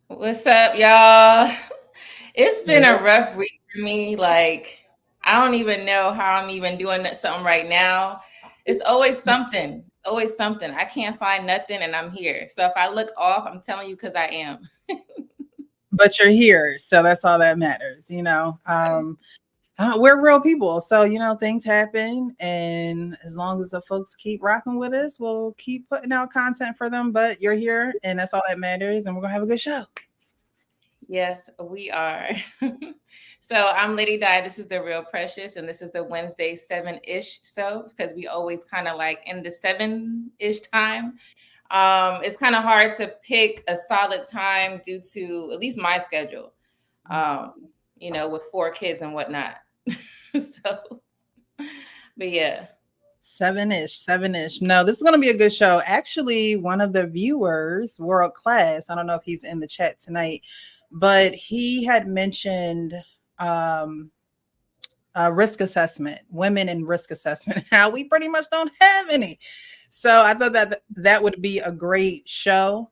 What's up, y'all? It's been Yeah. a rough week for me. Like, I don't even know how I'm even doing something right now. It's always something. I can't find nothing, and I'm here. So if I look off, I'm telling you because I am. But you're here, so that's all that matters, we're real people, so things happen, and as long as the folks keep rocking with us, we'll keep putting out content for them. But you're here, and that's all that matters, and we're gonna have a good show. Yes, we are. So I'm Lady Di. This is the Real Precious, and this is the Wednesday 7-ish. So because we always kind of like in the 7-ish time. It's kind of hard to pick a solid time due to at least my schedule. Um, with 4 kids and whatnot. So, but yeah. Seven-ish. No, this is gonna be a good show. Actually, one of the viewers, World Class, I don't know if he's in the chat tonight, but he had mentioned um risk assessment, women in risk assessment, how we pretty much don't have any. So I thought that would be a great show.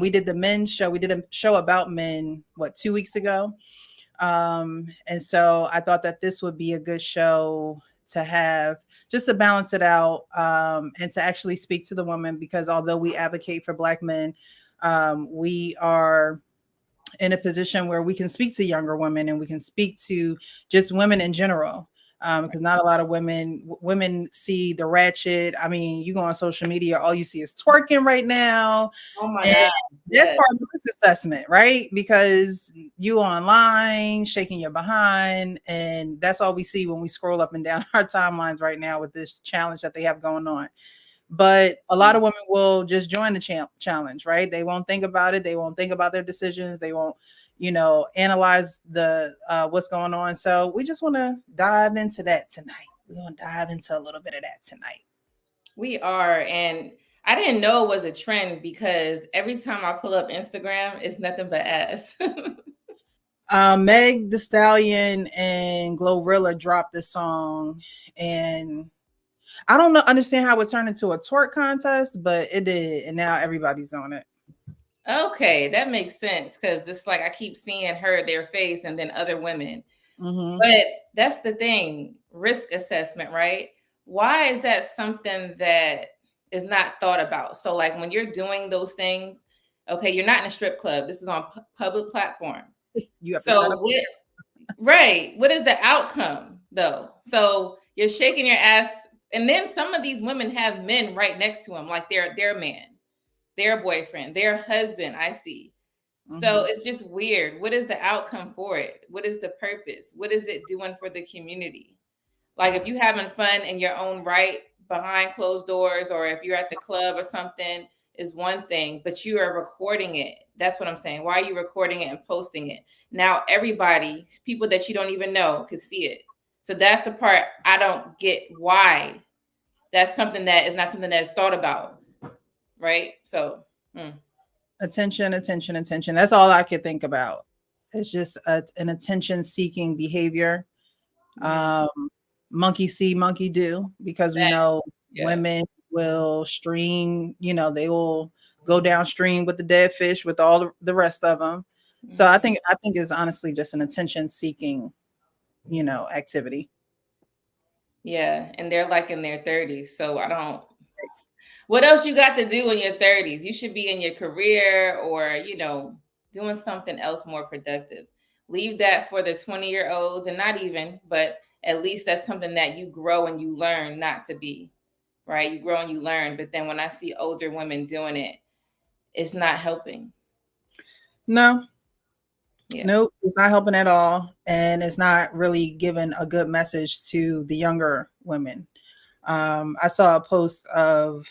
We did the men's show. We did a show about men, 2 weeks ago? And so I thought that this would be a good show to have, just to balance it out, and to actually speak to the woman, because although we advocate for Black men, we are in a position where we can speak to younger women, and we can speak to just women in general, because not a lot of women see the ratchet. I mean, you go on social media, all you see is twerking right now, Oh my and God. that's Yes. part of the risk assessment, right? Because you online shaking your behind, and that's all we see when we scroll up and down our timelines right now with this challenge that they have going on. But a lot of women will just join the challenge, right? They won't think about it. They won't think about their decisions. They won't, analyze the what's going on. So we just want to dive into that tonight. We're going to dive into a little bit of that tonight. We are. And I didn't know it was a trend because every time I pull up Instagram, it's nothing but ass. Meg the Stallion and Glorilla dropped this song, and I don't know, understand how it turned into a twerk contest, but it did, and now everybody's on it. Okay, that makes sense because it's like I keep seeing her, their face, and then other women. Mm-hmm. But that's the thing, risk assessment, right? Why is that something that is not thought about? So, like when you're doing those things, okay, you're not in a strip club. This is on public platform. You have to set So, up. right, what is the outcome though? So you're shaking your ass, and then some of these women have men right next to them, like their man, their boyfriend, their husband. I see. So Mm-hmm. it's just weird. What is the outcome for it? What is the purpose? What is it doing for the community? Like if you having fun in your own right behind closed doors, or if you're at the club or something, is one thing, but you are recording it. That's what I'm saying. Why are you recording it and posting it? Now everybody, people that you don't even know, could see it. So that's the part I don't get. Why? That's something that is not something that is thought about, right? So. Attention. That's all I could think about. It's just an attention seeking behavior. Mm, Um, monkey see, monkey do, because we that, know yeah. women will stream, they will go downstream with the dead fish with all the rest of them. So I Mhm. think I think it's honestly just an attention seeking, activity. Yeah, and they're like in their 30s. So I don't, what else you got to do in your 30s? You should be in your career or, doing something else more productive. Leave that for the 20-year-olds and not even, but at least that's something that you grow and you learn not to be, right? You grow and you learn. But then when I see older women doing it, it's not helping. No, Yeah. nope, it's not helping at all, and it's not really giving a good message to the younger women. I saw a post of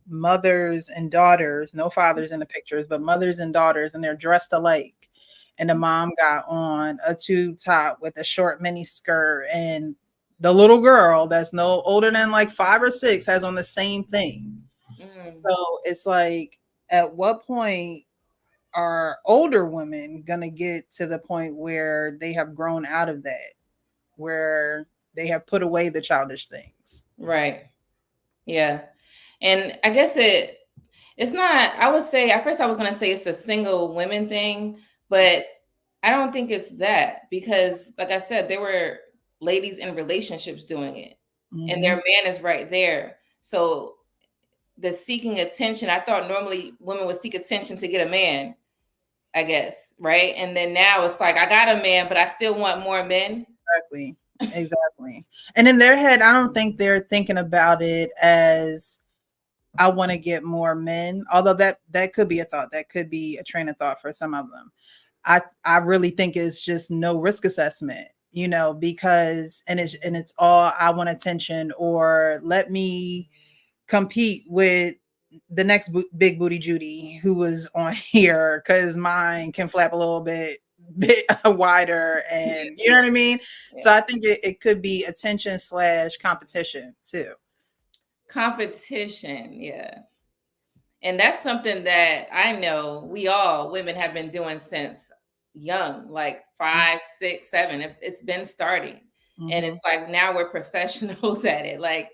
mothers and daughters, no fathers in the pictures, but mothers and daughters, and they're dressed alike. And the mom got on a tube top with a short mini skirt, and the little girl that's no older than like 5 or 6 has on the same thing. Mm, So it's like, at what point are older women gonna get to the point where they have grown out of that, where they have put away the childish things? right. Yeah. And I guess It's not, I would say, at first I was going to say it's a single women thing, but I don't think it's that, because like I said, there were ladies in relationships doing it, and their man is right there. So the seeking attention, I thought normally women would seek attention to get a man, I guess, right? And then now it's like, I got a man, but I still want more men. Exactly. Exactly. And in their head, I don't think they're thinking about it as I want to get more men. Although that could be a thought. That could be a train of thought for some of them. I really think it's just no risk assessment, you know, because it's all I want attention, or let me compete with the next big booty Judy who was on here because mine can flap a little bit wider, and you know what I mean. So I think it could be attention / competition too. Competition, yeah. And that's something that I know we all women have been doing since young, like 5, 6, 7. It's been starting. And it's like now we're professionals at it. Like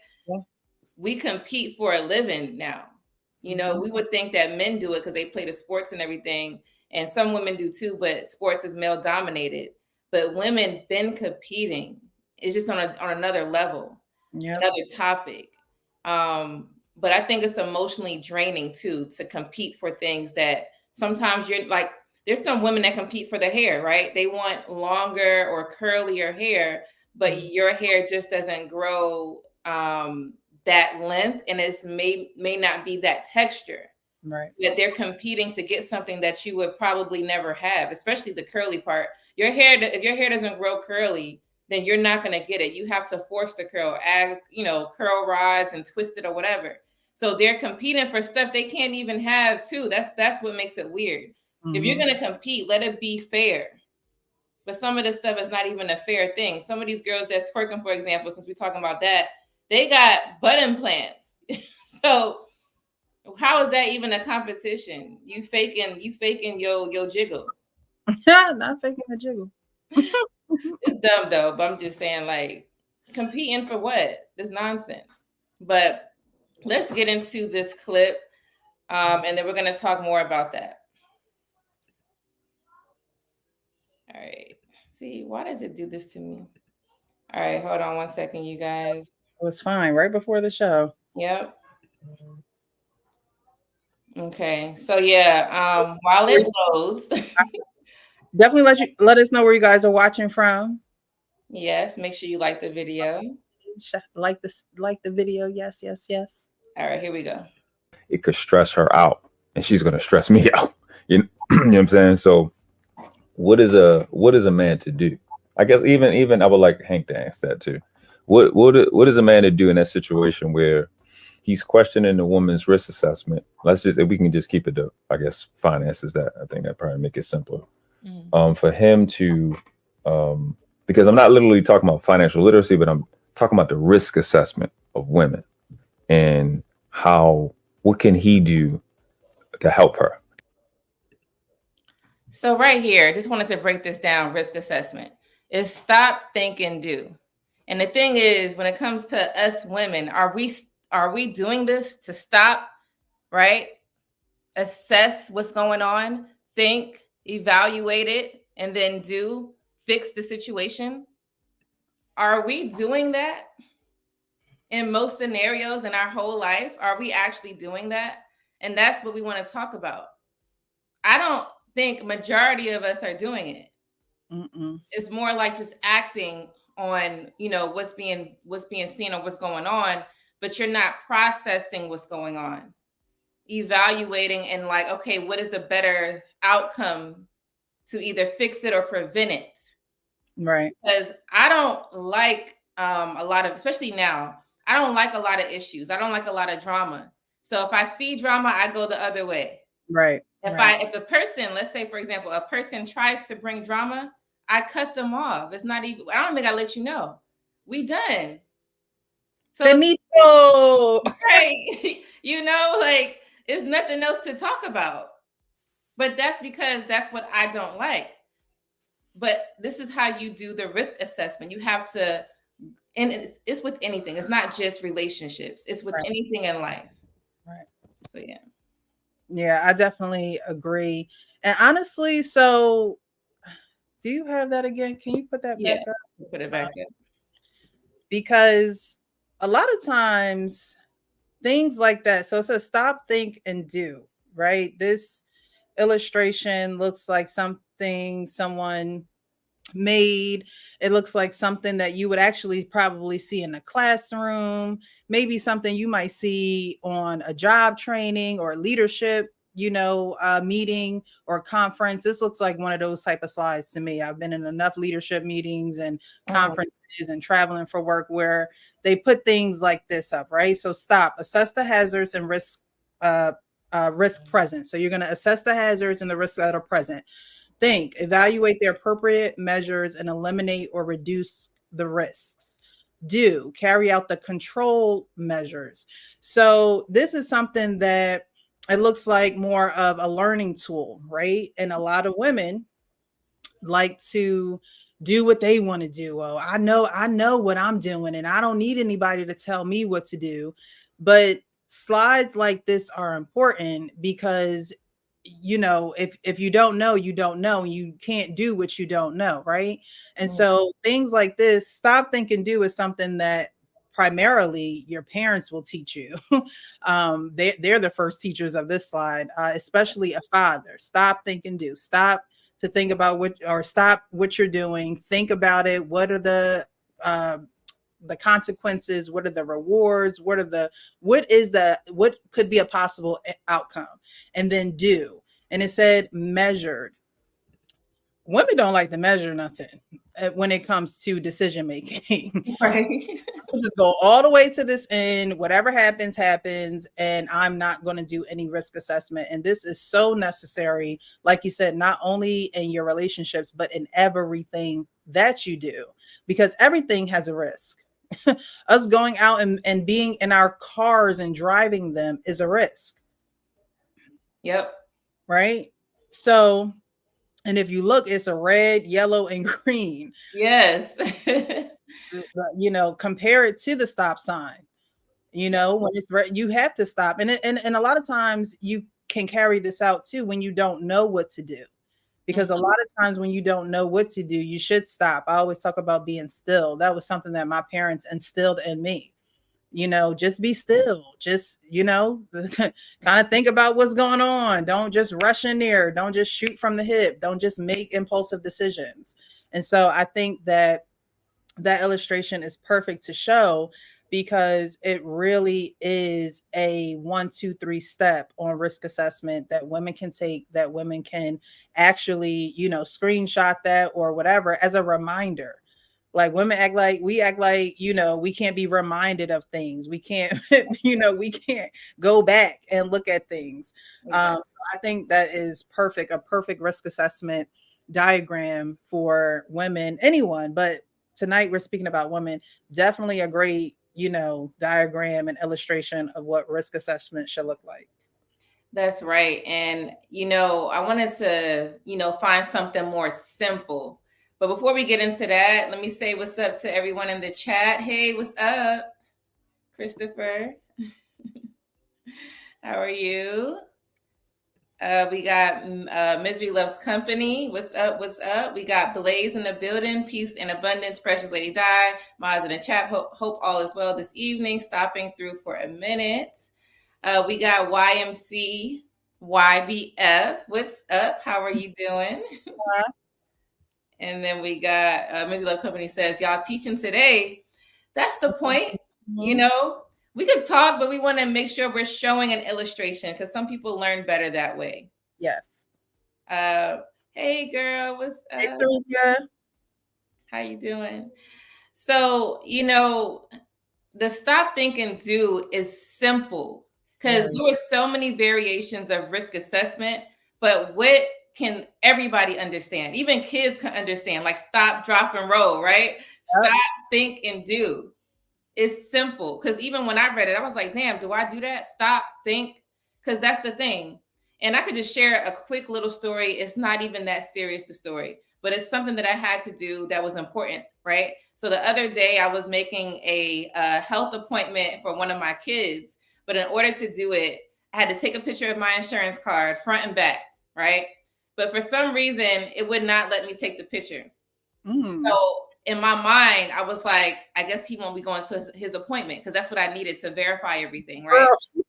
we compete for a living now. You know, we would think that men do it because they play the sports and everything. And some women do too, but sports is male dominated. But women been competing. It's just on another level, another topic. But I think it's emotionally draining too, to compete for things that sometimes you're like, there's some women that compete for the hair, right? They want longer or curlier hair, but your hair just doesn't grow that length, and it's may not be that texture. Right. That they're competing to get something that you would probably never have, especially the curly part. Your hair, if your hair doesn't grow curly, then you're not going to get it. You have to force the curl, add, curl rods and twist it or whatever. So they're competing for stuff they can't even have too. That's what makes it weird. If you're going to compete, let it be fair. But some of this stuff is not even a fair thing. Some of these girls that's twerking, for example, since we're talking about that, they got butt implants. So how is that even a competition? You faking your jiggle. Not faking the jiggle. It's dumb though, but I'm just saying, like, competing for what? This nonsense. But let's get into this clip, and then we're gonna talk more about that. All right. See, why does it do this to me? All right, hold on 1 second, you guys. It was fine right before the show. Yep. Okay. So yeah, while it loads. Definitely let us know where you guys are watching from. Yes, make sure you like the video. Like the video. Yes, yes, yes. All right, here we go. It could stress her out, and she's gonna stress me out. You know what I'm saying? So what is a man to do? I guess even I would like Hank to ask that too. What is a man to do in that situation where he's questioning the woman's risk assessment? Let's just, if we can just keep it to, I guess, finances. That I think that probably make it simpler. For him to, because I'm not literally talking about financial literacy, but I'm talking about the risk assessment of women and what can he do to help her? So right here, just wanted to break this down. Risk assessment is stop, think, and do. And the thing is, when it comes to us women, are we doing this to stop, right? Assess what's going on, think, evaluate it, and then fix the situation? Are we doing that in most scenarios in our whole life? Are we actually doing that? And that's what we want to talk about. I don't think majority of us are doing it. It's more like just acting on, what's being seen or what's going on, but you're not processing what's going on, evaluating and like, okay, what is the better outcome to either fix it or prevent it? Right. Because I don't like a lot of, especially now, I don't like a lot of issues. I don't like a lot of drama. So if I see drama, I go the other way. Right. If a person, let's say, for example, a person tries to bring drama, I cut them off. It's not even, I don't think I let you know. We done. So Benito. Right. Like, it's nothing else to talk about. But that's because that's what I don't like. But this is how you do the risk assessment. You have to, and it's with anything. It's not just relationships. It's with anything in life. Right. So yeah. Yeah, I definitely agree. And honestly, so do you have that again? Can you put that Yeah, back up? put it back up. Because a lot of times things like that. So it says stop, think, and do, right? This illustration looks like something someone made. It looks like something that you would actually probably see in a classroom, maybe something you might see on a job training or leadership, meeting or conference. This looks like one of those type of slides to me. I've been in enough leadership meetings and conferences and traveling for work where they put things like this up, right? So stop, assess the hazards and risk present. So you're going to assess the hazards and the risks that are present. Think, evaluate the appropriate measures and eliminate or reduce the risks. Do, carry out the control measures. So this is something that it looks like more of a learning tool, right? And a lot of women like to do what they want to do. Oh, I know what I'm doing and I don't need anybody to tell me what to do. But slides like this are important because if you don't know, you don't know. You can't do what you don't know, right? And so things like this, stop, think, and do is something that primarily your parents will teach you. They're the first teachers of this slide, especially a father. Stop, think, and do. Stop to think about stop what you're doing. Think about it. What are the consequences? What are the rewards? What could be a possible outcome? And then do. And it said measured. Women don't like to measure nothing when it comes to decision making. Right. Just go all the way to this end. Whatever happens, happens. And I'm not going to do any risk assessment. And this is so necessary, like you said, not only in your relationships, but in everything that you do, because everything has a risk. Us going out and being in our cars and driving them is a risk. Yep. Right. So, and if you look, it's a red, yellow, and green. Yes. Compare it to the stop sign. When it's red, you have to stop. And a lot of times you can carry this out too when you don't know what to do. Because a lot of times when you don't know what to do, you should stop. I always talk about being still. That was something that my parents instilled in me. Just be still. Just, kind of think about what's going on. Don't just rush in there. Don't just shoot from the hip. Don't just make impulsive decisions. And so I think that illustration is perfect to show, because it really is a 1, 2, 3 step on risk assessment that women can take, that women can actually, screenshot that or whatever as a reminder. Like women act like we can't be reminded of things. We can't, we can't go back and look at things. So I think that is perfect, a perfect risk assessment diagram for women, anyone, but tonight we're speaking about women. Definitely a great, diagram and illustration of what risk assessment should look like. That's right. And, I wanted to, find something more simple. But before we get into that, let me say what's up to everyone in the chat. Hey, what's up, Christopher? How are you? We got Misery Loves Company. What's up? What's up? We got Blaze in the building. Peace and abundance. Precious Lady Di. Maz in the chat. Hope all is well this evening. Stopping through for a minute. We got YMC YBF. What's up? How are you doing? And then we got Misery Love Company says, y'all teaching today. That's the point. We could talk, but we want to make sure we're showing an illustration because some people learn better that way. Yes. Hey, girl, what's up? Hey, Teresa. How you doing? So, the stop, think, and do is simple because there were so many variations of risk assessment, but what can everybody understand? Even kids can understand, like stop, drop, and roll, right? Stop, think, and do. It's simple because even when I read it, I was like, damn, do I do that? Stop, think, because that's the thing. And I could just share a quick little story. It's not even that serious, the story, but it's something that I had to do that was important, right? So the other day I was making a health appointment for one of my kids, but in order to do it, I had to take a picture of my insurance card, front and back, right? But for some reason, it would not let me take the picture. So in my mind, I was like, I guess he won't be going to his appointment because that's what I needed to verify everything, right?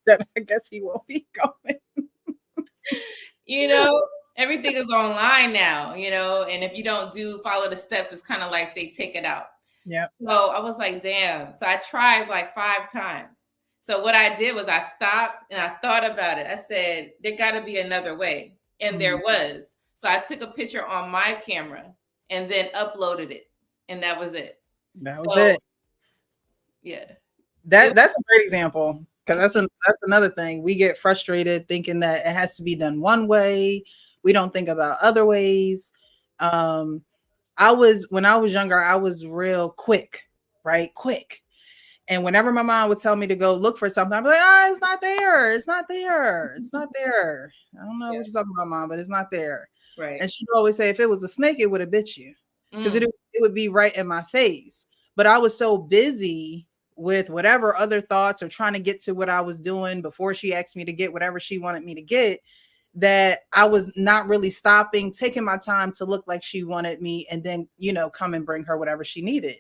I guess he won't be going. You know, everything is online now, you know, and if you don't follow the steps, it's kind of like they take it out. Yeah. So I was like, damn. So I tried like 5 times. So what I did was I stopped and I thought about it. I said, there got to be another way. And there was. So I took a picture on my camera and then uploaded it. And that was it. That was it. Yeah. That's a great example. Because that's another thing. We get frustrated thinking that it has to be done one way. We don't think about other ways. When I was younger, I was real quick, right? Quick. And whenever my mom would tell me to go look for something, I'd be like, it's not there. It's not there. It's not there. I don't know what you're talking about, Mom, but it's not there. Right. And she'd always say, if it was a snake, it would have bit you. Because it would be right in my face. But I was so busy with whatever other thoughts or trying to get to what I was doing before she asked me to get whatever she wanted me to get, that I was not really stopping, taking my time to look like she wanted me, and then, come and bring her whatever she needed.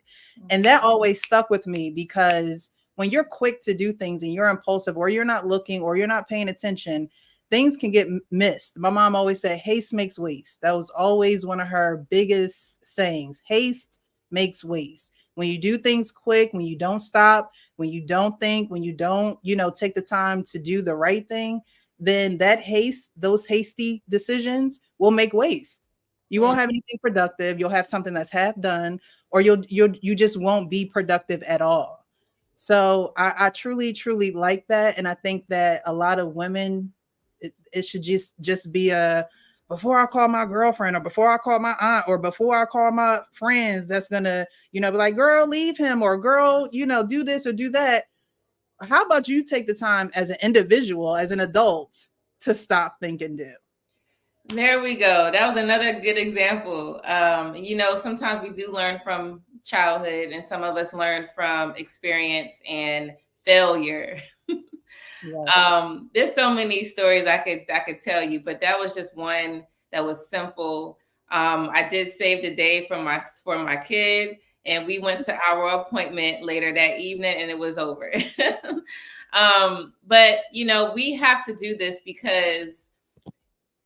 And that always stuck with me, because when you're quick to do things and you're impulsive, or you're not looking, or you're not paying attention, things can get missed. My mom always said, haste makes waste. That was always one of her biggest sayings. Haste makes waste. When you do things quick, when you don't stop, when you don't think, when you don't, take the time to do the right thing, then those hasty decisions will make waste. You won't have anything productive. You'll have something that's half done, or you just won't be productive at all. So I truly, truly like that. And I think that a lot of women, it should just be before I call my girlfriend, or before I call my aunt, or before I call my friends, that's gonna, be like, girl, leave him, or girl, do this or do that. How about you take the time as an individual, as an adult, to stop, think, and do? There we go. That was another good example. Sometimes we do learn from childhood, and some of us learn from experience and failure. Yes. There's so many stories I could tell you, but that was just one that was simple. I did save the day for my kid, and we went to our appointment later that evening, and it was over. But we have to do this because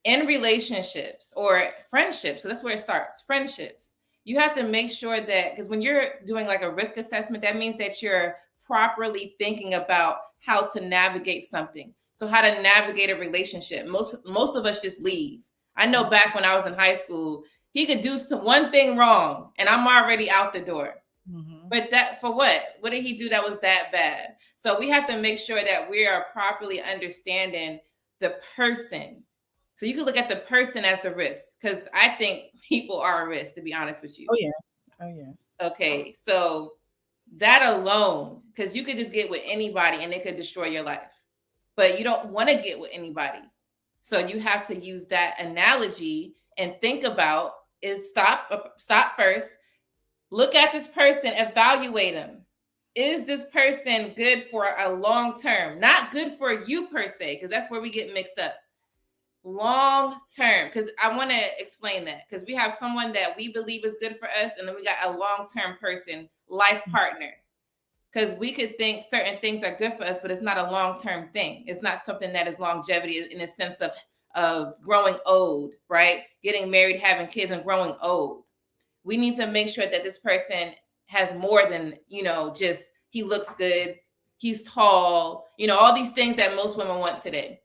in relationships or friendships, so that's where it starts, friendships, you have to make sure that, because when you're doing like a risk assessment, that means that you're properly thinking about how to navigate something. So how to navigate a relationship. Most of us just leave. I know back when I was in high school, he could do one thing wrong and I'm already out the door. Mm-hmm. But that, for what? What did he do that was that bad? So we have to make sure that we are properly understanding the person. So you can look at the person as the risk, because I think people are a risk, to be honest with you. Oh yeah. Okay, so that alone, because you could just get with anybody and it could destroy your life, but you don't want to get with anybody. So you have to use that analogy and think about is stop first, look at this person, evaluate them. Is this person good for a long term? Not good for you per se, because that's where we get mixed up. Long term, because I want to explain that, because we have someone that we believe is good for us, and then we got a long-term person, life partner, because we could think certain things are good for us, but it's not a long-term thing. It's not something that is longevity in the sense of growing old, right? Getting married, having kids, and growing old. We need to make sure that this person has more than, just he looks good, he's tall, all these things that most women want today.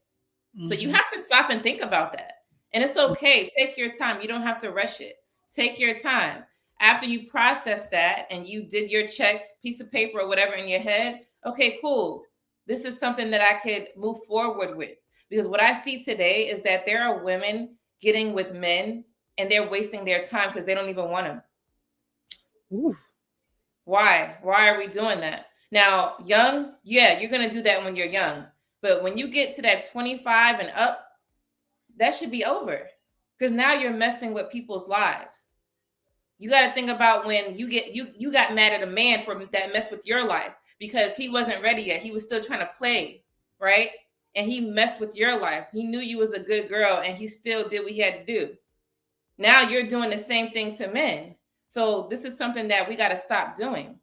So you have to stop and think about that. And it's okay. Take your time. You don't have to rush it. Take your time. After you process that and you did your checks, piece of paper or whatever in your head, okay, cool. This is something that I could move forward with. Because what I see today is that there are women getting with men and they're wasting their time because they don't even want them. Ooh. Why? Why are we doing that? Now, young, yeah, you're going to do that when you're young. But when you get to that 25 and up, that should be over, because now you're messing with people's lives. You got to think about when you got mad at a man for that mess with your life because he wasn't ready yet. He was still trying to play, right? and he messed with your life. He knew you was a good girl and he still did what he had to do. Now you're doing the same thing to men. So this is something that we got to stop doing.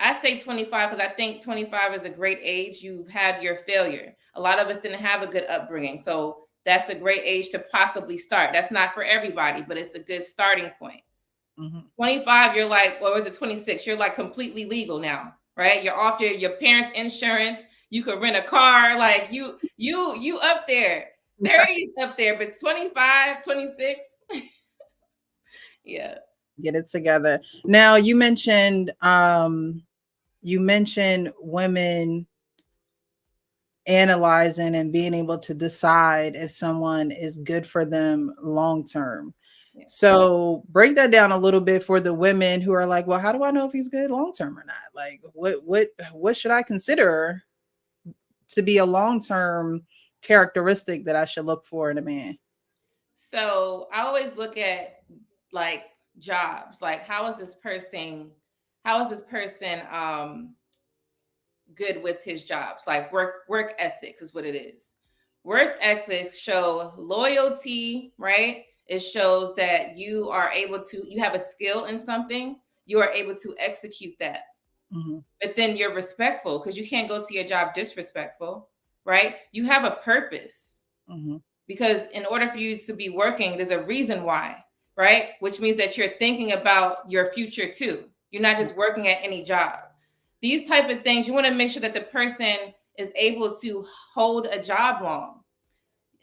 I say 25 because I think 25 is a great age. You've had your failure. A lot of us didn't have a good upbringing. So that's a great age to possibly start. That's not for everybody, but it's a good starting point. 25, you're like, or was it 26? You're like completely legal now, right? You're off your parents' insurance. You could rent a car. Like you up there. 30 is up there, but 25, 26. Yeah. Get it together. Now you mentioned women analyzing and being able to decide if someone is good for them long term. Yeah. So break that down a little bit for the women who are like, well, how do I know if he's good long term or not? Like what should I consider to be a long term characteristic that I should look for in a man? So I always look at like jobs, like how is this person good with his jobs? Like work ethics is what it is. Work ethics show loyalty, right? It shows that you have a skill in something, you are able to execute that. But then you're respectful, because you can't go to your job disrespectful, right? You have a purpose, because in order for you to be working, there's a reason why, right? Which means that you're thinking about your future too. You're not just working at any job. These type of things, you want to make sure that the person is able to hold a job long.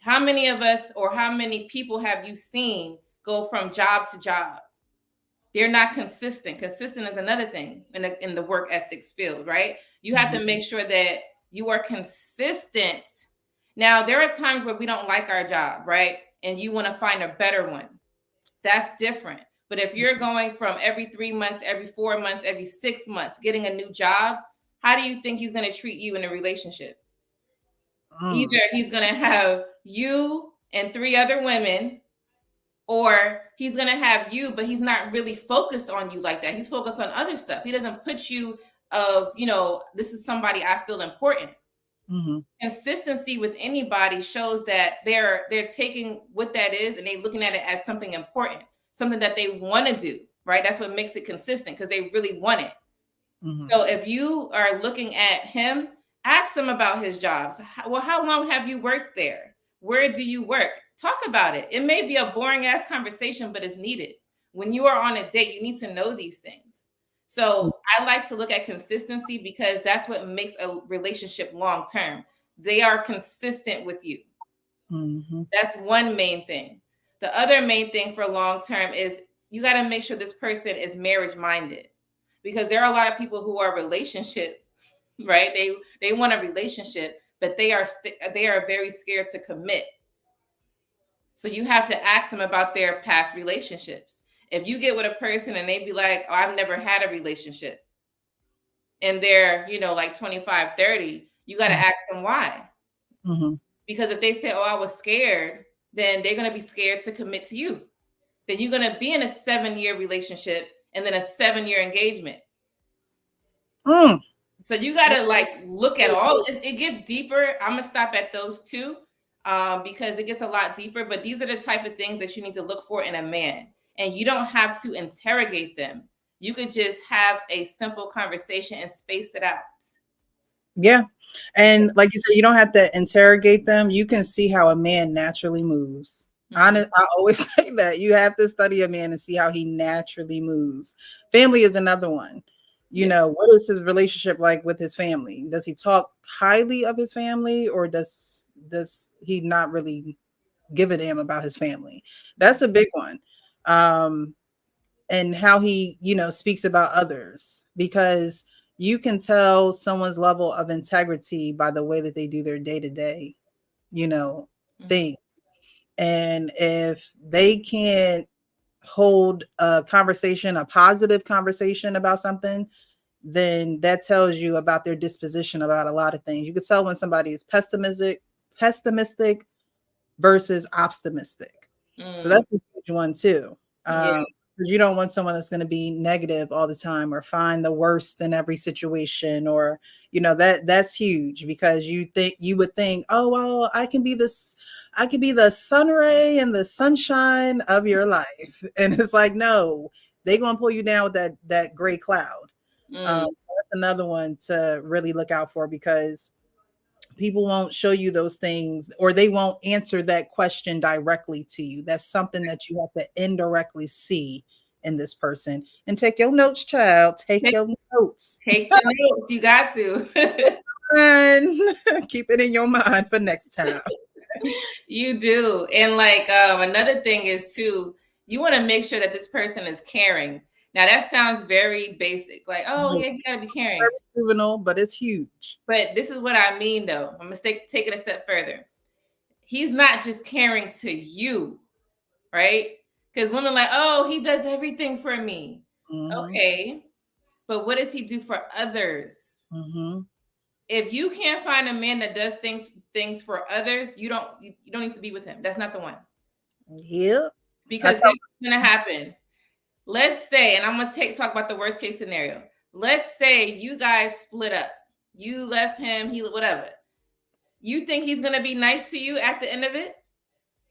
How many of us or how many people have you seen go from job to job? They're not consistent. Consistent is another thing in the work ethics field, right? You have to make sure that you are consistent. Now, there are times where we don't like our job, right? And you want to find a better one. That's different. But if you're going from every 3 months, every 4 months, every 6 months, getting a new job, how do you think he's going to treat you in a relationship? Either he's going to have you and 3 other women, or he's going to have you, but he's not really focused on you like that. He's focused on other stuff. He doesn't put you this is somebody I feel important. Consistency with anybody shows that they're taking what that is and they're looking at it as something important, something that they want to do, right? That's what makes it consistent, because they really want it. So if you are looking at him, ask him about his jobs. Well, how long have you worked there? Where do you work? Talk about it. It may be a boring ass conversation, but it's needed. When you are on a date, you need to know these things. So I like to look at consistency, because that's what makes a relationship long term. They are consistent with you. That's one main thing. The other main thing for long term is you got to make sure this person is marriage minded, because there are a lot of people who are relationship, right? They want a relationship, but they are very scared to commit. So you have to ask them about their past relationships. If you get with a person and they be like, oh, I've never had a relationship, and they're, like 25, 30, you got to ask them why. Because if they say, oh, I was scared, then they're going to be scared to commit to you. Then you're going to be in a 7-year relationship and then a 7-year engagement. So you got to look at all. It gets deeper. I'm going to stop at those 2 because it gets a lot deeper. But these are the type of things that you need to look for in a man. And you don't have to interrogate them. You could just have a simple conversation and space it out. Yeah. And like you said, you don't have to interrogate them. You can see how a man naturally moves. I always say that you have to study a man and see how he naturally moves. Family is another one. What is his relationship like with his family? Does he talk highly of his family, or does he not really give a damn about his family? That's a big one. And how he, speaks about others, because you can tell someone's level of integrity by the way that they do their day-to-day, things. And if they can't hold a positive conversation about something, then that tells you about their disposition about a lot of things. You can tell when somebody is pessimistic versus optimistic. So that's a huge one too. Because you don't want someone that's going to be negative all the time or find the worst in every situation, or that's huge, because you would think, oh well, I can be the sun ray and the sunshine of your life, and it's like, no, they're gonna pull you down with that gray cloud. So that's another one to really look out for, because people won't show you those things, or they won't answer that question directly to you. That's something that you have to indirectly see in this person. And take your notes, child. Take your notes. Take the notes. You got to. And keep it in your mind for next time. You do. And like another thing is too, you want to make sure that this person is caring. Now that sounds very basic, like, oh yeah, you gotta be caring. Very juvenile, but it's huge. But this is what I mean, though. I'm gonna take it a step further. He's not just caring to you, right? Because women like, oh, he does everything for me. Okay, but what does he do for others? If you can't find a man that does things for others, you don't need to be with him. That's not the one. Yep. Because what's gonna happen? Let's say, and I'm gonna talk about the worst case scenario. Let's say you guys split up. You left him, he whatever. You think he's gonna be nice to you at the end of it?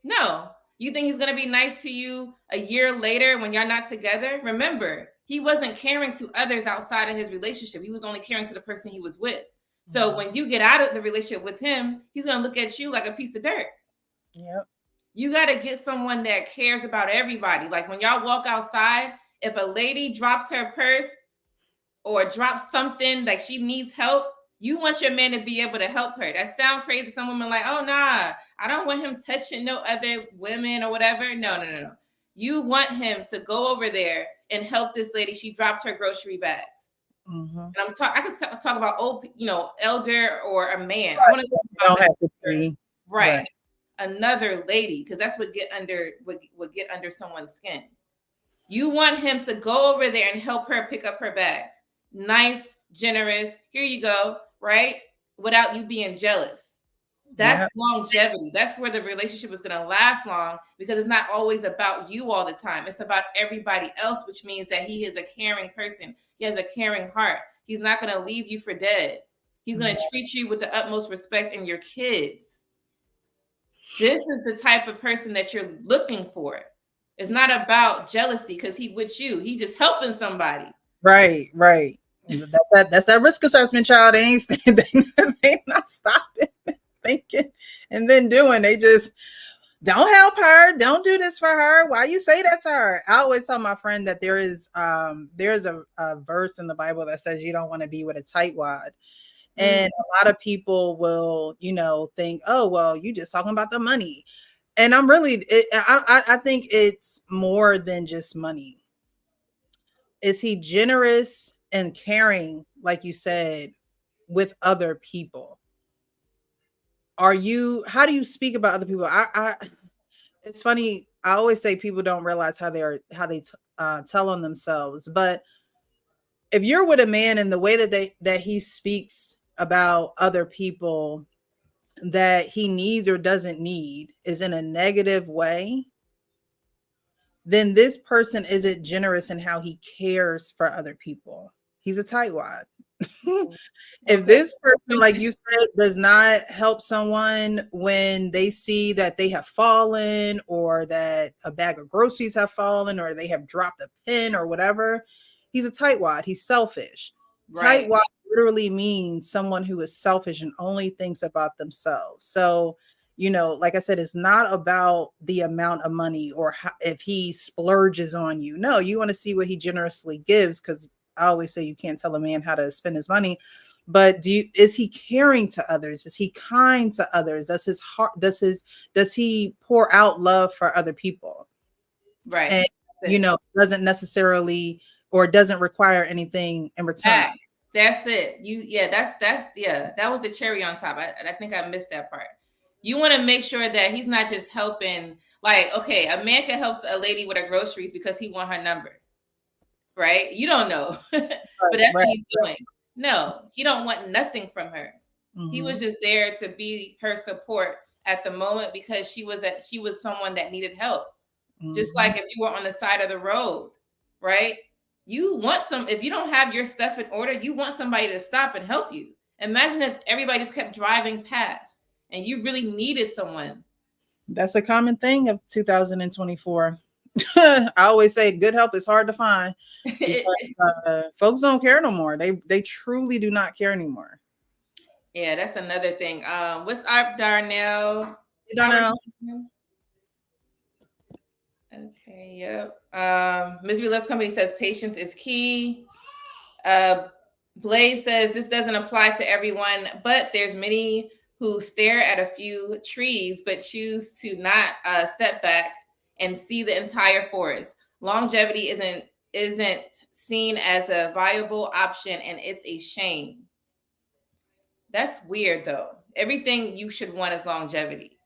No. You think he's gonna be nice to you a year later when y'all not together? Remember, he wasn't caring to others outside of his relationship. He was only caring to the person he was with. So when you get out of the relationship with him, he's gonna look at you like a piece of dirt. Yep. You got to get someone that cares about everybody. Like when y'all walk outside, if a lady drops her purse or drops something, like she needs help, you want your man to be able to help her. That sounds crazy. Some women like, oh, nah, I don't want him touching no other women or whatever. No. You want him to go over there and help this lady. She dropped her grocery bags. And I could talk about old, elder or a man. I want to talk about right. Another lady, because that's what get under someone's skin. You want him to go over there and help her pick up her bags. Nice, generous. Here you go, right? Without you being jealous. That's longevity. That's where the relationship is going to last long, because it's not always about you all the time. It's about everybody else, which means that he is a caring person. He has a caring heart. He's not going to leave you for dead. He's going to treat you with the utmost respect, and your kids. This is the type of person that you're looking for. It's not about jealousy because he with you. He just helping somebody. Right. That's that risk assessment, child. They not stopping, thinking, and then doing. They just don't help her. Don't do this for her. Why you say that to her? I always tell my friend that there's a verse in the Bible that says you don't want to be with a tightwad. And a lot of people will, think, oh, well, you just talking about the money. And I think it's more than just money. Is he generous and caring, like you said, with other people? How do you speak about other people? It's funny. I always say people don't realize how they tell on themselves. But if you're with a man and the way that he speaks about other people that he needs or doesn't need is in a negative way, then this person isn't generous in how he cares for other people. He's a tightwad. If this person, like you said, does not help someone when they see that they have fallen, or that a bag of groceries have fallen, or they have dropped a pin or whatever, he's a tightwad. He's selfish. Right. Tightwad literally means someone who is selfish and only thinks about themselves. So, like I said, it's not about the amount of money or if he splurges on you. No, you want to see what he generously gives, because I always say you can't tell a man how to spend his money. But is he caring to others? Is he kind to others? Does he pour out love for other people? Right. And doesn't necessarily or doesn't require anything in return. That's it. That was the cherry on top. I think I missed that part. You want to make sure that he's not just helping. Like, okay, a man can help a lady with her groceries because he want her number, right? You don't know, but that's what he's doing. No, he don't want nothing from her. He was just there to be her support at the moment because she was someone that needed help. Just like if you were on the side of the road right? You want if you don't have your stuff in order, you want somebody to stop and help you. Imagine if everybody just kept driving past and you really needed someone. That's a common thing of 2024. I always say good help is hard to find because folks don't care no more. They truly do not care anymore. Yeah, that's another thing. What's up, Darnell? Hey, Darnell. Okay, yep. Misery Loves Company says patience is key. Blaze says this doesn't apply to everyone, but there's many who stare at a few trees but choose to not step back and see the entire forest. Longevity isn't seen as a viable option, and it's a shame. That's weird, though. Everything you should want is longevity,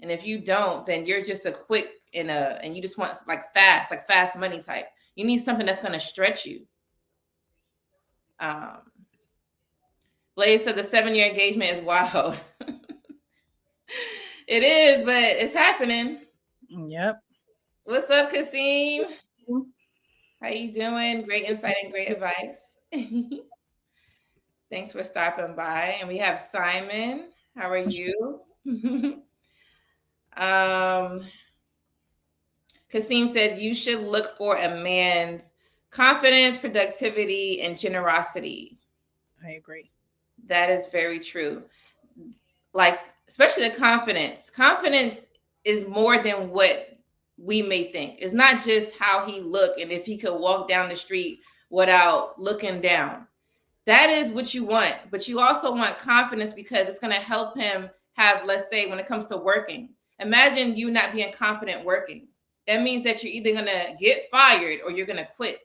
and if you don't, then you're just a quick and you just want like fast money type. You need something that's going to stretch you. Blaze said the 7-year engagement is wild. It is, but it's happening. Yep. What's up, Kasim? How you doing? Great insight and great advice. Thanks for stopping by. And we have Simon. How are you? Kasim said you should look for a man's confidence, productivity, and generosity. I agree. That is very true. Like, especially the confidence. Confidence is more than what we may think. It's not just how he look and if he could walk down the street without looking down. That is what you want. But you also want confidence because it's going to help him have, let's say, when it comes to working. Imagine you not being confident working. That means that you're either going to get fired or you're going to quit.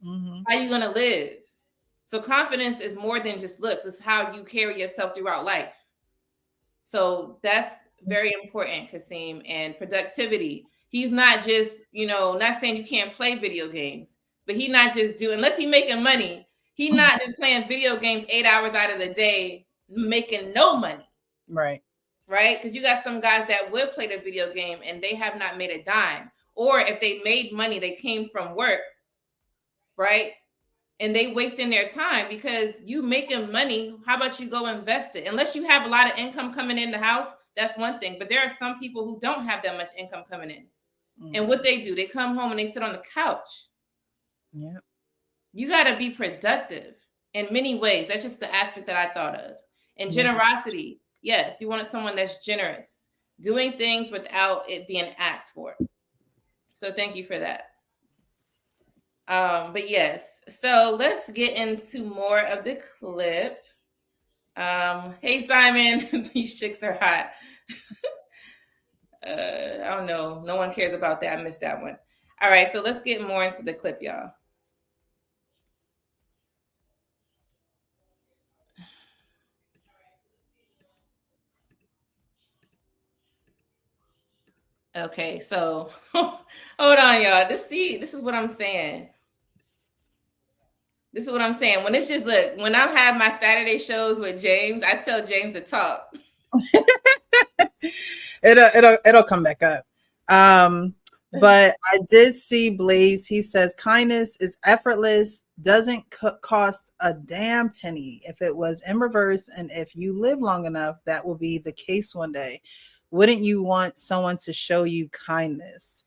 Mm-hmm. How are you going to live? So confidence is more than just looks. It's how you carry yourself throughout life. So that's very important, Kasim. And productivity. He's not just, not saying you can't play video games, but he not just unless he's making money, he's not just playing video games 8 hours out of the day, making no money. Right. Right? Because you got some guys that would play the video game and they have not made a dime. Or if they made money, they came from work, right? And they wasting their time because you making money. How about you go invest it? Unless you have a lot of income coming in the house, that's one thing. But there are some people who don't have that much income coming in. Mm-hmm. And what they do, they come home and they sit on the couch. Yeah. You got to be productive in many ways. That's just the aspect that I thought of. And generosity. Yes, you wanted someone that's generous, doing things without it being asked for. So thank you for that. But yes, so let's get into more of the clip. Hey, Simon, these chicks are hot. I don't know. No one cares about that. I missed that one. All right, so let's get more into the clip, y'all. Okay, so hold on, y'all. This is what I'm saying. This is what I'm saying. When it's just when I have my Saturday shows with James, I tell James to talk. It'll come back up. But I did see Blaze. He says kindness is effortless, doesn't cost a damn penny. If it was in reverse, and if you live long enough, that will be the case one day. Wouldn't you want someone to show you kindness?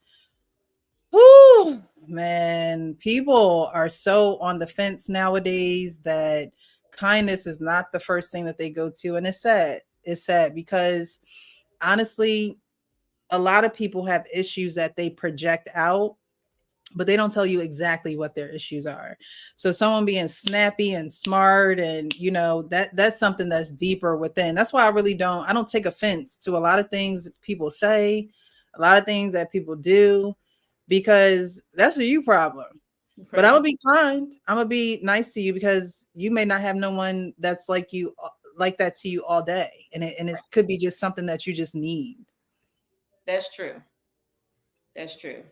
Whew, man, people are so on the fence nowadays that kindness is not the first thing that they go to. And it's sad. It's sad because honestly, a lot of people have issues that they project out, but they don't tell you exactly what their issues are. So someone being snappy and smart and, that's something that's deeper within. That's why I don't take offense to a lot of things people say, a lot of things that people do, because that's a you problem. Right. But I'm gonna be kind. I'm gonna be nice to you because you may not have no one that's like you, like that to you all day. And it could be just something that you just need. That's true. That's true.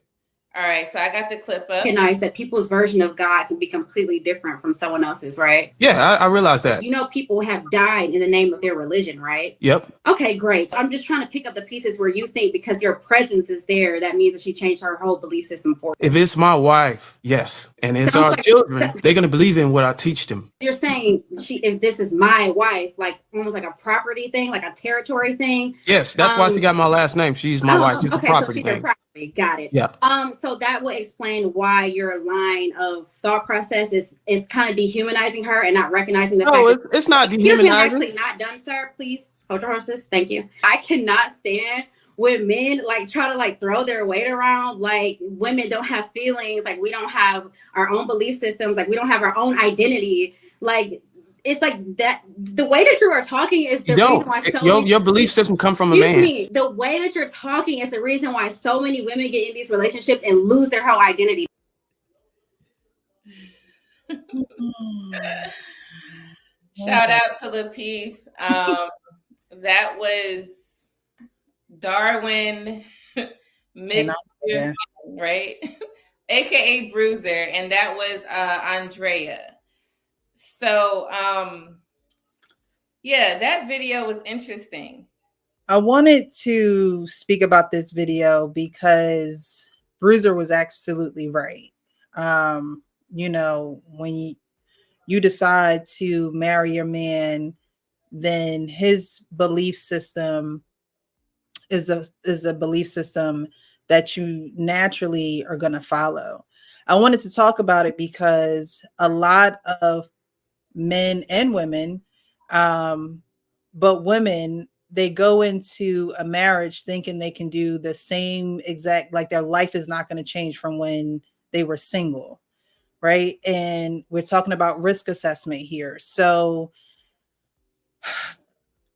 All right, so I got the clip up. Recognize that people's version of God can be completely different from someone else's, right? Yeah, I realize that. You know, people have died in the name of their religion, right? Yep. Okay, great. I'm just trying to pick up the pieces where you think because your presence is there, that means that she changed her whole belief system for you. If it's my wife, yes. And it's our children, they're going to believe in what I teach them. You're saying if this is my wife, like almost like a property thing, like a territory thing. Yes, that's why she got my last name. She's my wife. She's a property so she's name. your property. Got it. Yeah. So that would explain why your line of thought process is kind of dehumanizing her and not recognizing the fact that it's not dehumanizing. Excuse me, I'm actually not done, sir. Please hold your horses. Thank you. I cannot stand when men like try to like throw their weight around, like women don't have feelings, like we don't have our own belief systems, like we don't have our own identity. Like it's like that. The way that you are talking is the reason why your belief system come from a man. The way that you're talking is the reason why so many women get in these relationships and lose their whole identity. Shout out to lapeef. That was Darwin McPherson, right? AKA Bruiser, and that was Andrea. So yeah, that video was interesting. I wanted to speak about this video because Bruiser was absolutely right. You know, when you decide to marry your man, then his belief system is a belief system that you naturally are going to follow. I wanted to talk about it because a lot of men and women, but women, they go into a marriage thinking they can do the same exact, like their life is not going to change from when they were single, right? And we're talking about risk assessment here. So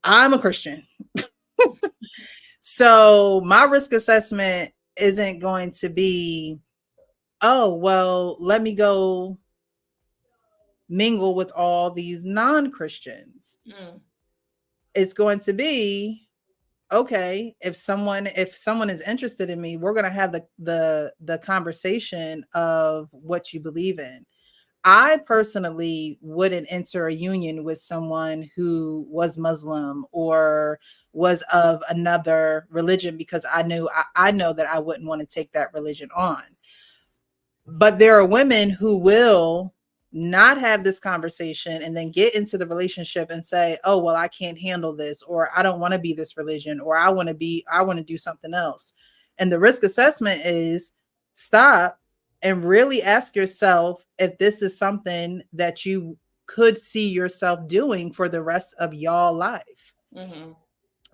I'm a Christian. So my risk assessment isn't going to be, oh, well, let me go mingle with all these non-Christians. It's going to be, okay, if someone is interested in me, we're going to have the conversation of what you believe in. I personally wouldn't enter a union with someone who was Muslim or was of another religion because I know that I wouldn't want to take that religion on. But there are women who will not have this conversation and then get into the relationship and say, oh, well, I can't handle this, or I don't want to be this religion, or I want to do something else. And the risk assessment is stop and really ask yourself if this is something that you could see yourself doing for the rest of y'all life.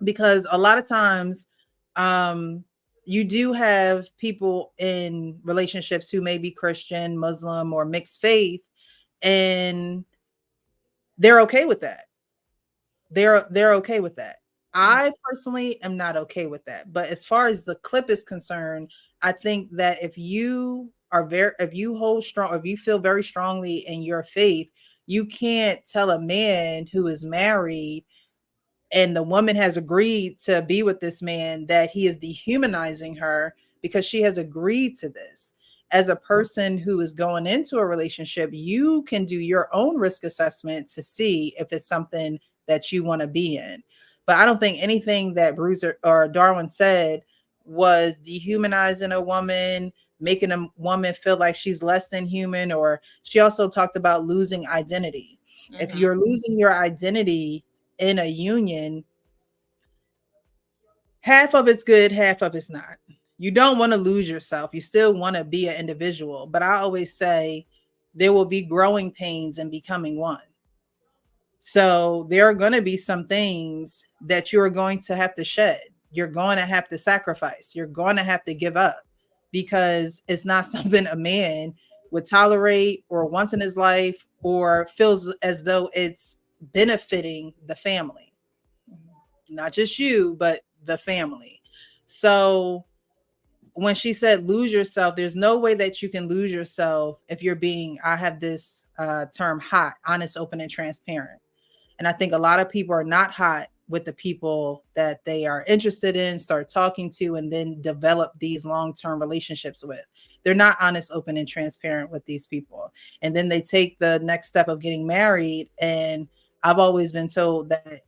Because a lot of times you do have people in relationships who may be Christian, Muslim, or mixed faith, and they're okay with that. They're okay with that. I personally am not okay with that. But as far as the clip is concerned, I think that if you feel very strongly in your faith, you can't tell a man who is married and the woman has agreed to be with this man that he is dehumanizing her because she has agreed to this. As a person who is going into a relationship, you can do your own risk assessment to see if it's something that you want to be in. But I don't think anything that Bruiser or Darwin said was dehumanizing a woman, making a woman feel like she's less than human, or she also talked about losing identity. If you're losing your identity in a union, half of it's good, half of it's not. You don't want to lose yourself. You still want to be an individual. But I always say there will be growing pains in becoming one. So there are going to be some things that you're going to have to shed. You're going to have to sacrifice. You're going to have to give up because it's not something a man would tolerate or wants in his life or feels as though it's benefiting the family. Not just you, but the family. So when she said lose yourself, there's no way that you can lose yourself if you're being, I have this term hot, honest, open, and transparent. And I think a lot of people are not hot with the people that they are interested in, start talking to, and then develop these long-term relationships with. They're not honest, open, and transparent with these people. And then they take the next step of getting married. And I've always been told that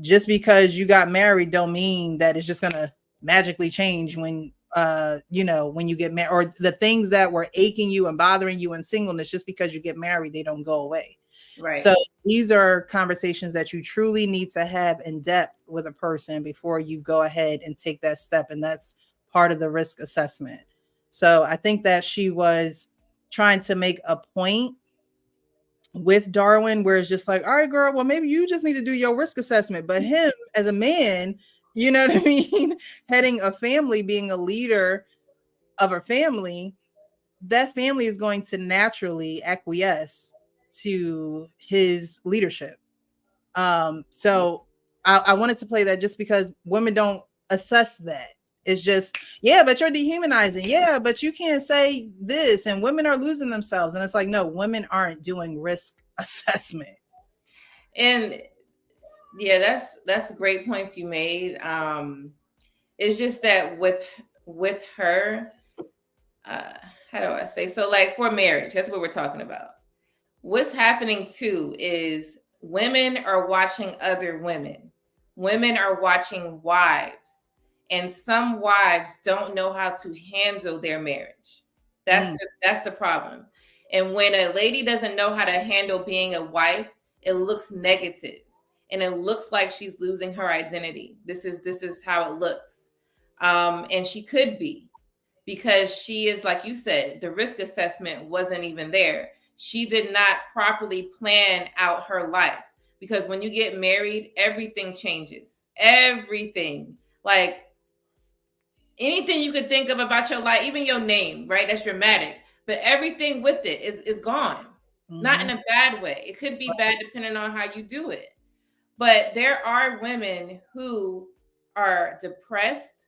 just because you got married don't mean that it's just going to magically change when when you get married, or the things that were aching you and bothering you in singleness, just because you get married, they don't go away. Right. So these are conversations that you truly need to have in depth with a person before you go ahead and take that step. And that's part of the risk assessment. So I think that she was trying to make a point with Darwin, where it's just like, all right, girl, well, maybe you just need to do your risk assessment. But him as a man, you know what I mean? Heading a family, being a leader of a family, that family is going to naturally acquiesce to his leadership. So I wanted to play that just because women don't assess that. It's just, yeah, but you're dehumanizing. Yeah, but you can't say this, and women are losing themselves. And it's like, no, women aren't doing risk assessment. And yeah, that's great points you made. It's just that with her, how do I say? So like for marriage, that's what we're talking about. What's happening too is women are watching other women. Women are watching wives, and some wives don't know how to handle their marriage. That's the problem. And when a lady doesn't know how to handle being a wife, it looks negative, and it looks like she's losing her identity. This is how it looks, and she could be, because she is, like you said, the risk assessment wasn't even there. She did not properly plan out her life, because when you get married, everything changes. Everything. Like anything you could think of about your life, even your name, right? That's dramatic. But everything with it is gone. Mm-hmm. Not in a bad way. It could be bad depending on how you do it. But there are women who are depressed,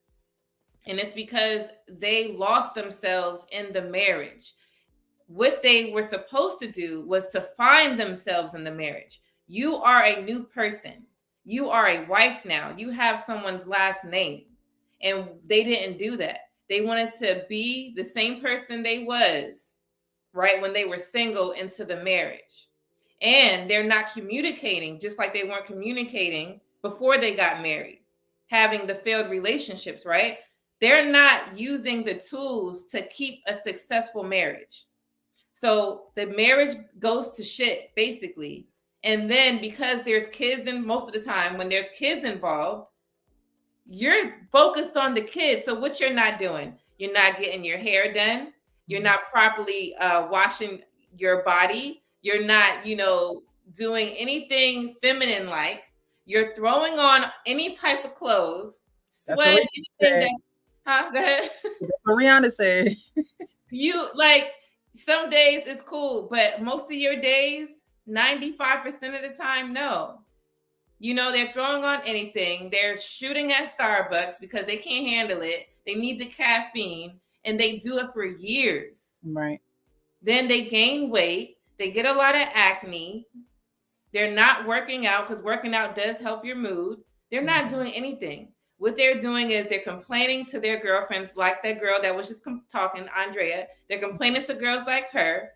and it's because they lost themselves in the marriage. What they were supposed to do was to find themselves in the marriage. You are a new person. You are a wife now. You have someone's last name. And they didn't do that. They wanted to be the same person they was, right, when they were single into the marriage. And they're not communicating, just like they weren't communicating before they got married, having the failed relationships, right? They're not using the tools to keep a successful marriage. So the marriage goes to shit, basically. And then because there's kids, and most of the time when there's kids involved, you're focused on the kids. So what you're not doing, you're not getting your hair done. You're not properly washing your body. You're not, doing anything feminine like. You're throwing on any type of clothes, sweat, anything that, go ahead. What Rihanna said. You like, some days it's cool, but most of your days, 95% of the time, no. They're throwing on anything. They're shooting at Starbucks because they can't handle it. They need the caffeine, and they do it for years. Right. Then they gain weight. They get a lot of acne. They're not working out, because working out does help your mood. They're not doing anything. What they're doing is they're complaining to their girlfriends, like that girl that was just talking, Andrea. They're complaining to girls like her,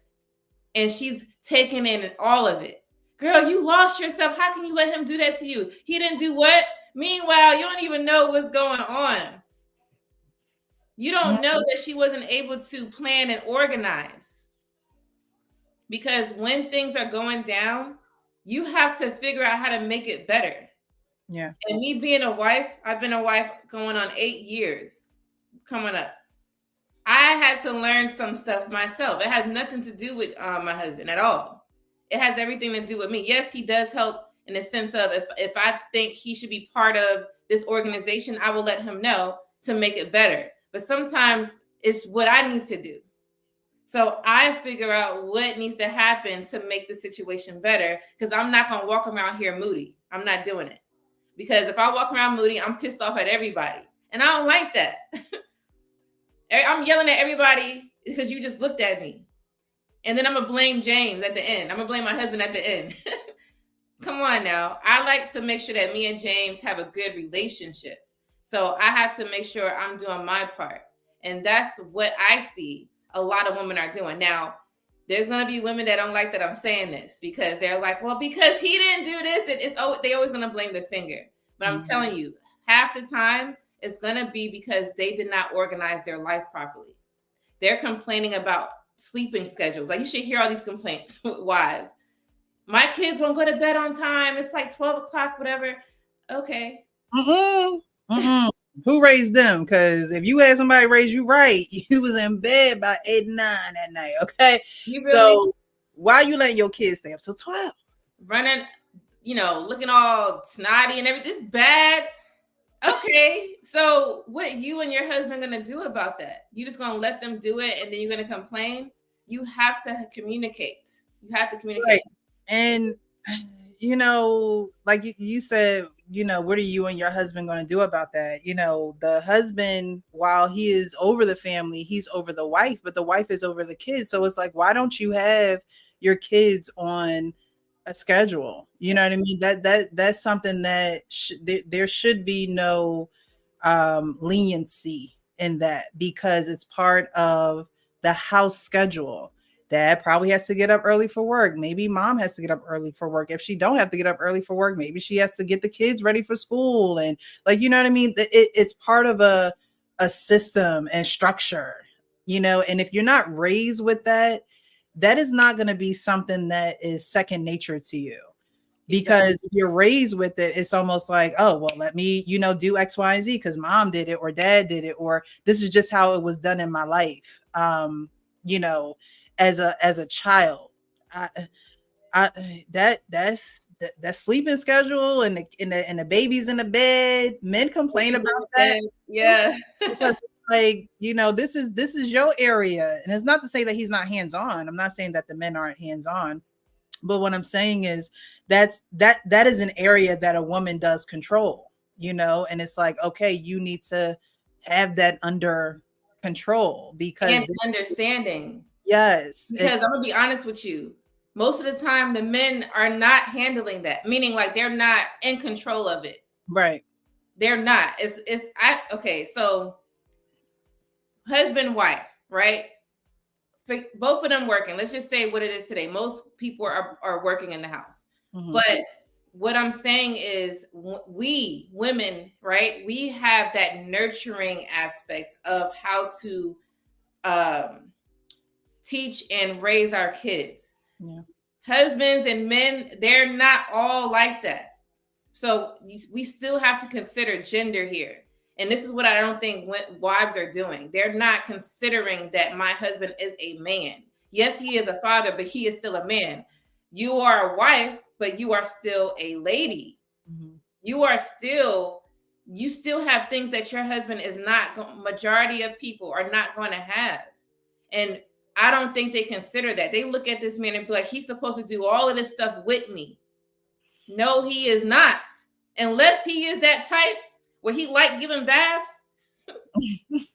and she's taking in all of it. Girl, you lost yourself. How can you let him do that to you? He didn't do what? Meanwhile, you don't even know what's going on. You don't know that she wasn't able to plan and organize. Because when things are going down, you have to figure out how to make it better. Yeah. And me being a wife, I've been a wife going on 8 years coming up. I had to learn some stuff myself. It has nothing to do with my husband at all. It has everything to do with me. Yes, he does help in the sense of if I think he should be part of this organization, I will let him know to make it better. But sometimes it's what I need to do. So I figure out what needs to happen to make the situation better, because I'm not going to walk around here moody. I'm not doing it. Because if I walk around moody, I'm pissed off at everybody. And I don't like that. I'm yelling at everybody because you just looked at me. And then I'm going to blame James at the end. I'm going to blame my husband at the end. Come on now. I like to make sure that me and James have a good relationship. So I have to make sure I'm doing my part. And that's what I see a lot of women are doing. Now, there's going to be women that don't like that I'm saying this because they're like, well, because he didn't do this. They always going to blame the finger. But I'm telling you, half the time it's going to be because they did not organize their life properly. They're complaining about sleeping schedules. Like, you should hear all these complaints with wives. My kids won't go to bed on time. It's like 12 o'clock, whatever. Okay. Who raised them? Because if you had somebody raise you right, you was in bed by 8, 9 at night. Okay. Really? So why you letting your kids stay up till 12? Running, looking all snotty and everything. This is bad. Okay. So what you and your husband gonna do about that? You just gonna let them do it and then you're gonna complain? You have to communicate. You have to communicate. Right. And like you said, what are you and your husband going to do about that? The husband, while he is over the family, he's over the wife, but the wife is over the kids. So it's like, why don't you have your kids on a schedule? You know what I mean? That's something that there should be no leniency in that, because it's part of the house schedule. Dad probably has to get up early for work. Maybe mom has to get up early for work. If she don't have to get up early for work, maybe she has to get the kids ready for school. And you know what I mean? It's part of a system and structure, and if you're not raised with that, that is not going to be something that is second nature to you. Because if you're raised with it, it's almost like, oh, well, let me, do X, Y, and Z because mom did it or dad did it, or this is just how it was done in my life. As a child, that sleeping schedule and the babies in the bed, men complain about that. Yeah. Because this is your area. And it's not to say that he's not hands-on. I'm not saying that the men aren't hands-on, but what I'm saying is that is an area that a woman does control, and it's like, okay, you need to have that under control because understanding. Yes. Because I'm gonna be honest with you. Most of the time the men are not handling that. Meaning like they're not in control of it. Right. They're not. So husband, wife, right? Both of them working. Let's just say what it is today. Most people are working in the house. Mm-hmm. But what I'm saying is we women, right? We have that nurturing aspect of how to teach and raise our kids. Yeah. Husbands and men, they're not all like that. So we still have to consider gender here. And this is what I don't think wives are doing. They're not considering that my husband is a man. Yes, he is a father, but he is still a man. You are a wife, but you are still a lady. Mm-hmm. You still have things that your husband is not, majority of people are not going to have. And I don't think they consider that. They look at this man and be like, he's supposed to do all of this stuff with me. No, he is not. Unless he is that type where he like giving baths. And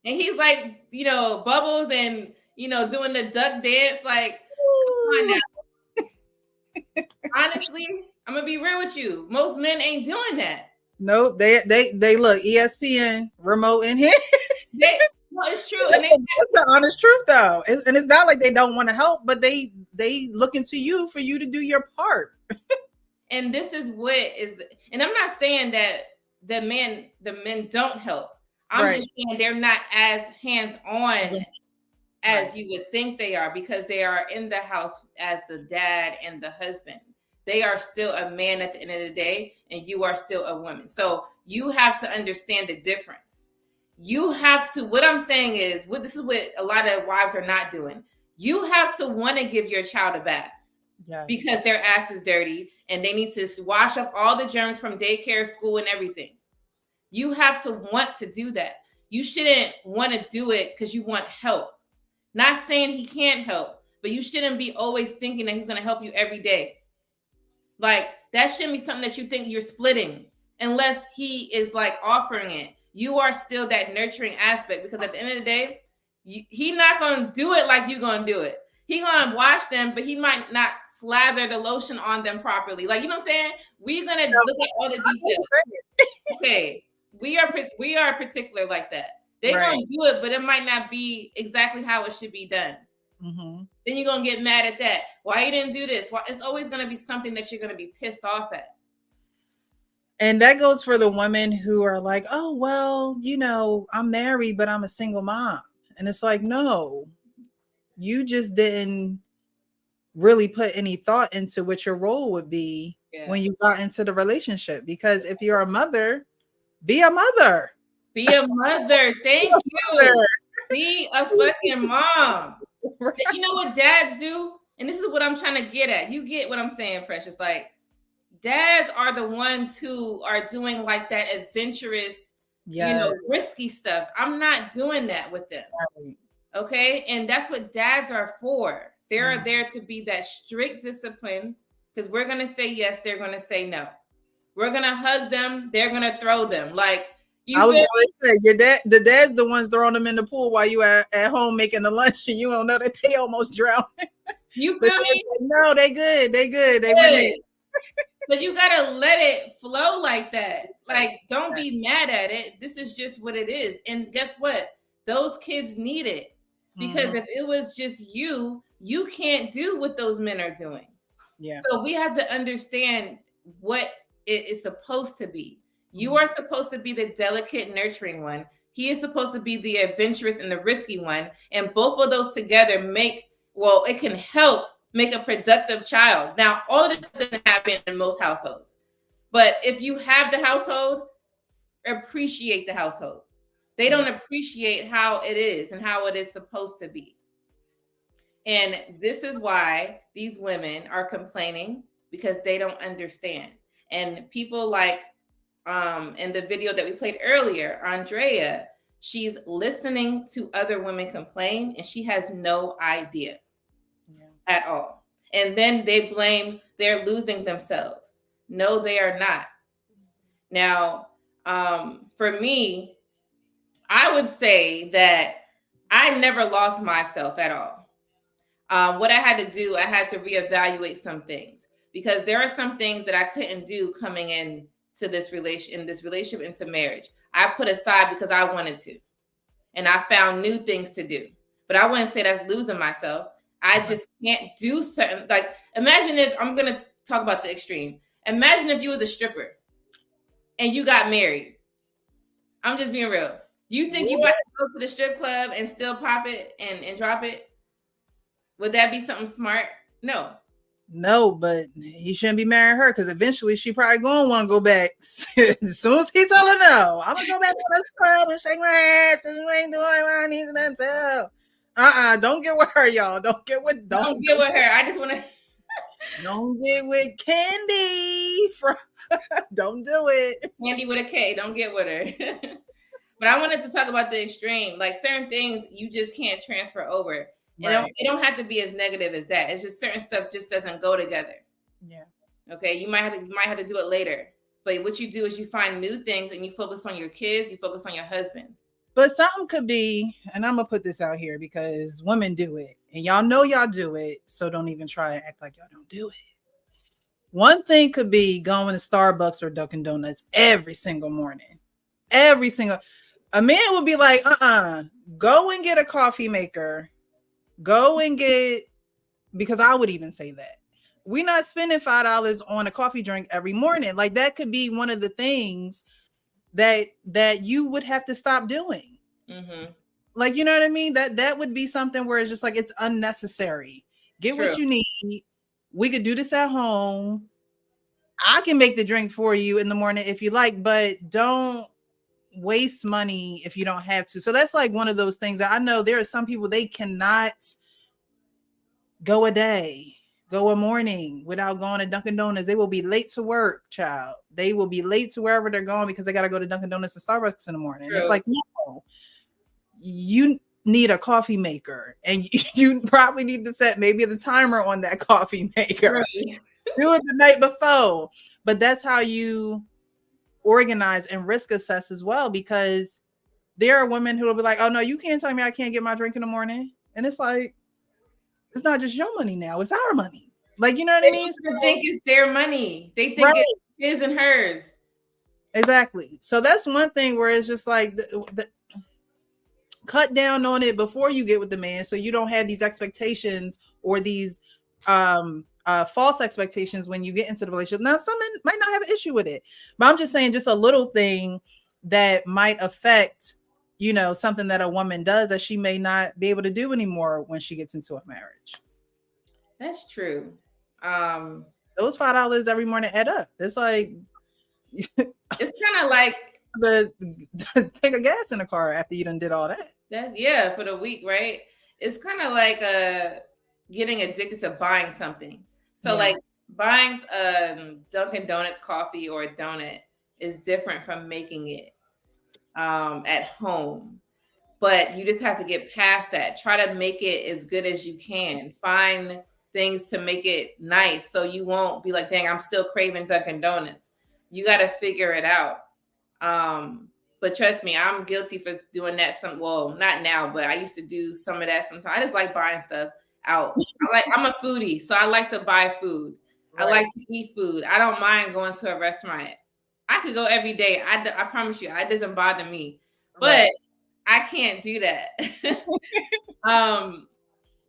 he's like, bubbles and, doing the duck dance. Like, come on now. Honestly, I'm going to be real with you. Most men ain't doing that. Nope. They look, ESPN remote in here. No, it's true. And that's the honest truth, though. And it's not like they don't want to help, but they looking to you for you to do your part. And this is what is, and I'm not saying that the men don't help. I'm just saying they're not as hands-on as you would think they are, because they are in the house as the dad and the husband. They are still a man at the end of the day, and you are still a woman. So you have to understand the difference. You have to, what I'm saying is, this is what a lot of wives are not doing. You have to want to give your child a bath because their ass is dirty and they need to wash up all the germs from daycare, school, and everything. You have to want to do that. You shouldn't want to do it because you want help. Not saying he can't help, but you shouldn't be always thinking that he's going to help you every day. Like, that shouldn't be something that you think you're splitting unless he is like offering it. You are still that nurturing aspect, because at the end of the day, he's not going to do it like you're going to do it. He gonna wash them, but he might not slather the lotion on them properly. Like, you know what I'm saying? We're gonna look at all the details. Okay, we are particular like that. They're gonna do it, but it might not be exactly how it should be done. Mm-hmm. Then you're gonna get mad at that. Why you didn't do this? Why? It's always gonna be something that you're gonna be pissed off at. And that goes for the women who are like, oh, well, you know, I'm married, but I'm a single mom. And it's like, no, you just didn't really put any thought into what your role would be when you got into the relationship. Because if you're a mother, be a mother. Be a mother. Thank you. Be a fucking mom. Right. You know what dads do? And this is what I'm trying to get at. You get what I'm saying, Precious. Like, dads are the ones who are doing like that adventurous, you know, risky stuff. I'm not doing that with them. Right. Okay. And that's what dads are for. They're there to be that strict discipline, because we're going to say yes, they're going to say no. We're going to hug them, they're going to throw them. Like, I was going to say, the dad's the ones throwing them in the pool while you are at home making the lunch, and you don't know that they almost drowned. You feel me? No, they good. They good. They went in. But you gotta let it flow like that. Like, don't be mad at it. This is just what it is. And guess what? Those kids need it. Because if it was just you can't do what those men are doing. Yeah. So we have to understand what it is supposed to be. You are supposed to be the delicate, nurturing one. He is supposed to be the adventurous and the risky one. And both of those together it can help make a productive child. Now, all of this doesn't happen in most households. But if you have the household, appreciate the household. They don't appreciate how it is and how it is supposed to be. And this is why these women are complaining, because they don't understand. And people like, in the video that we played earlier, Andrea, she's listening to other women complain, and she has no idea at all. And then they blame they're losing themselves. No, they are not. Now, for me, I would say that I never lost myself at all. What I had to do, I had to reevaluate some things, because there are some things that I couldn't do coming in to this relationship into marriage. I put aside because I wanted to, and I found new things to do. But I wouldn't say that's losing myself. I just can't do certain, like, imagine if, I'm going to talk about the extreme. Imagine if you was a stripper and you got married. I'm just being real. Do you think you might go to the strip club and still pop it and drop it? Would that be something smart? No. No, but he shouldn't be marrying her, because eventually she probably gonna want to go back. As soon as he tell her no, I'm gonna go back to this club and shake my ass because you ain't doing what I need to do. Don't get with her, y'all. Don't get with her. I just want to. Don't get with Candy. Don't do it. Candy with a K. Don't get with her. But I wanted to talk about the extreme. Like, certain things you just can't transfer over. Right. It don't have to be as negative as that. It's just certain stuff just doesn't go together. Yeah. Okay. You might have to do it later. But what you do is you find new things and you focus on your kids. You focus on your husband. But something could be, and I'm gonna put this out here because women do it, and y'all know y'all do it. So don't even try to act like y'all don't do it. One thing could be going to Starbucks or Dunkin' Donuts every single morning. A man would be like, go and get a coffee maker. Go and get, because I would even say that we're not spending $5 on a coffee drink every morning. Like, that could be one of the things that you would have to stop doing. Mm-hmm. Like, you know what I mean? That would be something where it's just like, it's unnecessary. Get True. What you need. We could do this at home. I can make the drink for you in the morning if you like, but don't waste money if you don't have to. So that's like one of those things that I know there are some people, they cannot go a morning without going to Dunkin' Donuts. They will be late to work, child. They will be late to wherever they're going because they got to go to Dunkin' Donuts and Starbucks in the morning. True. It's like, no, you need a coffee maker, and you probably need to set maybe the timer on that coffee maker. Right. Do it the night before. But that's how you organize and risk assess as well, because there are women who will be like, oh no, you can't tell me I can't get my drink in the morning. And it's like, It's not just your money now, it's our money. Like, you know what I mean? They think it's their money. They think Right. it's his and hers. Exactly. So that's one thing where it's just like cut down on it before you get with the man, so you don't have these expectations or these false expectations when you get into the relationship. Now, some men might not have an issue with it, but I'm just saying, just a little thing that might affect, you know, something that a woman does that she may not be able to do anymore when she gets into a marriage. That's true. Those $5 every morning add up. It's like it's kind of like the take a gas in the car after you done did all that. That's for the week, right? It's kind of like getting addicted to buying something. So like buying Dunkin' Donuts coffee or a donut is different from making it at home. But you just have to get past that. Try to make it as good as you can. Find things to make it nice so you won't be like, dang, I'm still craving Dunkin' Donuts. You got to figure it out. But trust me, I'm guilty for doing that. Well, not now, but I used to do some of that sometimes. I just like buying stuff out. I'm a foodie, so I like to buy food. Right. I like to eat food. I don't mind going to a restaurant. I could go every day. I promise you, it doesn't bother me. But I can't do that.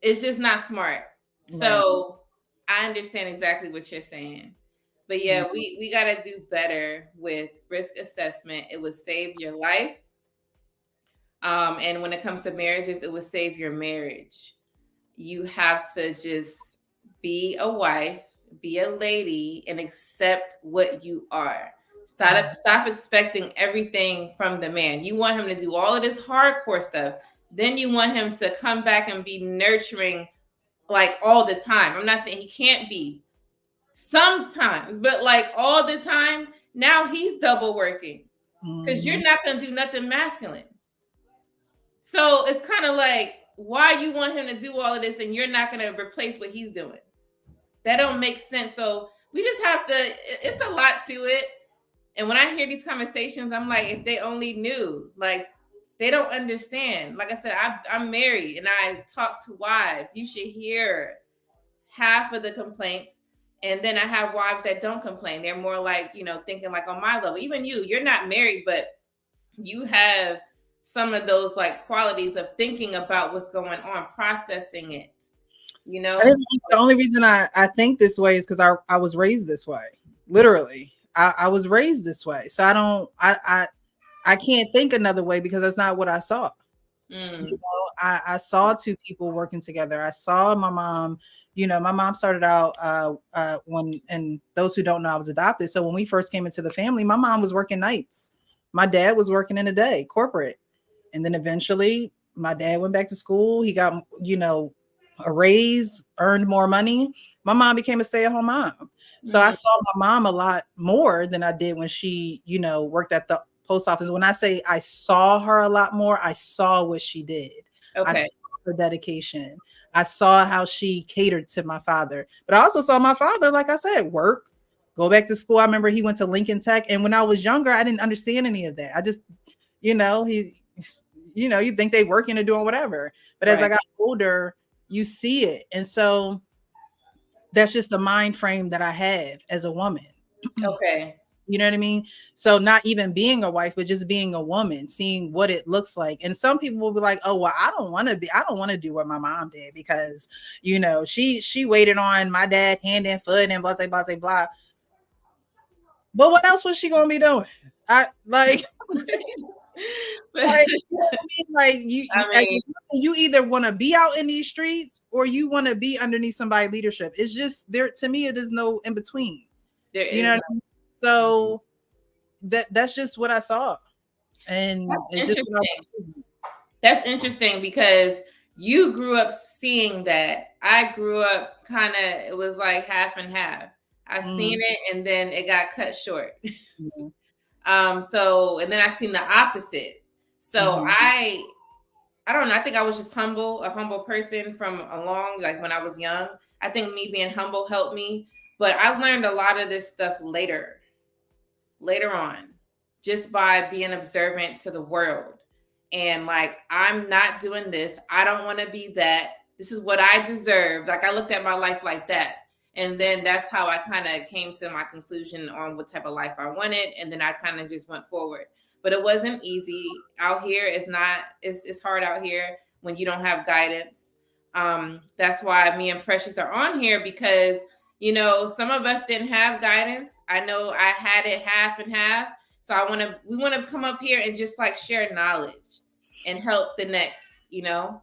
It's just not smart. So I understand exactly what you're saying. But yeah, we got to do better with risk assessment. It would save your life. And when it comes to marriages, it would save your marriage. You have to just be a wife, be a lady, and accept what you are. Stop expecting everything from the man. You want him to do all of this hardcore stuff. Then you want him to come back and be nurturing like all the time. I'm not saying he can't be. Sometimes, but like all the time, now he's double working because you're not going to do nothing masculine. So it's kind of like, why you want him to do all of this and you're not going to replace what he's doing? That don't make sense. So we just have to, it's a lot to it. And when I hear these conversations, I'm like, if they only knew, like, they don't understand. Like I said, I'm married and I talk to wives. You should hear half of the complaints. And then I have wives that don't complain. They're more like, you know, thinking like on my level. Even you're not married, but you have some of those like qualities of thinking about what's going on, processing it, you know? The only reason I think this way is because I was raised this way. Literally. I was raised this way. So I can't think another way because that's not what I saw. You know, I saw two people working together. I saw my mom. You know, my mom started out when, and those who don't know, I was adopted. So when we first came into the family, my mom was working nights. My dad was working in the day, corporate. And then eventually my dad went back to school. He got, you know, a raise, earned more money. My mom became a stay-at-home mom. So I saw my mom a lot more than I did when she, you know, worked at the post office. When I say I saw her a lot more, I saw what she did. I saw her dedication. I saw how she catered to my father, but I also saw my father, like I said, work, go back to school. I remember he went to Lincoln Tech. And when I was younger, I didn't understand any of that. I just, you know, you know, you think they working or doing whatever. But as I got older, you see it. And so that's just the mind frame that I have as a woman. Okay. You know what I mean? So not even being a wife, but just being a woman, seeing what it looks like. And some people will be like, oh, well, I don't want to do what my mom did because, you know, she waited on my dad hand and foot and blah, blah, blah, blah. But what else was she going to be doing? Like, you know what I mean? You either want to be out in these streets or you want to be underneath somebody's leadership. It's just there. To me, it is no in between. You know what I mean? So that's just what I saw. And that's interesting. That's interesting because you grew up seeing that. I grew up kind of, it was like half and half. I seen it and then it got cut short. So, and then I seen the opposite. So I don't know. I think I was just a humble person from like when I was young. I think me being humble helped me, but I learned a lot of this stuff later on, just by being observant to the world. And like, I'm not doing this. I don't want to be that. This is what I deserve. Like I looked at my life like that. And then that's how I kind of came to my conclusion on what type of life I wanted. And then I kind of just went forward. But it wasn't easy out here. It's hard out here when you don't have guidance. That's why me and Precious are on here, because, you know, some of us didn't have guidance. I know I had it half and half. So we want to come up here and just like share knowledge and help the next, you know.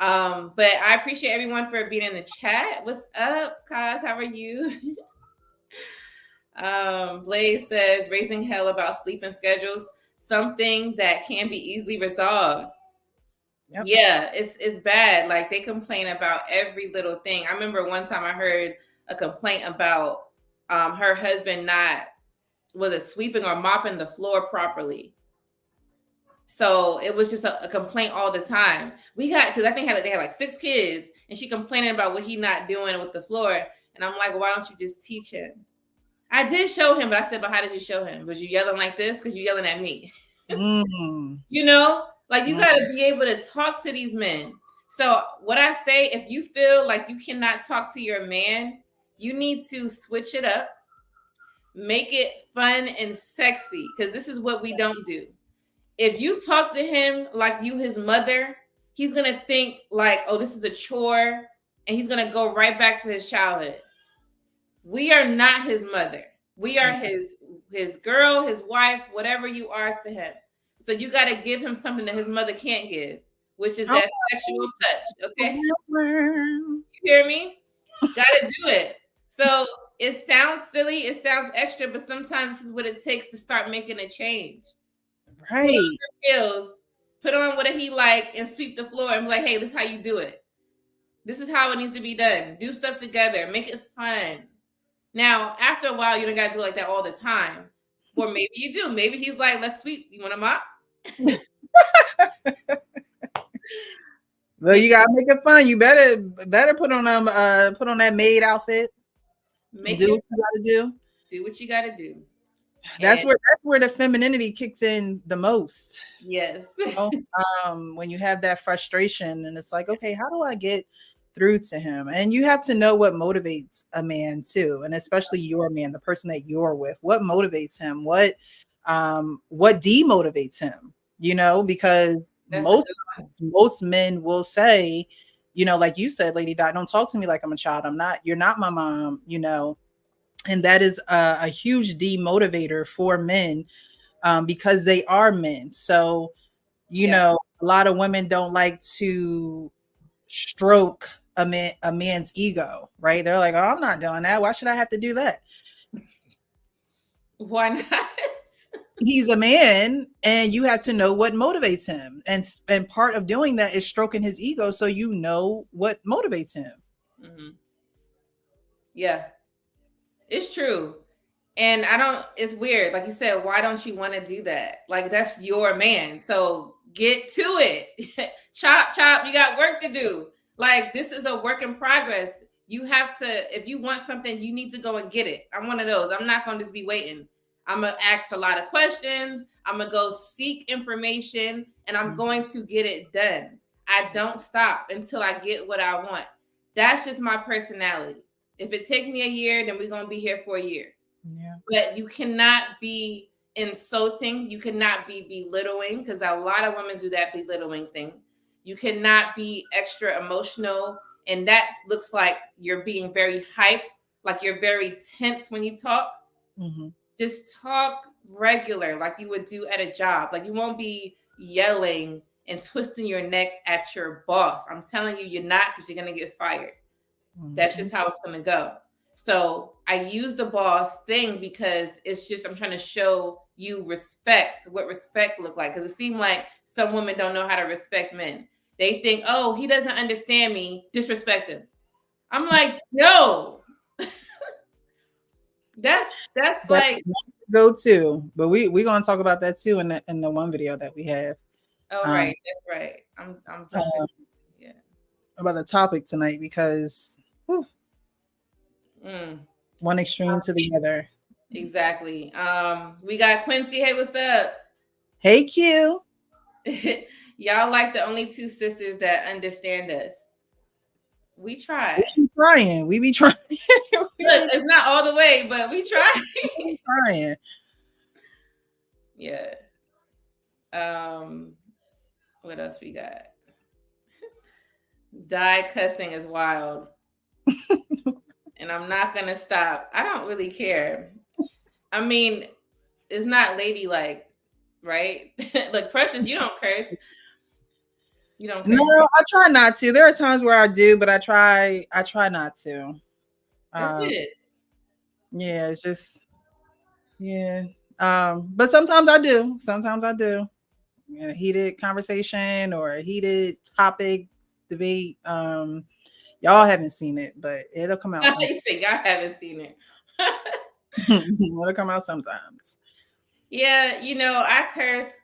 But I appreciate everyone for being in the chat. What's up, Kaz? How are you? Blaze says, raising hell about sleeping schedules, something that can be easily resolved. Yep. Yeah, it's bad. Like they complain about every little thing. I remember one time I heard a complaint about her husband was it sweeping or mopping the floor properly. So it was just a complaint all the time. Because I think they had like 6 kids, and she complaining about what he not doing with the floor. And I'm like, well, why don't you just teach him? I did show him, but I said, but how did you show him? Was you yelling like this? Because you're yelling at me. You know, like you got to be able to talk to these men. So what I say, if you feel like you cannot talk to your man, you need to switch it up, make it fun and sexy, because this is what we don't do. If you talk to him like you his mother, he's going to think like, oh, this is a chore, and he's going to go right back to his childhood. We are not his mother. We are his girl, his wife, whatever you are to him. So you got to give him something that his mother can't give, which is that sexual touch, okay? You hear me? Got to do it. So it sounds silly, it sounds extra, but sometimes this is what it takes to start making a change. Right. Put on what he like and sweep the floor and be like, hey, this is how you do it. This is how it needs to be done. Do stuff together. Make it fun. Now, after a while, you don't got to do it like that all the time. Or maybe you do. Maybe he's like, let's sweep. You want to mop? Well, you got to make it fun. You better put on that maid outfit. Do what you got to do. Do what you got to do. That's where the femininity kicks in the most. Yes. You know? When you have that frustration and it's like, okay, how do I get through to him? And you have to know what motivates a man too, and especially your man, the person that you're with. What motivates him? What demotivates him? You know, because most men will say, you know, like you said, Lady Dot, don't talk to me like I'm a child. You're not my mom, you know. And that is a huge demotivator for men, because they are men. So, you know, a lot of women don't like to stroke a man's ego, right? They're like, oh, I'm not doing that. Why should I have to do that? Why not? He's a man, and you have to know what motivates him. And part of doing that is stroking his ego, so you know what motivates him. Mm-hmm. Yeah. It's true. And it's weird. Like you said, why don't you want to do that? Like, that's your man. So get to it. Chop, you got work to do. Like, this is a work in progress. You have to, if you want something, you need to go and get it. I'm one of those. I'm not going to just be waiting. I'm going to ask a lot of questions. I'm going to go seek information, and I'm going to get it done. I don't stop until I get what I want. That's just my personality. If it takes me a year, then we're going to be here for a year. Yeah. But you cannot be insulting. You cannot be belittling, because a lot of women do that belittling thing. You cannot be extra emotional. And that looks like you're being very hype, like you're very tense when you talk. Mm-hmm. Just talk regular, like you would do at a job. Like you won't be yelling and twisting your neck at your boss. I'm telling you, you're not, because you're going to get fired. That's just how it's going to go. So I use the boss thing because it's just, I'm trying to show you respect, what respect look like. Because it seems like some women don't know how to respect men. They think, oh, he doesn't understand me, disrespect him. I'm like, no. that's like go to. But we're going to talk about that too in the one video that we have. Oh, right. That's right. I'm jumping. About the topic tonight, because one extreme to the other. Exactly. We got Quincy. Hey, what's up? Hey, Q. Y'all like the only two sisters that understand us. We try. We be trying. Look, it's not all the way, but we try. Trying. Yeah. What else we got? Die cussing is wild. And I'm not gonna stop. I don't really care. I mean, it's not ladylike, right? Look, Precious, you don't curse. You don't curse. No, I try not to. There are times where I do, but I try not to. That's good. Yeah, it's just but sometimes I do. Sometimes I do. Yeah, heated conversation or a heated topic, debate. Y'all haven't seen it, but it'll come out. You say y'all haven't seen it. It'll come out sometimes. Yeah, you know, I curse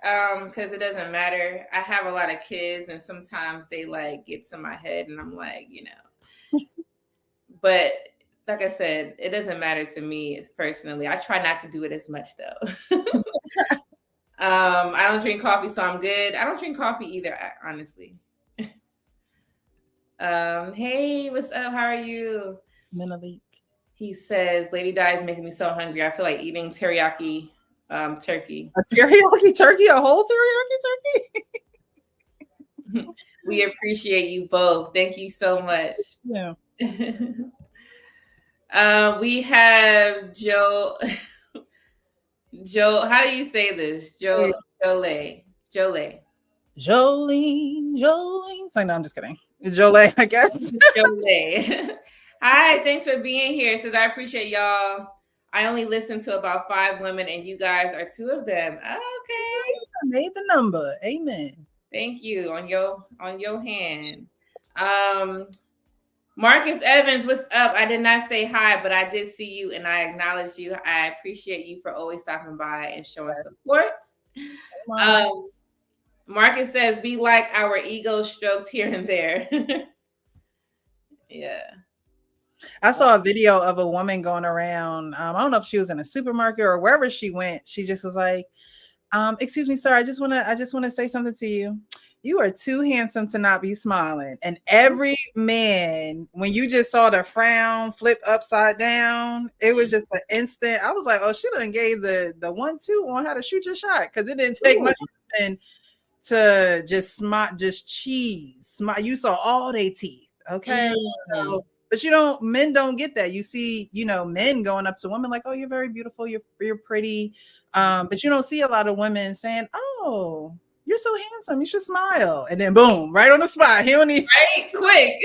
because it doesn't matter. I have a lot of kids, and sometimes they like get to my head, and I'm like, you know. But like I said, it doesn't matter to me personally. I try not to do it as much though. I don't drink coffee, so I'm good. I don't drink coffee either, honestly. Hey, what's up? How are you? Minalik. He says, Lady Di is making me so hungry. I feel like eating teriyaki turkey. A teriyaki turkey? A whole teriyaki turkey? We appreciate you both. Thank you so much. Yeah. We have Joe. Joe, how do you say this? Jolene. Jolene. So, no, I'm just kidding. Jolene, I guess. Jolene. Hi, thanks for being here. It says, I appreciate y'all. I only listen to about 5 women, and you guys are 2 of them. Okay. I made the number. Amen. Thank you. On your hand. Marcus Evans, what's up? I did not say hi, but I did see you and I acknowledge you. I appreciate you for always stopping by and showing support. Marcus says, we like our ego strokes here and there. Yeah. I saw a video of a woman going around. I don't know if she was in a supermarket or wherever she went. She just was like, excuse me, sir, I just want to say something to you. You are too handsome to not be smiling. And every man, when you just saw the frown flip upside down, it was just an instant. I was like, oh, she done gave the 1-2 on how to shoot your shot, because it didn't take much to just smile, just cheese. Smile. You saw all their teeth. Okay. So, but men don't get that. You see, men going up to women like, oh, you're very beautiful, you're pretty. But you don't see a lot of women saying, oh, you're so handsome, you should smile. And then boom, right on the spot. He don't need right quick.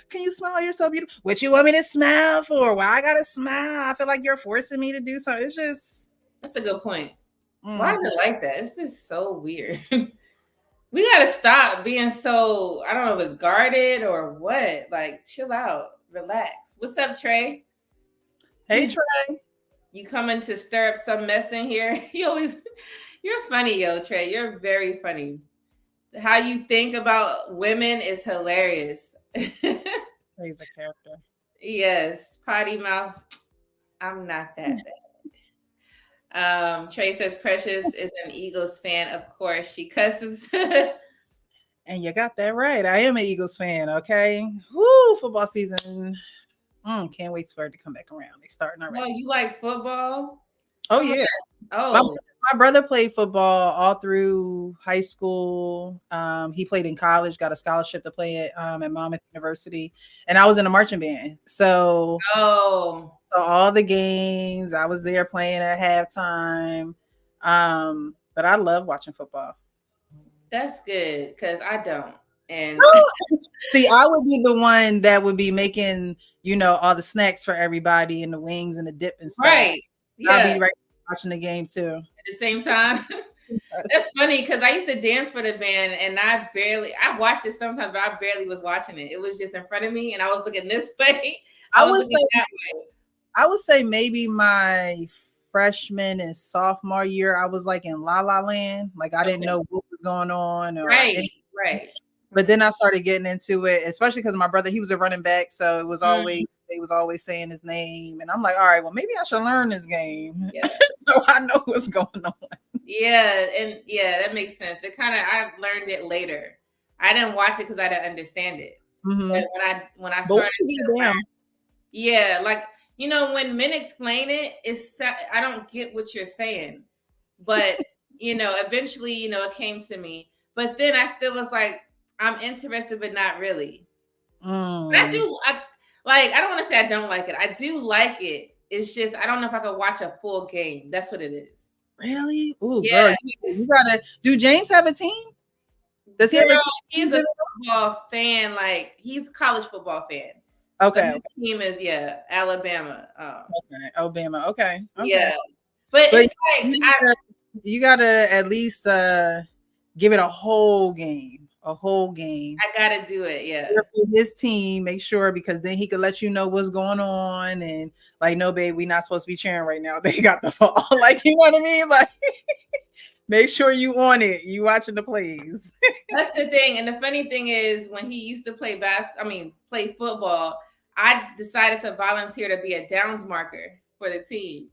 Can you smile? You're so beautiful. What you want me to smile for? Why I gotta smile? I feel like you're forcing me to do something. It's just, that's a good point. Why is it like that? It's just so weird. We gotta stop being so, I don't know if it's guarded or what. Like, chill out, relax. What's up, Trey? Hey, Trey. You coming to stir up some mess in here? You're funny, yo, Trey. You're very funny. How you think about women is hilarious. He's a character. Yes, potty mouth. I'm not that bad. Trey says Precious is an Eagles fan. Of course, she cusses. And you got that right. I am an Eagles fan. Okay. Woo, football season. Can't wait for it to come back around. They starting already. Oh, you like football? Oh yeah. Oh, my brother played football all through high school. He played in college, got a scholarship to play at Monmouth University, and I was in a marching band. So all the games, I was there playing at halftime. But I love watching football. That's good, because I don't. And see, I would be the one that would be making, all the snacks for everybody and the wings and the dip and stuff. Right. Yeah. I'll be right watching the game too. At the same time. That's funny, because I used to dance for the band, and I watched it sometimes, but I barely was watching it. It was just in front of me, and I was looking this way. I would say maybe my freshman and sophomore year, I was like in La La Land. Like I didn't know what was going on. Right. But then I started getting into it, especially because my brother, he was a running back. So it was always, they was always saying his name. And I'm like, all right, well, maybe I should learn this game. Yeah. So I know what's going on. Yeah. And yeah, that makes sense. I learned it later. I didn't watch it because I didn't understand it. Mhm. But when I But we started can get to learn, down. yeah, like when men explain it, I don't get what you're saying, but eventually, it came to me. But then I still was like, I'm interested, but not really. But I do. I don't want to say I don't like it. I do like it. It's just I don't know if I could watch a full game. That's what it is. Really? Ooh, Yeah, girl, you gotta. Do James have a team? Does he have a team? he's a football fan. Like he's a college football fan. Okay. So his team is Alabama. Okay, Alabama. Okay. Yeah, but it's like you gotta at least give it a whole game. A whole game. I gotta do it. Yeah. His team, make sure, because then he could let you know what's going on, and like, no, babe, we're not supposed to be cheering right now. They got the ball. Like, you know what I mean? Like, make sure you on it. You watching the plays. That's the thing. And the funny thing is, when he used to play play football, I decided to volunteer to be a downs marker for the team.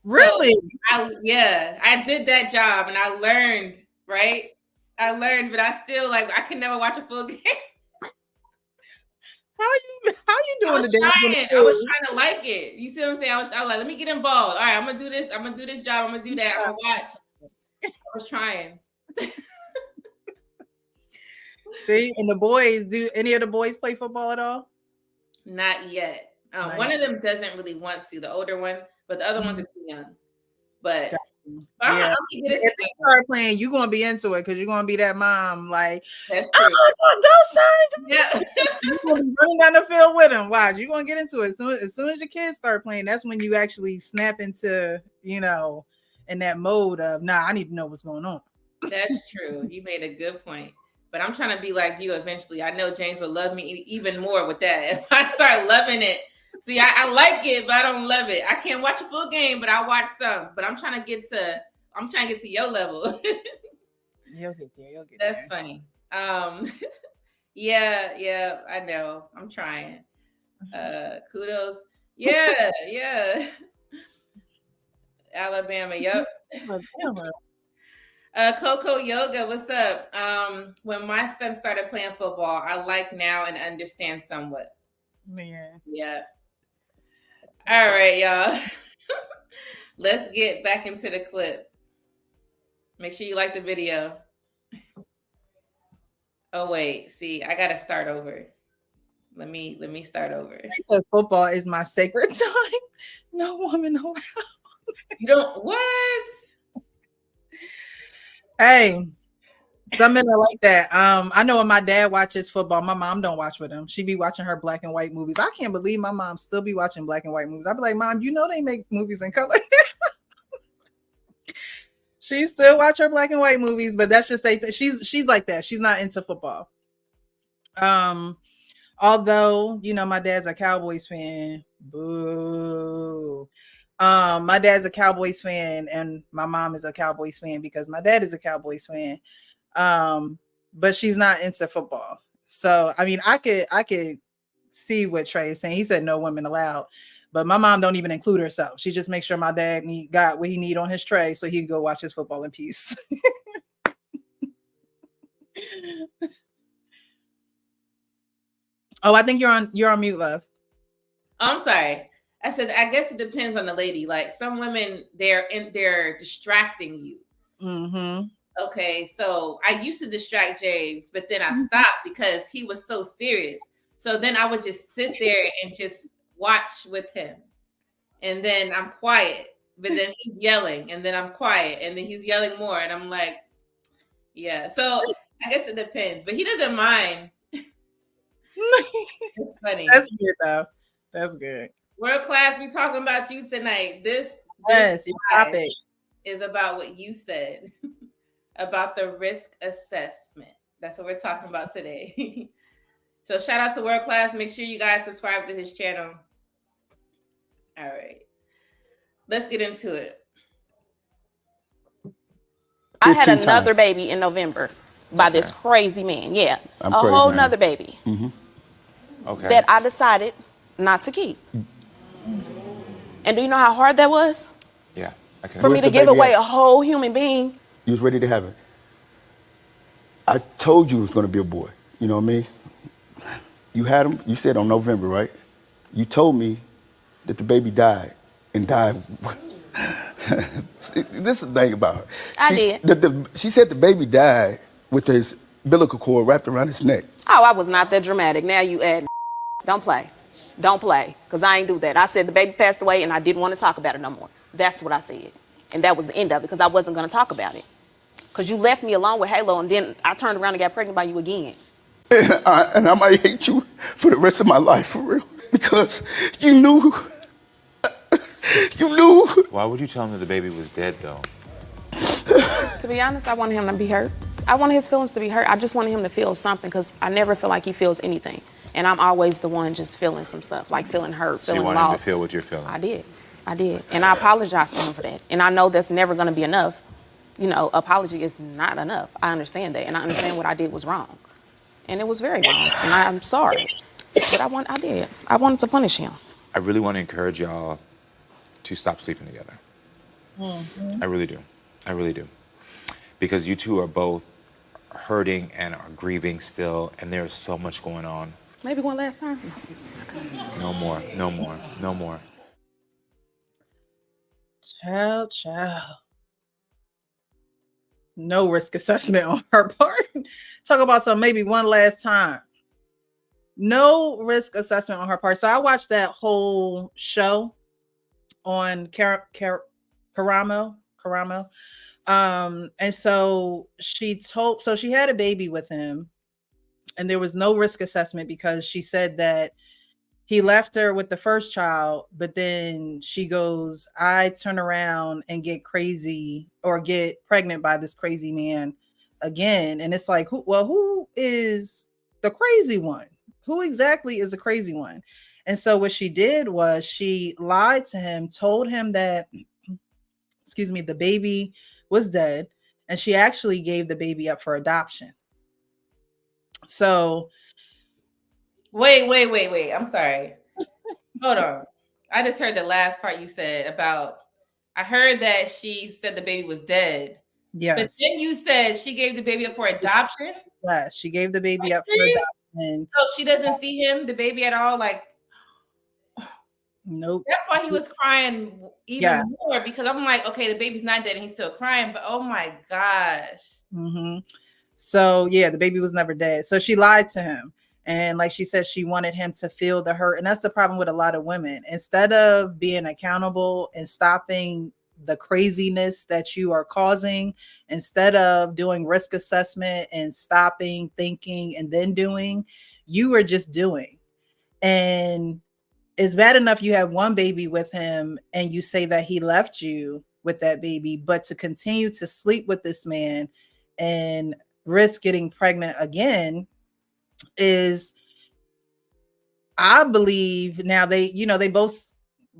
Really? So I did that job and I learned, right? I learned, but I still I can never watch a full game. How you doing? I was trying to like it. You see what I'm saying? I was like, let me get involved. All right, I'm gonna do this. I'm gonna do this job. I'm gonna do that. I'm gonna watch. I was trying. See, and the boys, do any of the boys play football at all? Not yet. One of them doesn't really want to, the older one, but the other ones are too young. But yeah, if they start playing, you're gonna be into it because you're gonna be that mom. Like, that's true. Don't sign. Yeah, you're gonna be running down the field with them. Watch, you're gonna get into it. As soon as your kids start playing, that's when you actually snap into, in that mode of, nah, I need to know what's going on. That's true. You made a good point. But I'm trying to be like you eventually. I know James will love me even more with that. If I start loving it. See, I like it, but I don't love it. I can't watch a full game, but I watch some. But I'm trying to get to your level. You'll get there. You'll get That's funny. Yeah, I know. I'm trying. Kudos. Yeah. Alabama, yep. Coco Yoga, what's up? When my son started playing football, I like now and understand somewhat. Yeah. All right, y'all. Let's get back into the clip. Make sure you like the video. Oh wait, see, I gotta start over. Let me start over. So football is my sacred time. No woman allowed. You don't what? Hey, some men are like that. I know when my dad watches football, my mom don't watch with him. She be watching her black and white movies. I can't believe my mom still be watching black and white movies. I be like, Mom, they make movies in color. She still watch her black and white movies, but that's just she's like that. She's not into football. Although, my dad's a Cowboys fan. Boo. My dad's a Cowboys fan and my mom is a Cowboys fan because my dad is a Cowboys fan. But she's not into football. So, I mean, I could see what Trey is saying. He said no women allowed, but my mom don't even include herself. She just makes sure my dad got what he need on his tray so he can go watch his football in peace. Oh, I think you're on mute, love. I'm sorry. I said, I guess it depends on the lady. Like some women, they're distracting you. Mm-hmm. Okay, so I used to distract James, but then I stopped because he was so serious. So then I would just sit there and just watch with him. And then I'm quiet, but then he's yelling, and then I'm quiet, and then he's yelling more. And I'm like, yeah. So I guess it depends, but he doesn't mind. It's funny. That's good, though. That's good. World class, we talking about you tonight. This your topic is about what you said about the risk assessment. That's what we're talking about today. So shout out to World Class. Make sure you guys subscribe to his channel. All right. Let's get into it. I had another baby in November by this crazy man. Yeah. I'm a crazy, whole man. nother baby. Mm-hmm. Okay. That I decided not to keep. And do you know how hard that was? Yeah. Okay. For me to give away a whole human being. You was ready to have it. I told you it was going to be a boy. You know what I mean? You had him, you said on November, right? You told me that the baby died and died. This is the thing about her. I did. She said the baby died with his umbilical cord wrapped around his neck. Oh, I was not that dramatic. Now you add. Don't play. Don't play. Because I ain't do that. I said the baby passed away and I didn't want to talk about it no more. That's what I said. And that was the end of it because I wasn't going to talk about it. Because you left me alone with Halo and then I turned around and got pregnant by you again. And I might hate you for the rest of my life, for real. Because you knew. You knew. Why would you tell him that the baby was dead, though? To be honest, I wanted him to be hurt. I wanted his feelings to be hurt. I just wanted him to feel something because I never feel like he feels anything. And I'm always the one just feeling some stuff, like feeling hurt, So feeling you want him lost. to feel what you're feeling? I did. And I apologized to him for that. And I know that's never going to be enough. You know, apology is not enough. I understand that. And I understand what I did was wrong. And it was very wrong. And I'm sorry. But I did. I wanted to punish him. I really want to encourage y'all to stop sleeping together. I really do. I really do. Because you two are both hurting and are grieving still, and there's so much going on. Maybe one last time. No more, no more, no more. Child. No risk assessment on her part. Talk about some maybe one last time. No risk assessment on her part. So I watched that whole show on Karamo. And so she had a baby with him, and there was no risk assessment because she said that he left her with the first child, but then she goes, I turn around and get crazy or get pregnant by this crazy man again. And it's like, who is the crazy one? Who exactly is the crazy one? And so what she did was she lied to him, told him that, the baby was dead. And she actually gave the baby up for adoption. So Wait. I'm sorry. Hold on. I just heard the last part you said about, I heard that she said the baby was dead. yes. But then you said she gave the baby up for adoption? Yes, she gave the baby up for adoption. So she doesn't see the baby at all? Like, nope. That's why he was crying even more, because I'm like, okay, the baby's not dead and he's still crying, but oh my gosh. Mm-hmm. So the baby was never dead. So she lied to him. And like she said, she wanted him to feel the hurt. And that's the problem with a lot of women. Instead of being accountable and stopping the craziness that you are causing, instead of doing risk assessment and stopping, thinking, and then doing, you are just doing. And it's bad enough you have one baby with him and you say that he left you with that baby, but to continue to sleep with this man and risk getting pregnant again is, I believe, now they both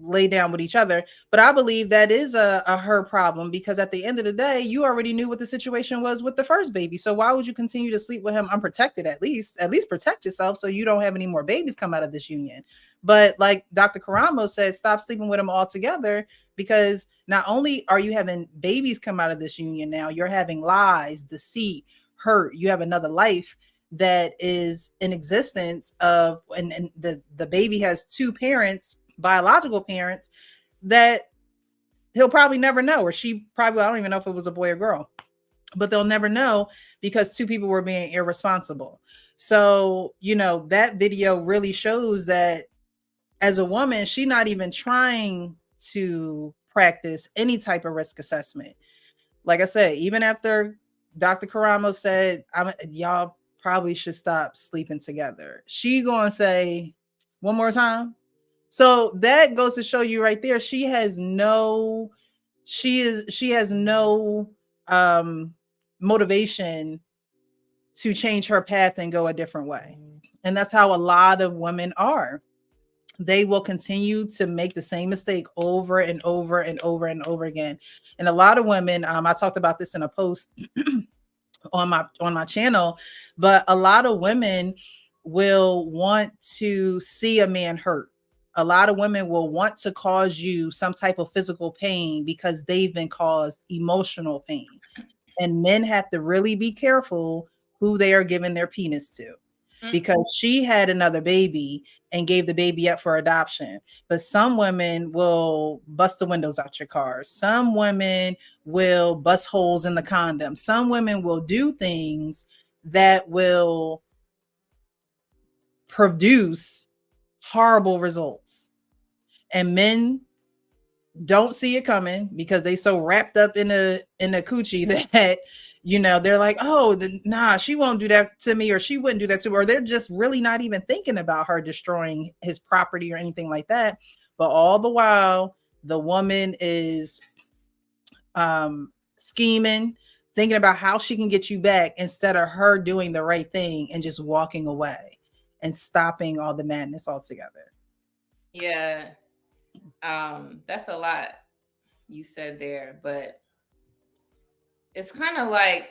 lay down with each other, but I believe that is a her problem, because at the end of the day, you already knew what the situation was with the first baby. So why would you continue to sleep with him unprotected? At least protect yourself so you don't have any more babies come out of this union. But like Dr. Karamo said, stop sleeping with him altogether, because not only are you having babies come out of this union, now you're having lies, deceit, hurt. You have another life that is in existence of, and the baby has two parents, biological parents, that he'll probably never know, or she probably, I don't even know if it was a boy or girl, but they'll never know because two people were being irresponsible. So, that video really shows that as a woman, she's not even trying to practice any type of risk assessment. Like I said, even after Dr. Karamo said, y'all probably should stop sleeping together, she gonna say one more time. So that goes to show you right there, she has no motivation to change her path and go a different way. And that's how a lot of women are. They will continue to make the same mistake over and over and over and over again. And a lot of women, I talked about this in a post on my channel, but a lot of women will want to see a man hurt. A lot of women will want to cause you some type of physical pain because they've been caused emotional pain. And men have to really be careful who they are giving their penis to. because she had another baby and gave the baby up for adoption. But some women will bust the windows out your car. Some women will bust holes in the condom. Some women will do things that will produce horrible results. And men don't see it coming because they so wrapped up in the coochie that they're like, oh, nah, she won't do that to me, or she wouldn't do that to her, or they're just really not even thinking about her destroying his property or anything like that. But all the while the woman is scheming, thinking about how she can get you back, instead of her doing the right thing and just walking away and stopping all the madness altogether. Yeah. That's a lot you said there, but it's kind of like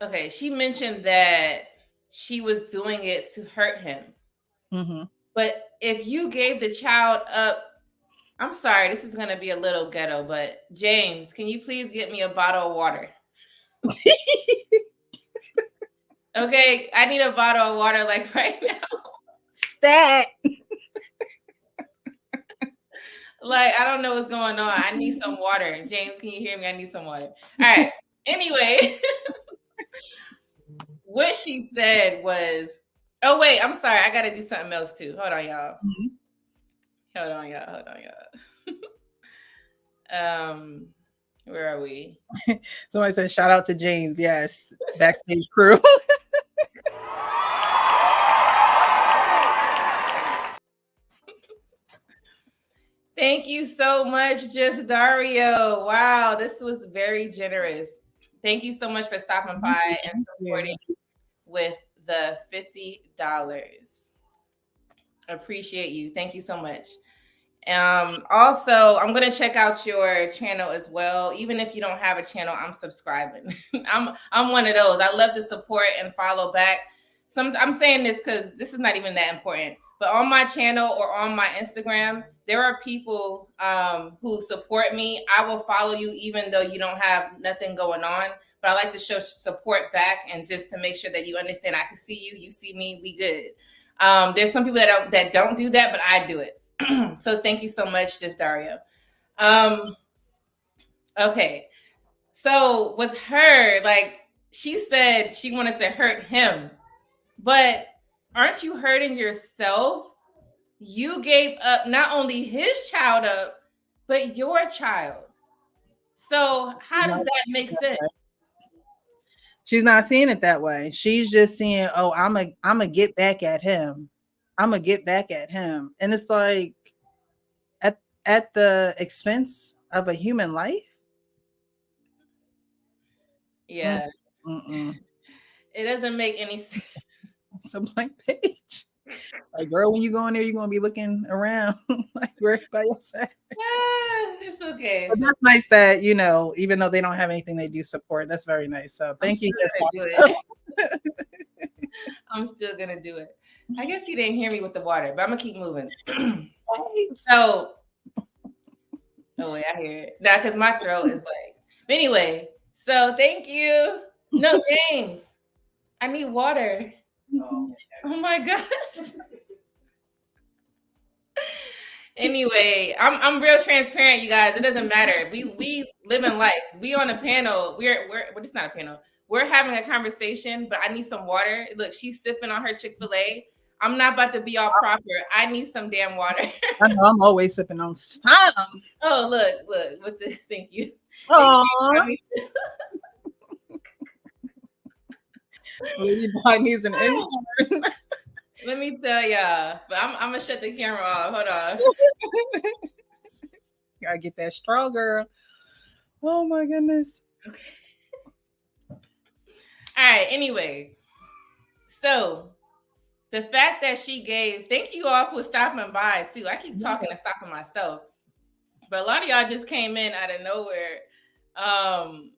okay, she mentioned that she was doing it to hurt him. But if you gave the child up, I'm sorry, this is going to be a little ghetto, but James, can you please get me a bottle of water? Okay, I need a bottle of water like right now. Stat. Like, I don't know what's going on. I need some water. James, can you hear me? I need some water. All right. Anyway, what she said was, oh, wait, I'm sorry. I got to do something else too. Hold on, y'all. Hold on, y'all. Where are we? Somebody said, shout out to James. Yes. Backstage crew. Thank you so much, Just Dario. Wow, this was very generous. Thank you so much for stopping by and supporting with the $50. Appreciate you. Thank you so much. Also, I'm going to check out your channel as well. Even if you don't have a channel, I'm subscribing. I'm one of those. I love to support and follow back. I'm saying this because this is not even that important. But on my channel or on my Instagram, there are people who support me. I will follow you even though you don't have nothing going on. But I like to show support back and just to make sure that you understand I can see you, you see me, we good. There's some people that don't do that, but I do it. So thank you so much, Just Dario. Okay. So with her, like she said she wanted to hurt him, but aren't you hurting yourself? You gave up not only his child up, but your child. So how does that make sense? She's not seeing it that way. She's just seeing, oh, I'm a get back at him. I'm gonna get back at him. And it's like at the expense of a human life. Yeah. It doesn't make any sense. It's a blank page. Like, girl, when you go in there, you're gonna be looking around like where everybody else at. It's okay. But that's nice that, even though they don't have anything, they do support. That's very nice. So thank you. I'm still gonna do it. I guess he didn't hear me with the water, but I'm gonna keep moving. So, oh wait, I hear it now because my throat is like. But anyway, so thank you. No, James, I need water. Oh my gosh. Anyway, I'm real transparent, you guys. It doesn't matter. We live in life. We on a panel. We're it's not a panel. We're having a conversation, but I need some water. Look, she's sipping on her Chick-fil-A. I'm not about to be all proper. I need some damn water. I know, I'm always sipping on some. Oh, look. What the thank you. Oh. Lady Dog needs an intern. Let me tell y'all. But I'm gonna shut the camera off. Hold on. Gotta get that straw, girl. Oh my goodness. Okay. All right. Anyway, so the fact that she gave, thank you all for stopping by too. I keep talking and stopping myself, but a lot of y'all just came in out of nowhere.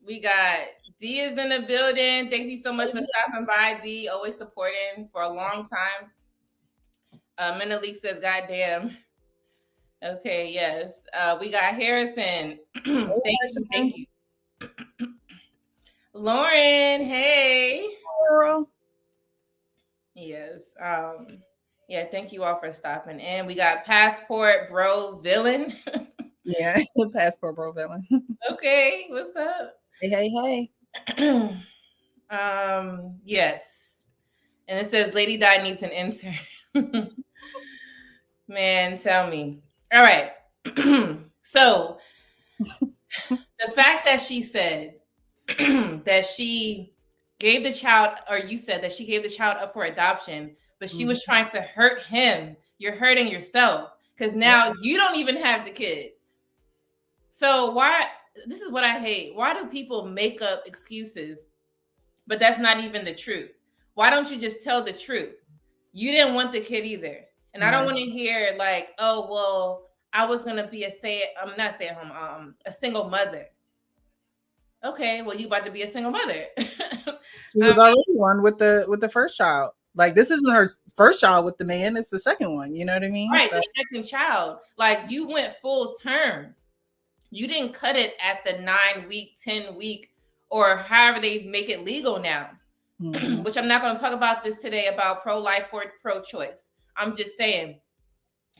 We got D is in the building. Thank you so much for stopping by, D. Always supporting for a long time. Menalik says, "God damn." Okay, yes. We got Harrison. Thank you. Lauren, hey. Girl. Yes. Yeah, thank you all for stopping in. We got Passport Bro Villain. Yeah, passport bro villain. Okay, what's up? Hey, hey. Yes. And it says Lady Di needs an intern. Man, tell me. All right. So the fact that she said that she gave the child, or you said that she gave the child up for adoption, but she was trying to hurt him. You're hurting yourself because now you don't even have the kid. So why? This is what I hate. Why do people make up excuses, but that's not even the truth? Why don't you just tell the truth? You didn't want the kid either. And I don't want to hear like, oh, well, I was going to be a single mother. Okay, well, you about to be a single mother. She was already one with the first child. Like, this isn't her first child with the man, it's the second one. You know what I mean? Right, So, the second child. Like, you went full term. You didn't cut it at the 9-week, 10-week, or however they make it legal now. Which I'm not going to talk about this today about pro-life or pro-choice. I'm just saying,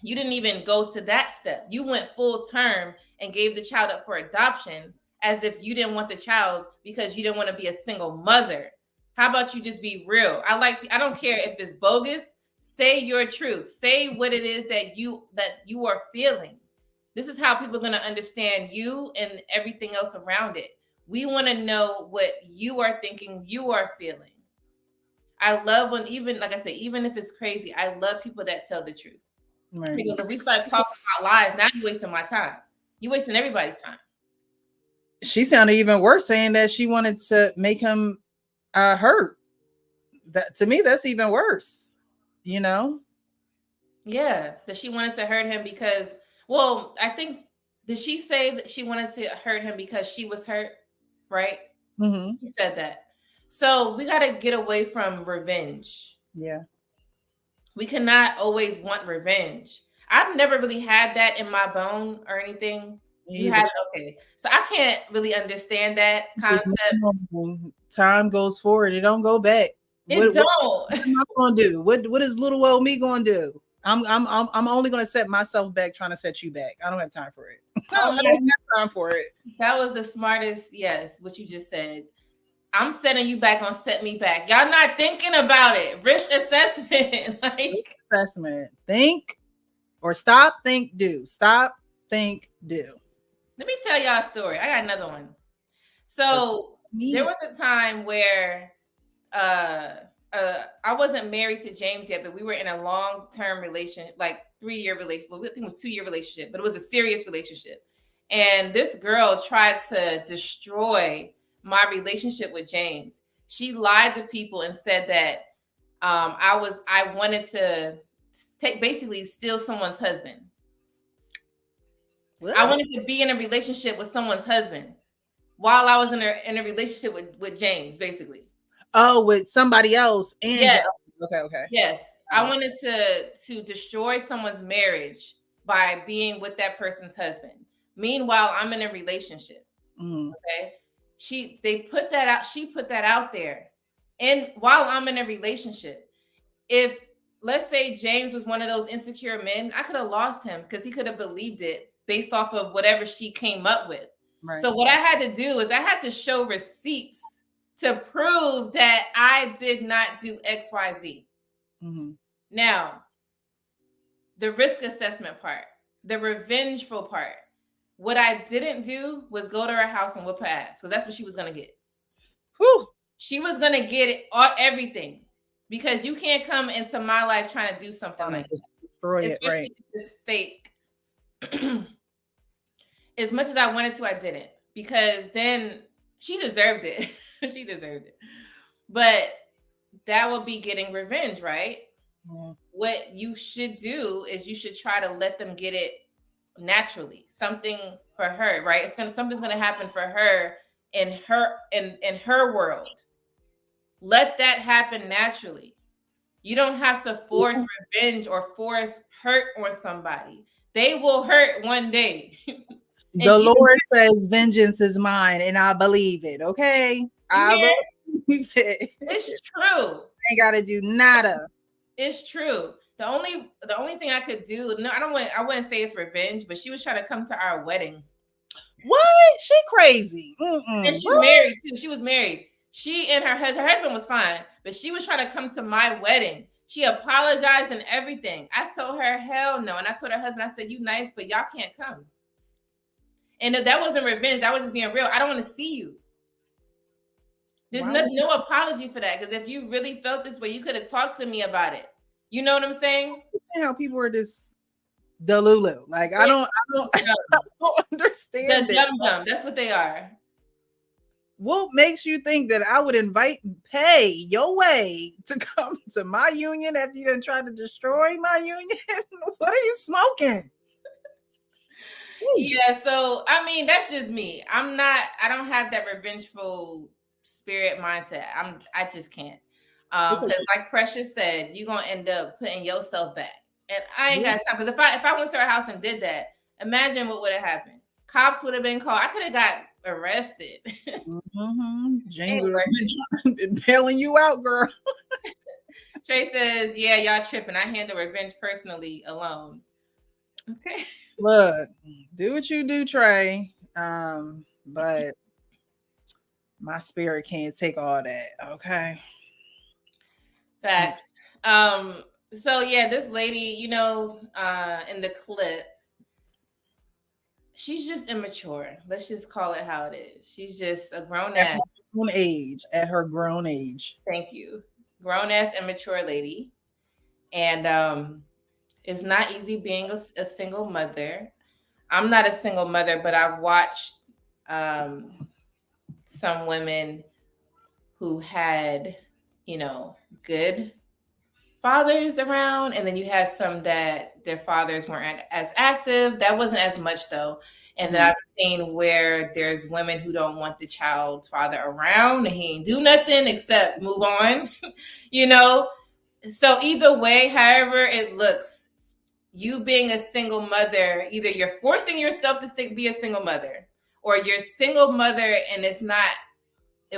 you didn't even go to that step. You went full term and gave the child up for adoption as if you didn't want the child because you didn't want to be a single mother. How about you just be real? I don't care if it's bogus. Say your truth. Say what it is that you are feeling. This is how people are going to understand you and everything else around it. We want to know what you are thinking, you are feeling. I love when, even like I said, even if it's crazy, I love people that tell the truth. Right. Because if we start talking about lies, now you're wasting my time. You're wasting everybody's time. She sounded even worse, saying that she wanted to make him hurt. That, to me, that's even worse. You know? Yeah, that she wanted to hurt him because, well, I think, did she say that she wanted to hurt him because she was hurt? Right? He said that. So we got to get away from revenge. Yeah. We cannot always want revenge. I've never really had that in my bone or anything. You have, okay. So I can't really understand that concept. Time goes forward. It don't go back. What am I gonna do? What is little old me gonna do? I'm only gonna set myself back trying to set you back. I don't have time for it. I don't have time for it. That was the smartest, yes, what you just said. I'm setting you back on set me back. Y'all not thinking about it. Risk assessment. Risk assessment. Think or stop, think, do. Stop, think, do. Let me tell y'all a story. I got another one. So there was a time where I wasn't married to James yet, but we were in a long-term relation, like 3-year relationship. Well, I think it was 2-year relationship, but it was a serious relationship. And this girl tried to destroy my relationship with James. She lied to people and said that I wanted to basically steal someone's husband. What? I wanted to be in a relationship with someone's husband while I was in a relationship with James, basically. Oh, with somebody else. And yes. Okay. Yes. I wanted to destroy someone's marriage by being with that person's husband. Meanwhile, I'm in a relationship. Okay. They put that out. She put that out there. And while I'm in a relationship, if let's say James was one of those insecure men, I could have lost him because he could have believed it based off of whatever she came up with. Right. So what I had to do is I had to show receipts to prove that I did not do X, Y, Z. Now, the risk assessment part, the revengeful part. What I didn't do was go to her house and whip her ass because that's what she was going to get. Whew. She was going to get everything because you can't come into my life trying to do something like that. Especially if it's fake. As much as I wanted to, I didn't because then she deserved it. She deserved it. But that would be getting revenge, right? Yeah. What you should do is you should try to let them get it naturally, something for her, right? Something's gonna happen for her in her world. Let that happen naturally. You don't have to force revenge or force hurt on somebody. They will hurt one day. The Lord says, "Vengeance is mine," and I believe it. Okay, I believe it. It's true. ain't got to do nada. It's true. The only thing I could do, no, I wouldn't say it's revenge, but she was trying to come to our wedding. What? She crazy. And she's married too. She was married. She and her husband was fine, but she was trying to come to my wedding. She apologized and everything. I told her, hell no. And I told her husband, I said, you nice, but y'all can't come. And if that wasn't revenge, that was just being real. I don't want to see you. There's no apology for that. Because if you really felt this way, you could have talked to me about it. You know what I'm saying? How people are just delulu. Like I don't understand. The dumb. That's what they are. What makes you think that I would pay your way to come to my union after you done tried to destroy my union? What are you smoking? Yeah, so I mean that's just me. I don't have that revengeful spirit mindset. I just can't. Because like Precious said, you're gonna end up putting yourself back. And I ain't got time. Because if I went to her house and did that, imagine what would have happened. Cops would have been called. I could have got arrested. James would have been bailing you out, girl. Trey says, yeah, y'all tripping. I handle revenge personally alone. Okay. Look, do what you do, Trey. But my spirit can't take all that. Okay. Facts. So yeah, this lady, in the clip, she's just immature. Let's just call it how it is. She's just a grown ass. At her grown age. Thank you. Grown ass immature lady. And it's not easy being a single mother. I'm not a single mother, but I've watched some women who had, good fathers around, and then you had some that their fathers weren't as active. That wasn't as much though. And then I've seen where there's women who don't want the child's father around and he ain't do nothing except move on, So either way, however it looks, you being a single mother, either you're forcing yourself to be a single mother, or you're a single mother and it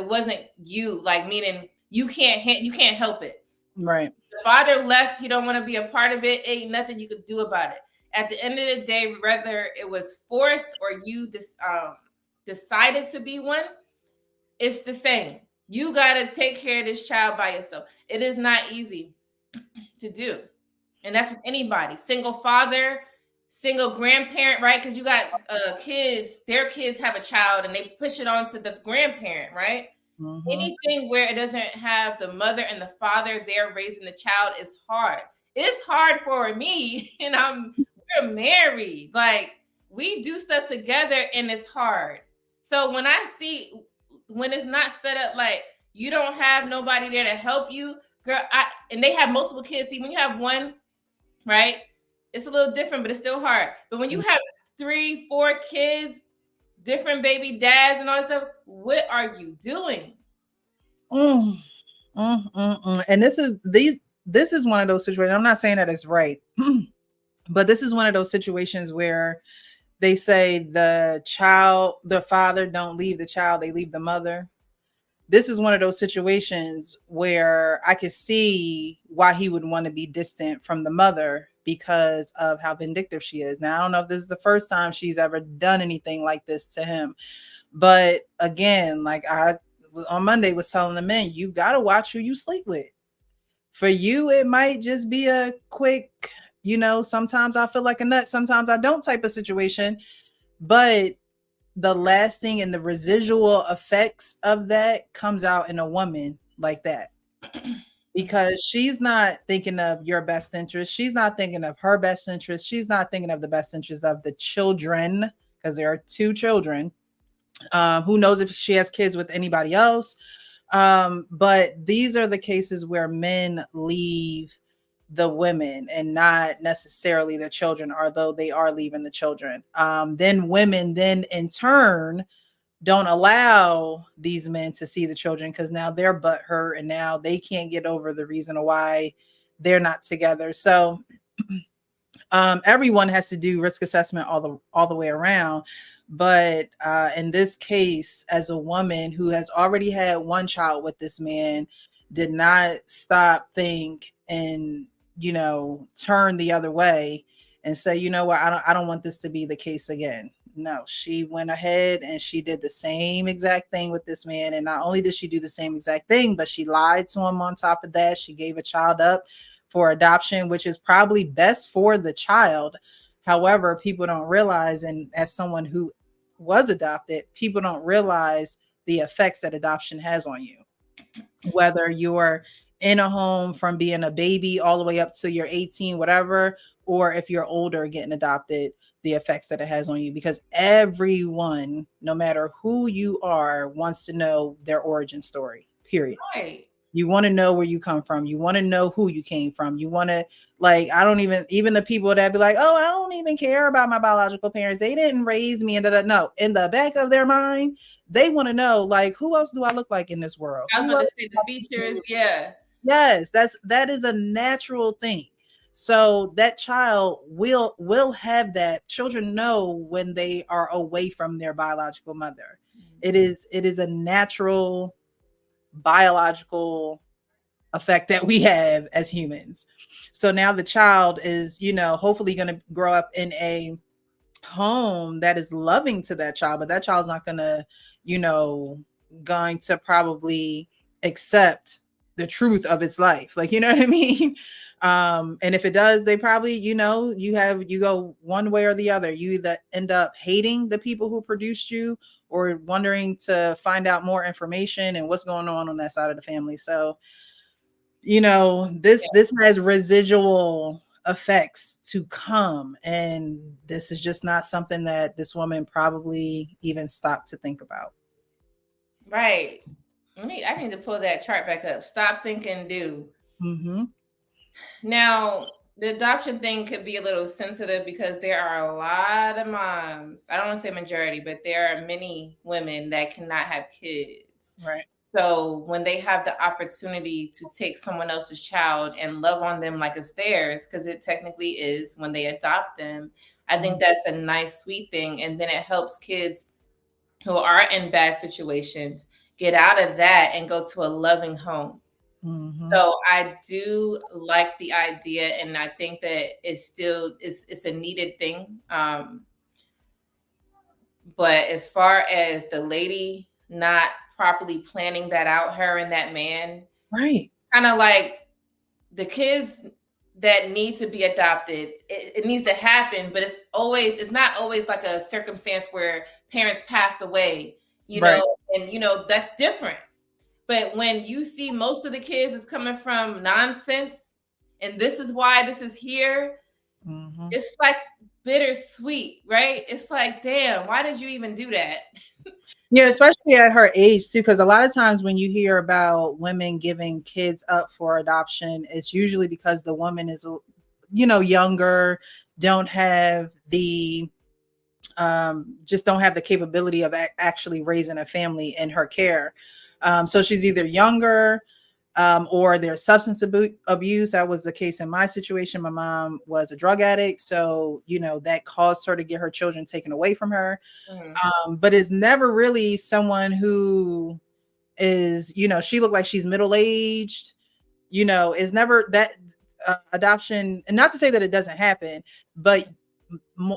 wasn't you, like meaning you can't help it. Right. The father left, he don't want to be a part of it. Ain't nothing you could do about it. At the end of the day, whether it was forced or you decided to be one, it's the same. You got to take care of this child by yourself. It is not easy to do. And that's with anybody. Single father, single grandparent, right? Because you got kids, their kids have a child and they push it on to the grandparent, right? Mm-hmm. Anything where it doesn't have the mother and the father there raising the child is hard. It's hard for me, and we're married. Like, we do stuff together and it's hard. So when it's not set up like you don't have nobody there to help you, girl, and they have multiple kids. See, when you have one, right, it's a little different, but it's still hard. But when you have 3-4 kids, different baby dads and all that stuff, what are you doing? And this is one of those situations. I'm not saying that it's right, but this is one of those situations where they say the father don't leave the child, they leave the mother. This is one of those situations where I could see why he would want to be distant from the mother because of how vindictive she is. Now, I don't know if this is the first time she's ever done anything like this to him. But again, like I on Monday was telling the men, you got to watch who you sleep with. For you, it might just be a quick, sometimes I feel like a nut, sometimes I don't type of situation. But the lasting and the residual effects of that comes out in a woman like that. Because she's not thinking of your best interest. She's not thinking of her best interest. She's not thinking of the best interest of the children, because there are 2 children. Who knows if she has kids with anybody else. But these are the cases where men leave the women and not necessarily the children, although they are leaving the children. Then women then in turn don't allow these men to see the children because now they're butthurt and now they can't get over the reason why they're not together. So everyone has to do risk assessment all the way around. But in this case, as a woman who has already had one child with this man, did not stop, think, and, you know, turn the other way and say, you know what, I don't want this to be the case again. No, she went ahead and she did the same exact thing with this man. And not only did she do the same exact thing, but she lied to him on top of that. She gave a child up for adoption, which is probably best for the child. However, people don't realize, and as someone who was adopted, people don't realize the effects that adoption has on you. Whether you're in a home from being a baby all the way up to you're 18, whatever, or if you're older getting adopted, the effects that it has on you, because everyone, no matter who you are, wants to know their origin story, period. Right. You want to know where you come from. You want to know who you came from. You want to, like, I don't even the people that be like, oh, I don't even care about my biological parents. They didn't raise me. And no, in the back of their mind, they want to know, like, who else do I look like in this world? I was about to say the features. Yeah. Yes, that is a natural thing. So that child will have that. Children know when they are away from their biological mother. It is a natural biological effect that we have as humans. So now the child is, you know, hopefully going to grow up in a home that is loving to that child, but that child's not going to, you know, going to probably accept the truth of its life. Like, you know what I mean? And if it does, they probably, you know, you go one way or the other. You either end up hating the people who produced you or wondering to find out more information and what's going on that side of the family. So, you know, this has residual effects to come, and this is just not something that this woman probably even stopped to think about. Right. I need to pull that chart back up. Stop, think, and do. Mm-hmm. Now, the adoption thing could be a little sensitive because there are a lot of moms. I don't want to say majority, but there are many women that cannot have kids. Right. So when they have the opportunity to take someone else's child and love on them like it's theirs, because it technically is when they adopt them, I think that's a nice, sweet thing. And then it helps kids who are in bad situations get out of that and go to a loving home. Mm-hmm. So I do like the idea, and I think that it's a needed thing. But as far as the lady not properly planning that out, her and that man, right, kind of like the kids that need to be adopted, it needs to happen, but it's not always like a circumstance where parents passed away, you know, and you know, that's different. But when you see most of the kids is coming from nonsense, and this is why this is here, it's like bittersweet, right? It's like, damn, why did you even do that? Yeah, especially at her age too, because a lot of times when you hear about women giving kids up for adoption, it's usually because the woman is, you know, younger, don't have the just don't have the capability of actually raising a family in her care. So she's either younger or there's substance abuse. That was the case in my situation. My mom was a drug addict. So, you know, that caused her to get her children taken away from her. But it's never really someone who is, you know, she looked like she's middle-aged, you know, is never that adoption. And not to say that it doesn't happen, but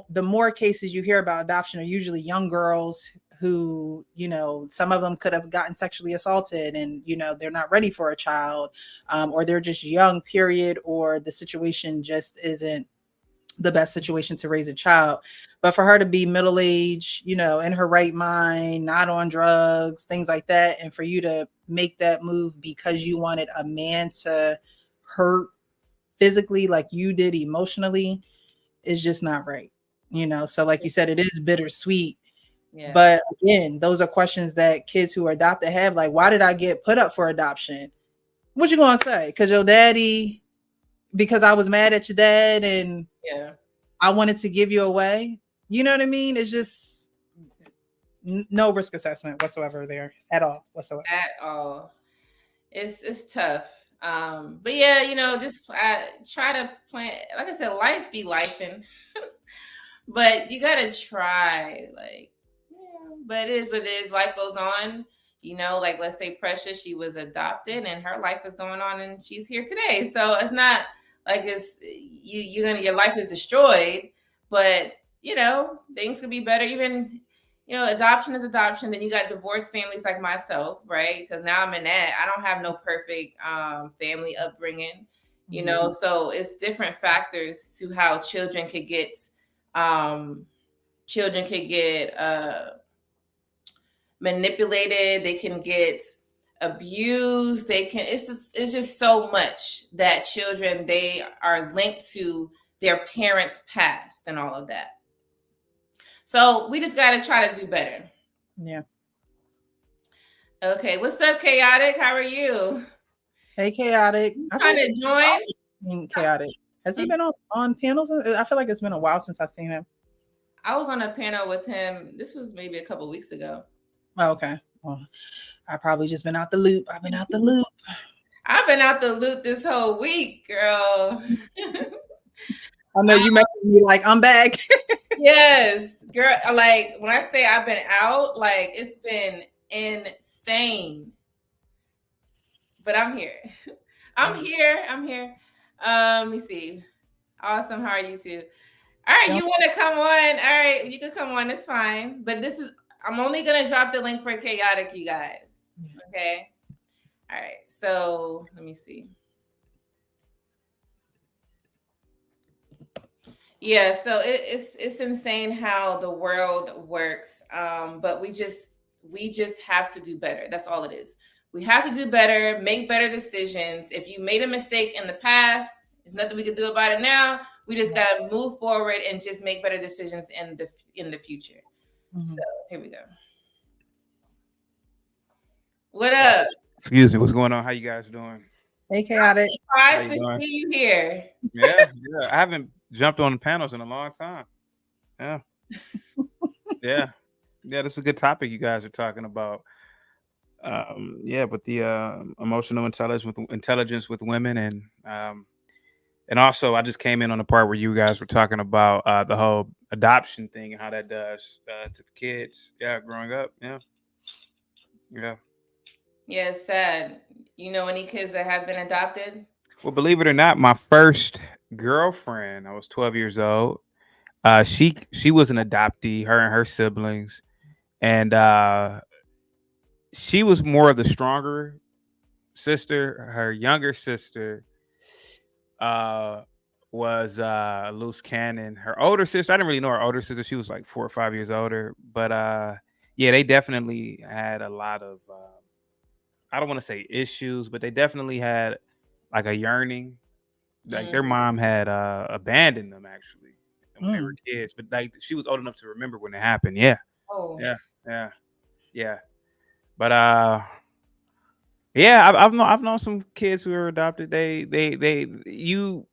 the more cases you hear about adoption are usually young girls who, you know, some of them could have gotten sexually assaulted and, you know, they're not ready for a child, or they're just young, period, or the situation just isn't the best situation to raise a child. But for her to be middle-aged, you know, in her right mind, not on drugs, things like that, and for you to make that move because you wanted a man to hurt physically like you did emotionally, is just not right, you know. So like you said, it is bittersweet. Yeah. But again, those are questions that kids who are adopted have, like, why did I get put up for adoption? What you gonna say? Because your daddy, because I was mad at your dad and I wanted to give you away. You know what I mean? It's just no risk assessment whatsoever there at all whatsoever. At all. It's tough. But yeah, you know, just try to plan. Like I said, life be lifing, but you gotta try. Like, yeah, but it is what it is. Life goes on. You know, like let's say Precious, she was adopted and her life is going on and she's here today. So it's not like your life is destroyed, but you know, things could be better. Even, you know, adoption is adoption. Then you got divorced families like myself, right? Because now I'm in that. I don't have no perfect family upbringing, you know, so it's different factors to how children could get manipulated, they can get abused, it's just so much that children, they are linked to their parents' past and all of that. So we just got to try to do better. Yeah. Okay, what's up, Chaotic? How are you? Hey, Chaotic. Trying to join? Chaotic. Has he been on panels? I feel like it's been a while since I've seen him. I was on a panel with him. This was maybe a couple weeks ago. Oh, okay. Well, I probably just been out the loop. I've been out the loop. I've been out the loop this whole week, girl. I know you making me like, I'm back. Yes, girl. Like when I say I've been out, like it's been insane. But I'm here. I'm here. Let me see. Awesome. How are you two? All right, you want to come on? All right, you can come on. It's fine. But I'm only gonna drop the link for Chaotic, you guys. Okay. All right. So let me see. Yeah, so it's insane how the world works. But we just have to do better. That's all it is. We have to do better, make better decisions. If you made a mistake in the past, there's nothing we can do about it now. We just gotta move forward and just make better decisions in the future. So here we go. What up? Excuse me, what's going on? How you guys doing? Hey, Chaotic. Surprised to see you here. Yeah. I haven't jumped on the panels in a long time. Yeah. Yeah, this is a good topic you guys are talking about. With the emotional intelligence with women, and also I just came in on the part where you guys were talking about the whole adoption thing and how that does to the kids. Yeah, growing up. Yeah. Yeah, it's sad. You know any kids that have been adopted? Well, believe it or not, my first girlfriend, I was 12 years old. She was an adoptee, her and her siblings, and she was more of the stronger sister. Her younger sister was loose cannon. Her older sister, I didn't really know her older sister. She was like 4 or 5 years older, but they definitely had a lot of I don't want to say issues, but they definitely had like a yearning. Like their mom had abandoned them actually when they were kids, but like she was old enough to remember when it happened. Yeah. Oh. Yeah. But I've known some kids who are adopted. You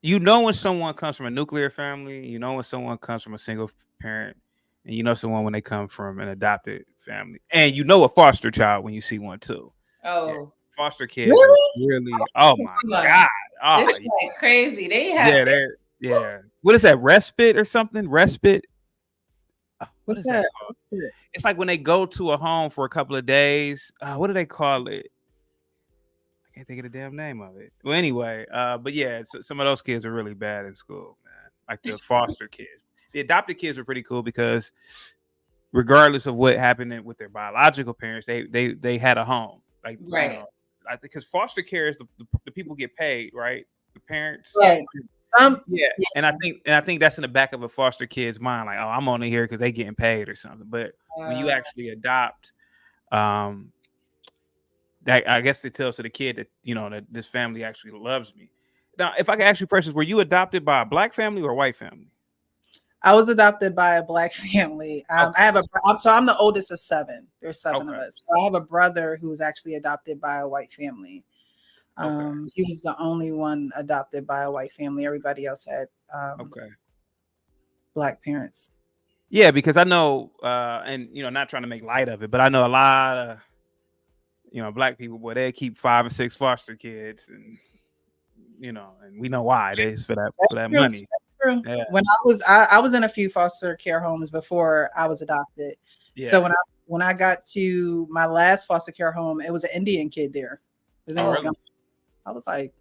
know when someone comes from a nuclear family, you know when someone comes from a single parent, and you know someone when they come from an adopted family, and you know a foster child when you see one too. Oh, yeah. Foster kids really. Oh my god! Oh, it's like crazy. They have What is that? Respite or something? Respite. What is that called? It's like when they go to a home for a couple of days. What do they call it? I can't think of the damn name of it. Well, anyway, but yeah, some of those kids are really bad in school, man. Like the foster kids. The adopted kids were pretty cool because regardless of what happened with their biological parents, they had a home. Like right. You know, because foster care is the people get paid, right? The parents. Right. And I think that's in the back of a foster kid's mind, like, oh, I'm only here because they getting paid or something. But when you actually adopt, that I guess it tells to the kid that that this family actually loves me. Now, if I could ask you, Precious, were you adopted by a black family or a white family? I was adopted by a black family. I'm the oldest of 7. There's 7 of us. So I have a brother who was actually adopted by a white family. He was the only one adopted by a white family. Everybody else had black parents. Yeah, because I know, and not trying to make light of it, but I know a lot of black people, boy, they keep 5 and 6 foster kids, and and we know why. It's for that money. True. Yeah. When I was in a few foster care homes before I was adopted. Yeah. So when when I got to my last foster care home, it was an Indian kid there. His name was really? I was like,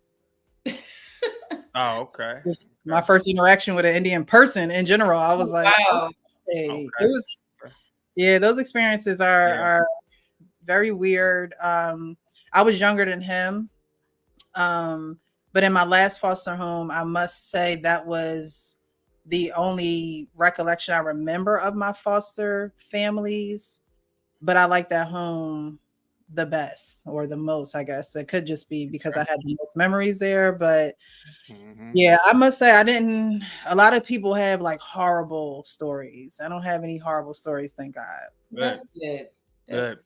Oh, okay. my first interaction with an Indian person in general. I was like, Wow. hey, Okay. it was, yeah, those experiences are very weird. I was younger than him. But in my last foster home, I must say that was the only recollection I remember of my foster families. But I like that home the best or the most, I guess. It could just be because I had the most memories there. But yeah, I must say a lot of people have like horrible stories. I don't have any horrible stories, thank God. That's good. Good.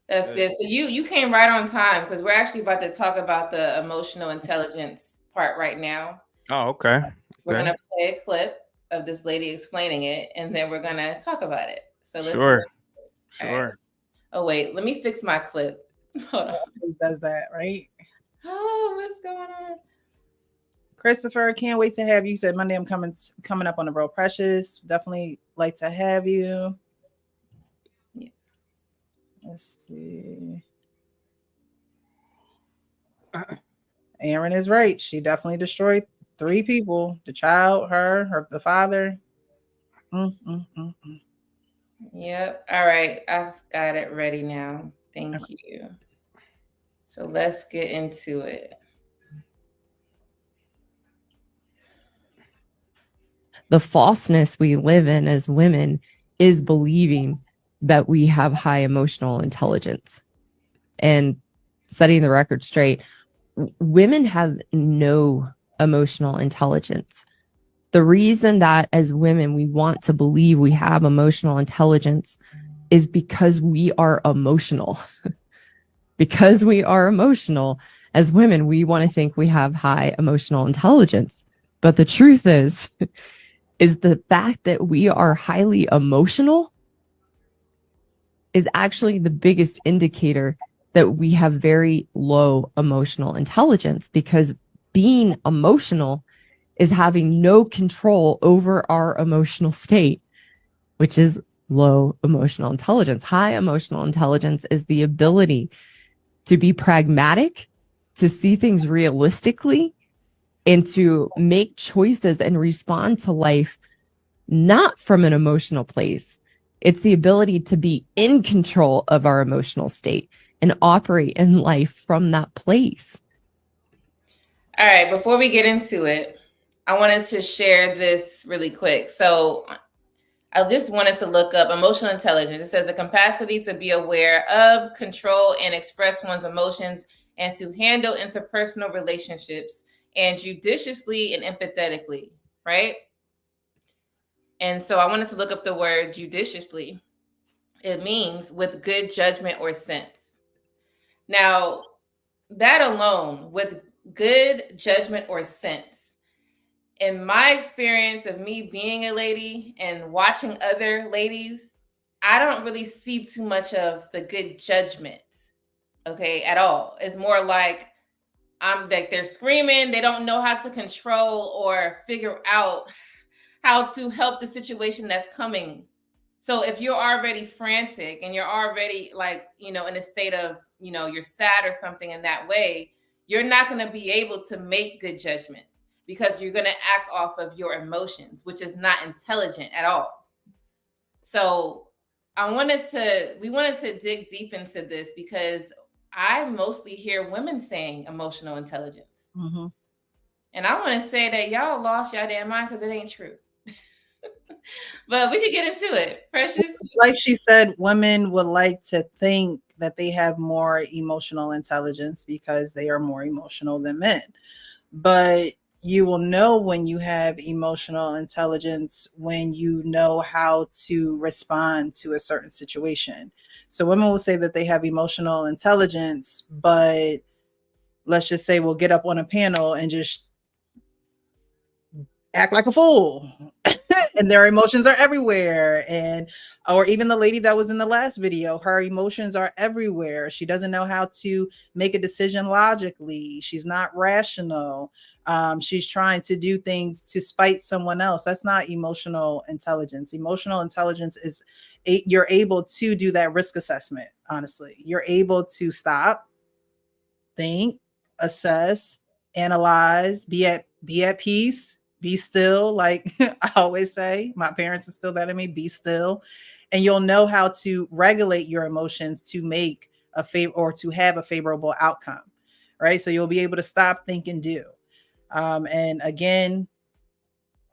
That's good. So you came right on time because we're actually about to talk about the emotional intelligence part right now. Oh, okay. We're gonna play a clip of this lady explaining it, and then we're gonna talk about it. So let's Sure. Right. Oh wait, let me fix my clip. Hold on. Who does that, right? Oh, what's going on? Christopher, can't wait to have you. Said Monday I'm coming up on the road. Precious, definitely like to have you. Yes. Let's see. Aaron is right. She definitely destroyed 3 people: the child, her, the father. Yep. All right. I've got it ready now. Thank you. So let's get into it. The falseness we live in as women is believing that we have high emotional intelligence. And setting the record straight, women have no emotional intelligence. The reason that as women we want to believe we have emotional intelligence is because we are emotional. Because we are emotional, as women, we want to think we have high emotional intelligence. But the truth is the fact that we are highly emotional is actually the biggest indicator that we have very low emotional intelligence, because being emotional is having no control over our emotional state, which is low emotional intelligence. High emotional intelligence is the ability to be pragmatic, to see things realistically, and to make choices and respond to life not from an emotional place. It's the ability to be in control of our emotional state and operate in life from that place. All right, before we get into it, I wanted to share this really quick. So I just wanted to look up emotional intelligence. It says the capacity to be aware of, control, and express one's emotions, and to handle interpersonal relationships and judiciously and empathetically, right? And so I wanted to look up the word judiciously. It means with good judgment or sense. Now, that alone, with good judgment or sense, in my experience of me being a lady and watching other ladies, I don't really see too much of the good judgment, okay, at all. It's more like they're screaming, they don't know how to control or figure out how to help the situation that's coming. So if you're already frantic and you're already like, in a state of, you're sad or something in that way, you're not going to be able to make good judgment because you're going to act off of your emotions, which is not intelligent at all. So we wanted to dig deep into this because I mostly hear women saying emotional intelligence. Mm-hmm. And I want to say that y'all lost your damn mind because it ain't true. But we could get into it. Precious. Like she said, women would like to think that they have more emotional intelligence because they are more emotional than men. But you will know when you have emotional intelligence when you know how to respond to a certain situation. So women will say that they have emotional intelligence, but let's just say we'll get up on a panel and just act like a fool. and their emotions are everywhere. And or even the lady that was in the last video, her emotions are everywhere. She doesn't know how to make a decision logically. She's not rational. She's trying to do things to spite someone else. That's not emotional intelligence. Emotional intelligence is you're able to do that risk assessment. Honestly, you're able to stop, think, assess, analyze, be at peace, be still. Like I always say, my parents instilled that in me, be still. And you'll know how to regulate your emotions to make a favor or to have a favorable outcome. Right. So you'll be able to stop, think, and do. And again,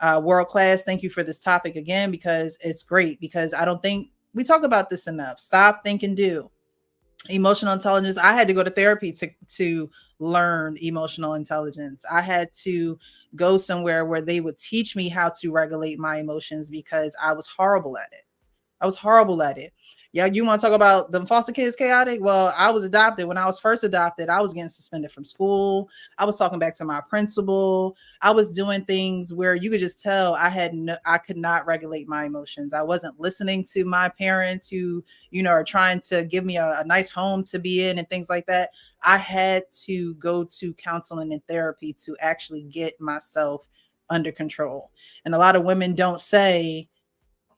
world class, thank you for this topic again, because it's great, because I don't think we talk about this enough. Stop, think, and do. Emotional intelligence. I had to go to therapy to learn emotional intelligence. I had to go somewhere where they would teach me how to regulate my emotions, because I was horrible at it. I was horrible at it. Yeah, you want to talk about them foster kids chaotic? Well, I was adopted. When I was first adopted, I was getting suspended from school. I was talking back to my principal. I was doing things where you could just tell I could not regulate my emotions. I wasn't listening to my parents who, are trying to give me a nice home to be in and things like that. I had to go to counseling and therapy to actually get myself under control. And a lot of women don't say,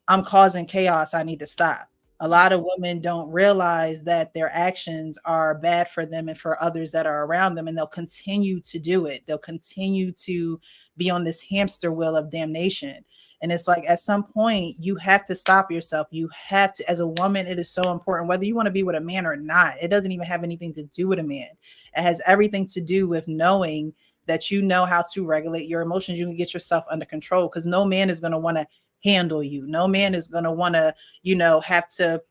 I'm causing chaos, I need to stop. A lot of women don't realize that their actions are bad for them and for others that are around them, and they'll continue to do it. They'll continue to be on this hamster wheel of damnation. And it's like, at some point, you have to stop yourself. You have to, as a woman, it is so important, whether you want to be with a man or not. It doesn't even have anything to do with a man. It has everything to do with knowing that you know how to regulate your emotions. You can get yourself under control, because no man is going to want to handle you. No man is going to want to, have to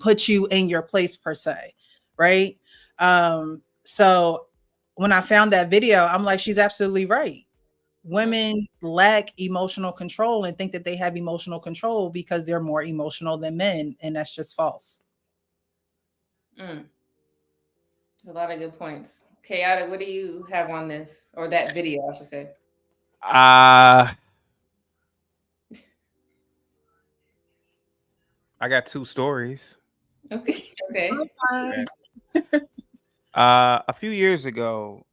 put you in your place per se. Right. So when I found that video, I'm like, she's absolutely right. Women lack emotional control and think that they have emotional control because they're more emotional than men. And that's just false. A lot of good points. Chaotic, what do you have on this, or that video, I should say? I got two stories. Okay. A few years ago,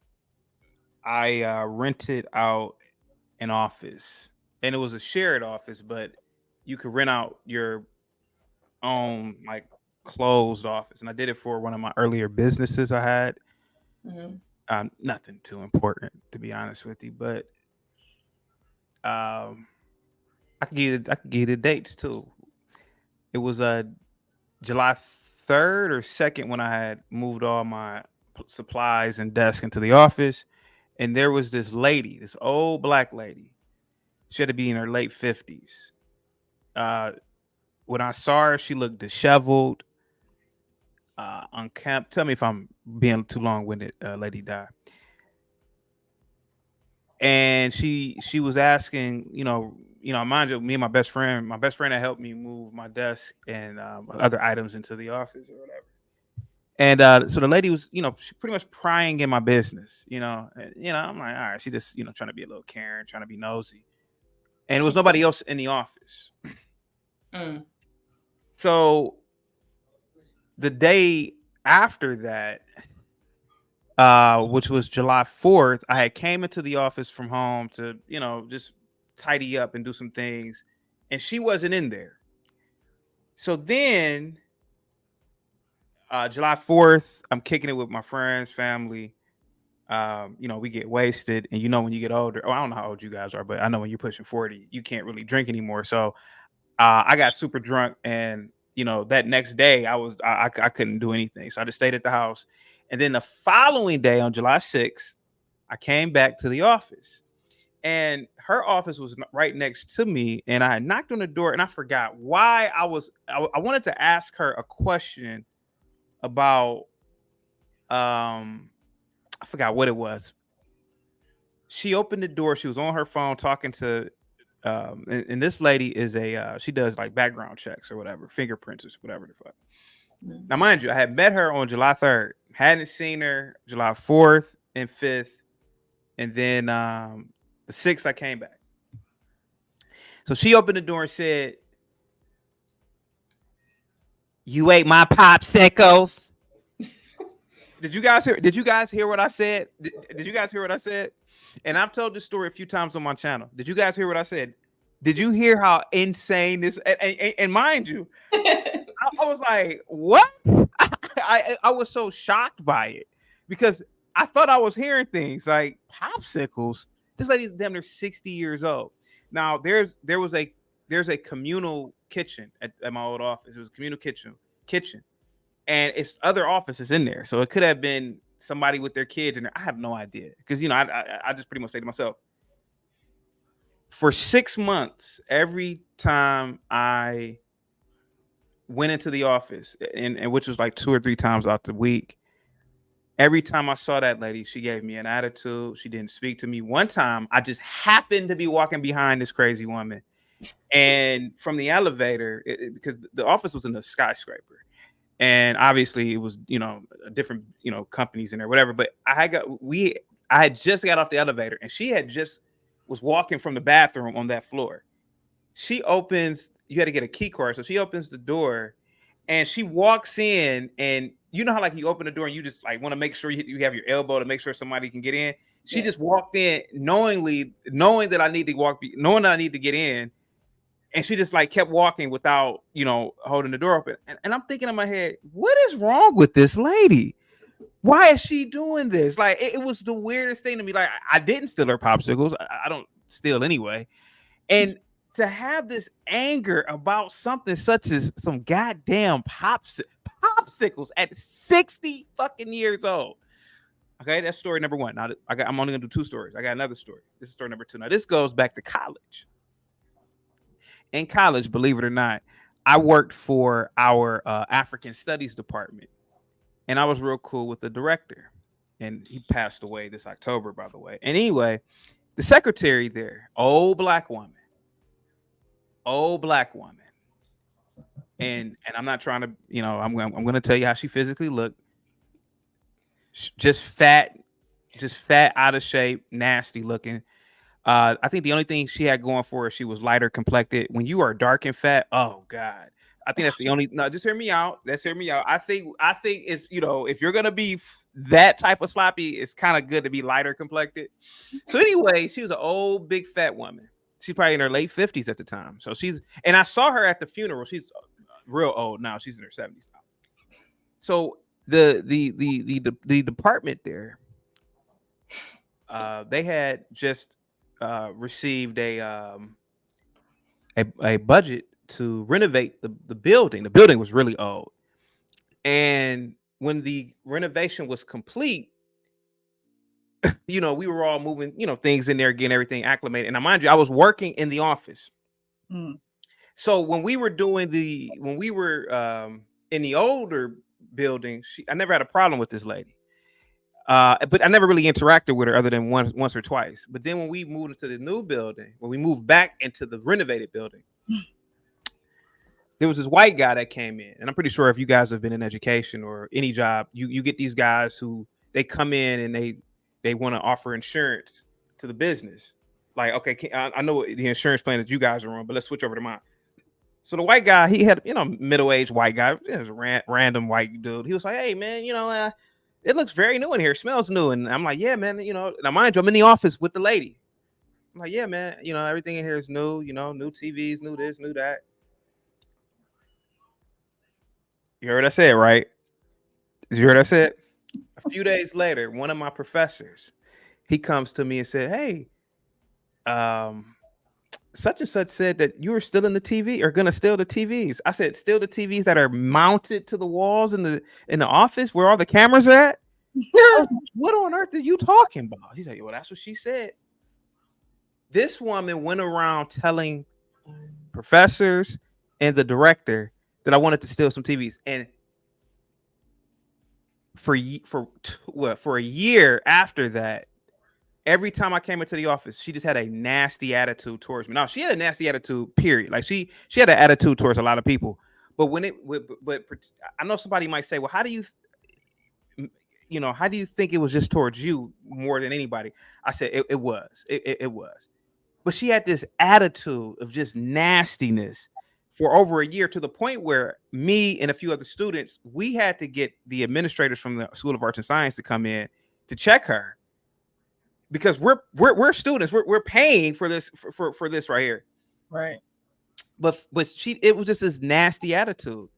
I rented out an office, and it was a shared office, but you could rent out your own like closed office. And I did it for one of my earlier businesses I had. Nothing too important, to be honest with you, but I could give you the dates too. It was July 3rd or 2nd when I had moved all my supplies and desk into the office, and there was this lady, this old black lady. She had to be in her late 50s. When I saw her, she looked disheveled, unkempt. Tell me if I'm being too long-winded. Lady died, and she was asking, mind you, me and my best friend that helped me move my desk and other items into the office or whatever. And so the lady was, she pretty much prying in my business, and, I'm like, all right, she just, trying to be a little Karen, trying to be nosy. And there was nobody else in the office. So the day after that, which was July 4th, I had came into the office from home to, just tidy up and do some things, and she wasn't in there. So then July 4th, I'm kicking it with my friends, family. We get wasted, and when you get older, I don't know how old you guys are, but I know when you're pushing 40, you can't really drink anymore. So I got super drunk, and that next day I couldn't do anything, so I just stayed at the house. And then the following day, on July 6th, I came back to the office, and her office was right next to me, and I knocked on the door, and I forgot why I wanted to ask her a question about I forgot what it was. She opened the door. She was on her phone talking to, and this lady is she does like background checks or whatever, fingerprints or whatever the fuck. Now, mind you, I had met her on July 3rd, hadn't seen her July 4th and 5th, and then the 6th I came back. So she opened the door and said, "You ate my popsicles." Did you guys hear what I said? Did you guys hear what I said? And I've told this story a few times on my channel. Did you guys hear what I said? Did you hear how insane this? And mind you, I was like, "What?" I was so shocked by it because I thought I was hearing things like popsicles. This lady's damn near 60 years old. Now there's a communal kitchen at my old office. It was a communal kitchen, and it's other offices in there. So it could have been somebody with their kids in there. I have no idea because I just pretty much say to myself, for 6 months, every time I went into the office, and which was like 2 or 3 times out the week, every time I saw that lady, she gave me an attitude. She didn't speak to me. One time, I just happened to be walking behind this crazy woman, and from the elevator, because the office was in a skyscraper, and obviously it was different companies in there, whatever. But I had just got off the elevator, and she had just was walking from the bathroom on that floor. She opens. You had to get a key card, so she opens the door, and she walks in, and you know how like you open the door and you just like want to make sure you have your elbow to make sure somebody can get in. She just walked in knowing that I need to get in, and she just like kept walking without holding the door open. And I'm thinking in my head, what is wrong with this lady? Why is she doing this? Like it was the weirdest thing to me. Like I didn't steal her popsicles. I don't steal anyway, and to have this anger about something such as some goddamn popsicles at 60 fucking years old. Okay, that's story number one. Now I'm only gonna do 2 stories. I got another story. This is story number 2. Now this goes back to college. In college, believe it or not, I worked for our African Studies department, and I was real cool with the director. And he passed away this October, by the way. And anyway, the secretary there, old black woman. And I'm not trying to, I'm going to tell you how she physically looked. Just fat, out of shape, nasty looking. I think the only thing she had going for her, she was lighter complected. When you are dark and fat, oh God, I think that's the only. No, just hear me out. Let's hear me out. I think it's if you're gonna be that type of sloppy, it's kind of good to be lighter complected. So anyway, she was an old big fat woman. She's probably in her late 50s at the time. So and I saw her at the funeral. She's real old now. She's in her 70s now. So the department there, they had just received a budget to renovate the building. The building was really old, and when the renovation was complete, we were all moving things in there, getting everything acclimated. And now, mind you, I was working in the office. So when we were in the older building, I never had a problem with this lady. But I never really interacted with her other than once or twice. But then when we moved into the new building, when we moved back into the renovated building, there was this white guy that came in. And I'm pretty sure if you guys have been in education or any job, you get these guys who they come in and they want to offer insurance to the business. Like, okay, I know the insurance plan that you guys are on, but let's switch over to mine. So the white guy, he had, middle-aged white guy. It was a random white dude. He was like, hey, man, it looks very new in here. It smells new. And I'm like, yeah, man, now mind you, I'm in the office with the lady. I'm like, yeah, man, everything in here is new, new TVs, new this, new that. You heard what I said, right? Did you hear what I said? A few days later, one of my professors, he comes to me and said, hey, such and such said that you were still in the TV or gonna steal the TVs. I said, steal the TVs that are mounted to the walls in the office where all the cameras are at? What on earth are you talking about? He said, well, that's what she said. This woman went around telling professors and the director that I wanted to steal some TVs. And for a year after that, every time I came into the office, she just had a nasty attitude towards me. Now, she had a nasty attitude, period. Like she had an attitude towards a lot of people. But but I know somebody might say, well, how do you think it was just towards you more than anybody? I said, it was. but she had this attitude of just nastiness for over a year, to the point where me and a few other students, we had to get the administrators from the School of Arts and Science to come in to check her, because we're students, we're paying for this for this right here. Right. But it was just this nasty attitude.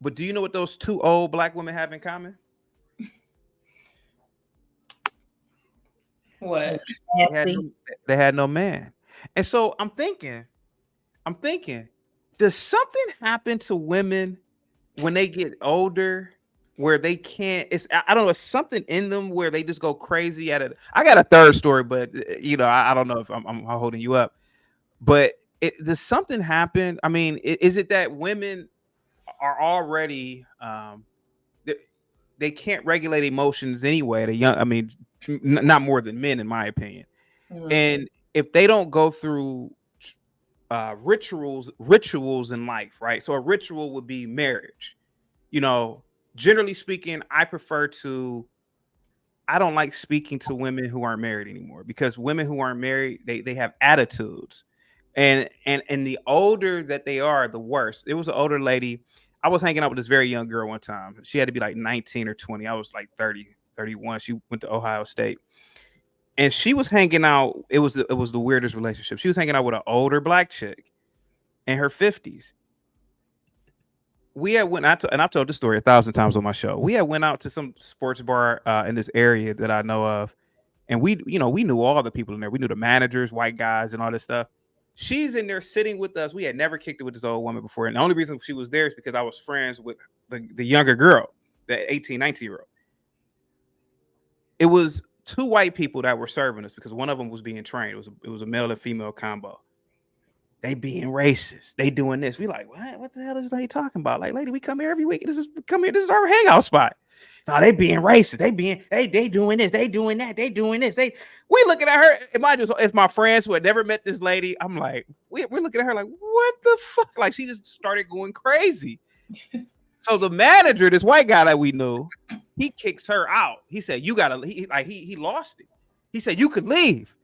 But do you know what those two old Black women have in common? What? They had no man. And so I'm thinking, does something happen to women when they get older where they can't? I don't know. It's something in them where they just go crazy at it. I got a third story, but I don't know if I'm holding you up. But does something happen? I mean, is it that women are already they can't regulate emotions anyway at a young? I mean, not more than men, in my opinion. Mm-hmm. And if they don't go through rituals in life, right? So a ritual would be marriage. Generally speaking, I don't like speaking to women who aren't married anymore, because women who aren't married, they have attitudes, and the older that they are, the worse. It was an older lady. I was hanging out with this very young girl one time. She had to be like 19 or 20. I was like 30, 31. She went to Ohio State. And she was hanging out. It was the weirdest relationship. She was hanging out with an older Black chick in her 50s. We had and I've told this story 1,000 times on my show. We had went out to some sports bar in this area that I know of, and we knew all the people in there. We knew the managers, white guys, and all this stuff. She's in there sitting with us. We had never kicked it with this old woman before, and the only reason she was there is because I was friends with the younger girl, the 18, 19-year-old. It was 2 white people that were serving us, because one of them was being trained. It was a male and female combo. They being racist. They doing this. We like, what the hell is they talking about? Like, lady, we come here every week. This is our hangout spot. No, they being racist. They doing this. They doing that. They doing this. We looking at her. It's my friends who had never met this lady. I'm like, we're looking at her like, what the fuck? Like, she just started going crazy. So the manager, this white guy that we knew, he kicks her out. He said, you gotta, he lost it. He said, you could leave.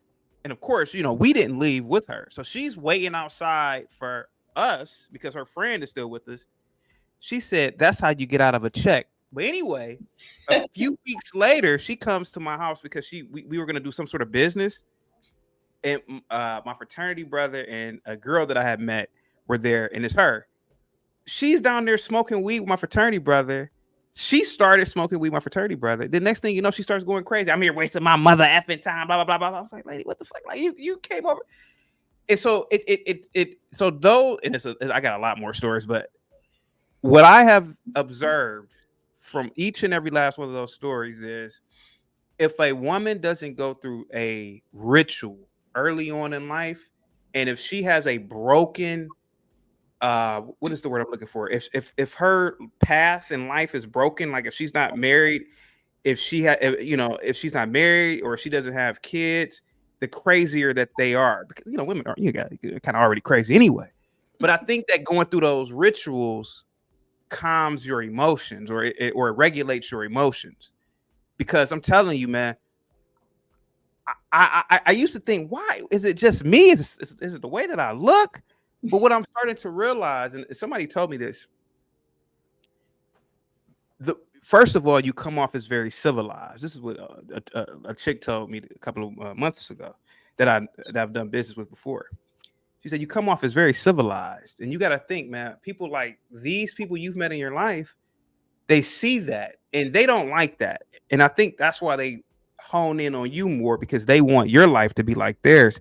And of course, we didn't leave with her. So she's waiting outside for us because her friend is still with us. She said, that's how you get out of a check. But anyway, a few weeks later, she comes to my house because we were going to do some sort of business. And my fraternity brother and a girl that I had met were there, and it's her. She's down there smoking weed with my fraternity brother. She started smoking weed with my fraternity brother. The next thing you know, she starts going crazy. I'm here wasting my mother effing time, blah, blah, blah, blah. I was like, lady, what the fuck? Like, you came over. And so I got a lot more stories, but what I have observed from each and every last one of those stories is, if a woman doesn't go through a ritual early on in life, and if she has a broken what is the word I'm looking for? If her path in life is broken, like if she's not married, if she's not married, or if she doesn't have kids, the crazier that they are, because women are kind of already crazy anyway. But I think that going through those rituals calms your emotions, or it regulates your emotions. Because I'm telling you, man, I used to think, why is it just me? Is it the way that I look? But what I'm starting to realize, and somebody told me this, first of all, you come off as very civilized. This is what a chick told me a couple of months ago that I've done business with before. She said, you come off as very civilized. And you got to think, man, people like these people you've met in your life, they see that and they don't like that. And I think that's why they hone in on you more, because they want your life to be like theirs.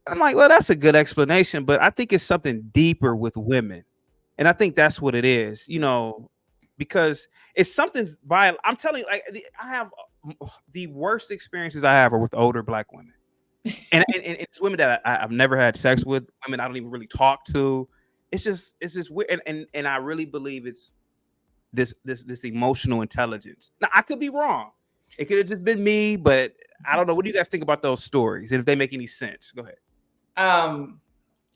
I'm like, well, that's a good explanation, but I think it's something deeper with women. And I think that's what it is, because it's something I'm telling you, like, I have the worst experiences I have are with older Black women. And it's women that I've never had sex with, women I don't even really talk to. It's just weird. And I really believe it's this emotional intelligence. Now, I could be wrong. It could have just been me, but I don't know. What do you guys think about those stories? And if they make any sense, go ahead.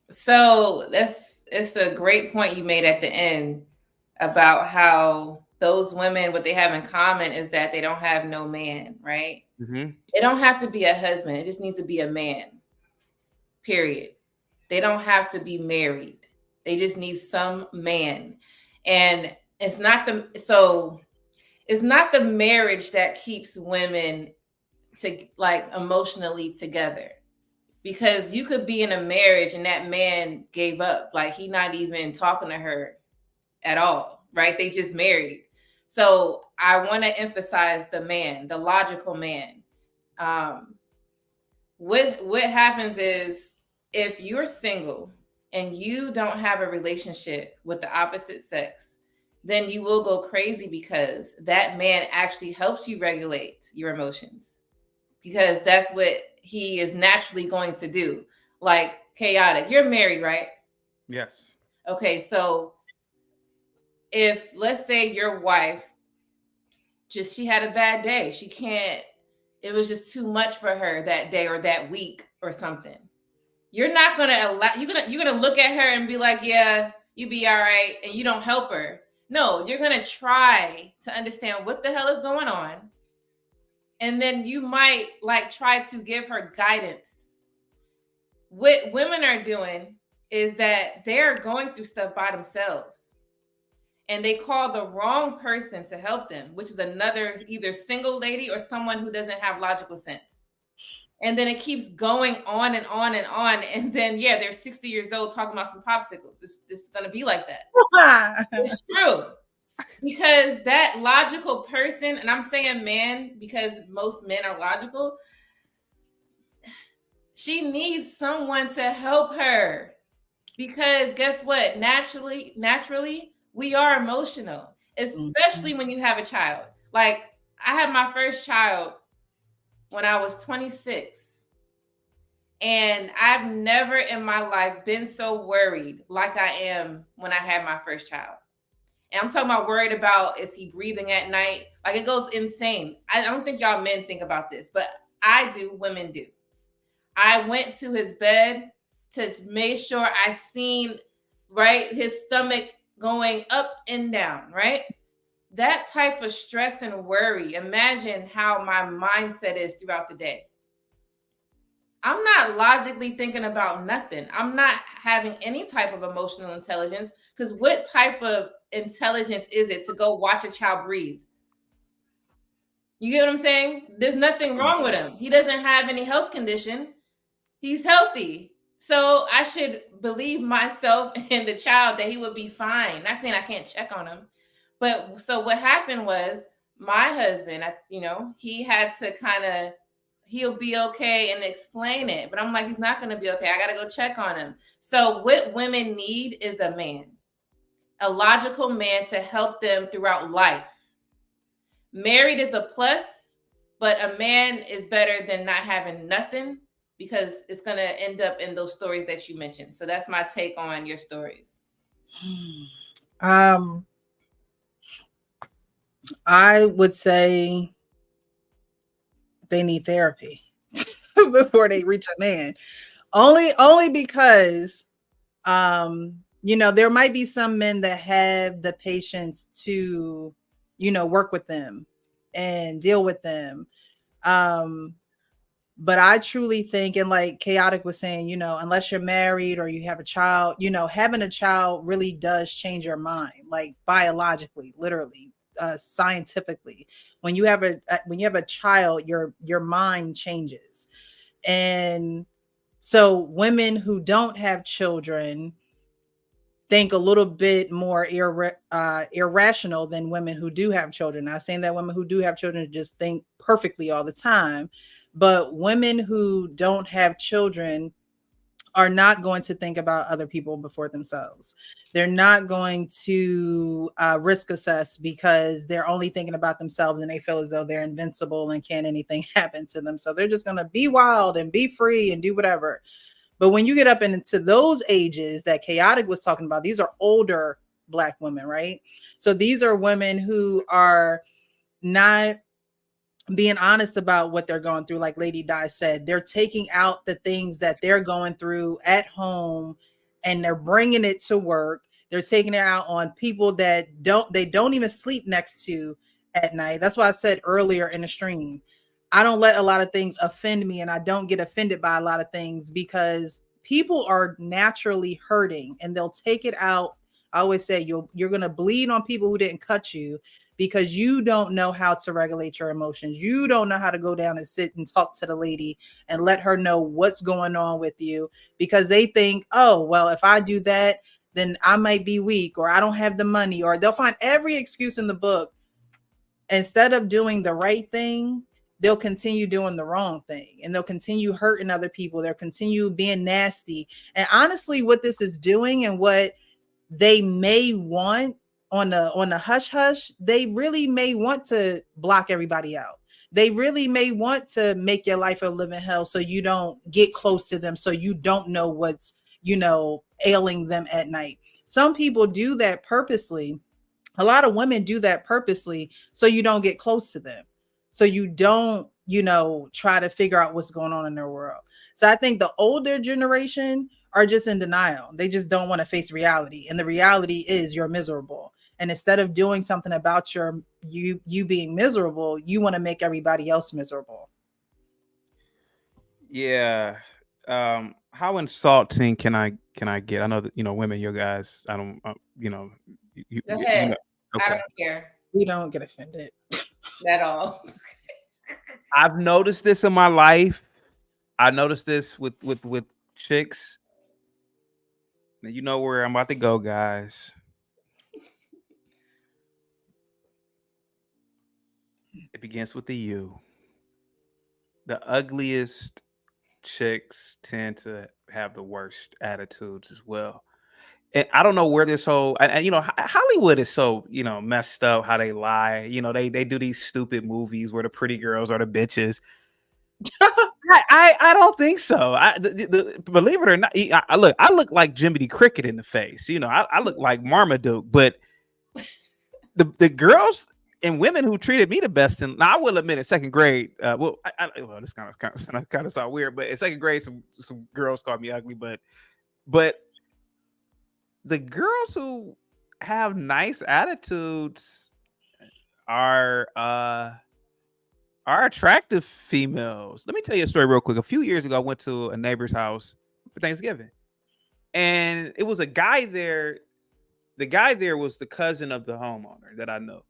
So it's a great point you made at the end about how those women, what they have in common is that they don't have no man, right? Mm-hmm. It don't have to be a husband. It just needs to be a man. period. They don't have to be married. They just need some man. And it's not the marriage that keeps women to like emotionally together, because you could be in a marriage and that man gave up, like he not even talking to her at all, right? They just married. So I want to emphasize the man, the logical man. What happens is, if you're single and you don't have a relationship with the opposite sex, then you will go crazy, because that man actually helps you regulate your emotions, because that's what he is naturally going to do. Like chaotic, you're married, right? Yes. Okay, so if, let's say, your wife she had a bad day, it was just too much for her that day or that week or something, you're not going to allow, you're going to look at her and be like, yeah, you be all right, and you don't help her. No, you're going to try to understand what the hell is going on, and then you might like try to give her guidance. What women are doing is that they're going through stuff by themselves, and they call the wrong person to help them, which is another either single lady or someone who doesn't have logical sense. And then it keeps going on and on and on. And then, yeah, they're 60 years old talking about some popsicles. It's going to be like that. It's true. Because that logical person, and I'm saying man because most men are logical, she needs someone to help her. Because guess what? Naturally, we are emotional, especially when you have a child. Like, I had my first child when I was 26. And I've never in my life been so worried like I am when I had my first child. And I'm talking about worried about, is he breathing at night? Like, it goes insane. I don't think y'all men think about this, but I do, women do. I went to his bed to make sure I seen, right, his stomach going up and down, right? That type of stress and worry, imagine how my mindset is throughout the day. I'm not logically thinking about nothing. I'm not having any type of emotional intelligence, because what type of intelligence is it to go watch a child breathe? You get what I'm saying? There's nothing wrong with him. He doesn't have any health condition. He's healthy. So I should believe myself and the child that he would be fine. Not saying I can't check on him. But so what happened was, my husband, he had to kind of, he'll be okay and explain it. But I'm like, he's not going to be okay. I got to go check on him. So what women need is a man, a logical man to help them throughout life. Married is a plus, but a man is better than not having nothing, because it's going to end up in those stories that you mentioned. So that's my take on your stories. I would say they need therapy before they reach a man. Only because, there might be some men that have the patience to, work with them and deal with them. But I truly think, and like Chaotic was saying, unless you're married or you have a child, having a child really does change your mind, like biologically, literally, scientifically. When you have a child, your mind changes. And so women who don't have children think a little bit more irrational than women who do have children. Not saying that women who do have children just think perfectly all the time, but women who don't have children are not going to think about other people before themselves. They're not going to risk assess, because they're only thinking about themselves and they feel as though they're invincible and can't anything happen to them. So they're just going to be wild and be free and do whatever. But when you get up into those ages that Chaotic was talking about, these are older Black women, right? So these are women who are not being honest about what they're going through. Like Lady Di said, they're taking out the things that they're going through at home and they're bringing it to work. They're taking it out on people that they don't even sleep next to at night. That's why I said earlier in the stream, I don't let a lot of things offend me, and I don't get offended by a lot of things, because people are naturally hurting and they'll take it out. I always say you're going to bleed on people who didn't cut you because you don't know how to regulate your emotions. You don't know how to go down and sit and talk to the lady and let her know what's going on with you, because they think, oh, well, if I do that, then I might be weak, or I don't have the money, or they'll find every excuse in the book. Instead of doing the right thing, they'll continue doing the wrong thing, and they'll continue hurting other people. They'll continue being nasty. And honestly, what this is doing and what they may want on the hush hush, they really may want to block everybody out. They really may want to make your life a living hell so you don't get close to them, so you don't know what's, ailing them at night. Some people do that purposely. A lot of women do that purposely so you don't get close to them, so you don't, try to figure out what's going on in their world. So I think the older generation are just in denial. They just don't want to face reality. And the reality is you're miserable. And instead of doing something about you being miserable, you want to make everybody else miserable. Yeah. How insulting can I get? I know that, women, you guys, I don't, Go ahead. Okay. I don't care We don't get offended at all. I've noticed this in my life. I noticed this with chicks. Now, you know where I'm about to go, guys. It begins with the U. The ugliest chicks tend to have the worst attitudes as well. And I don't know where this whole, and Hollywood is so, messed up how they lie. They do these stupid movies where the pretty girls are the bitches. I don't think so. Believe it or not, I look like Jiminy Cricket in the face. I look like Marmaduke. But the girls and women who treated me the best, and I will admit, in second grade, this kind of sound weird, but in second grade, some girls called me ugly, but the girls who have nice attitudes are attractive females. Let me tell you a story real quick. A few years ago, I went to a neighbor's house for Thanksgiving, and it was a guy there. The guy there was the cousin of the homeowner that I know.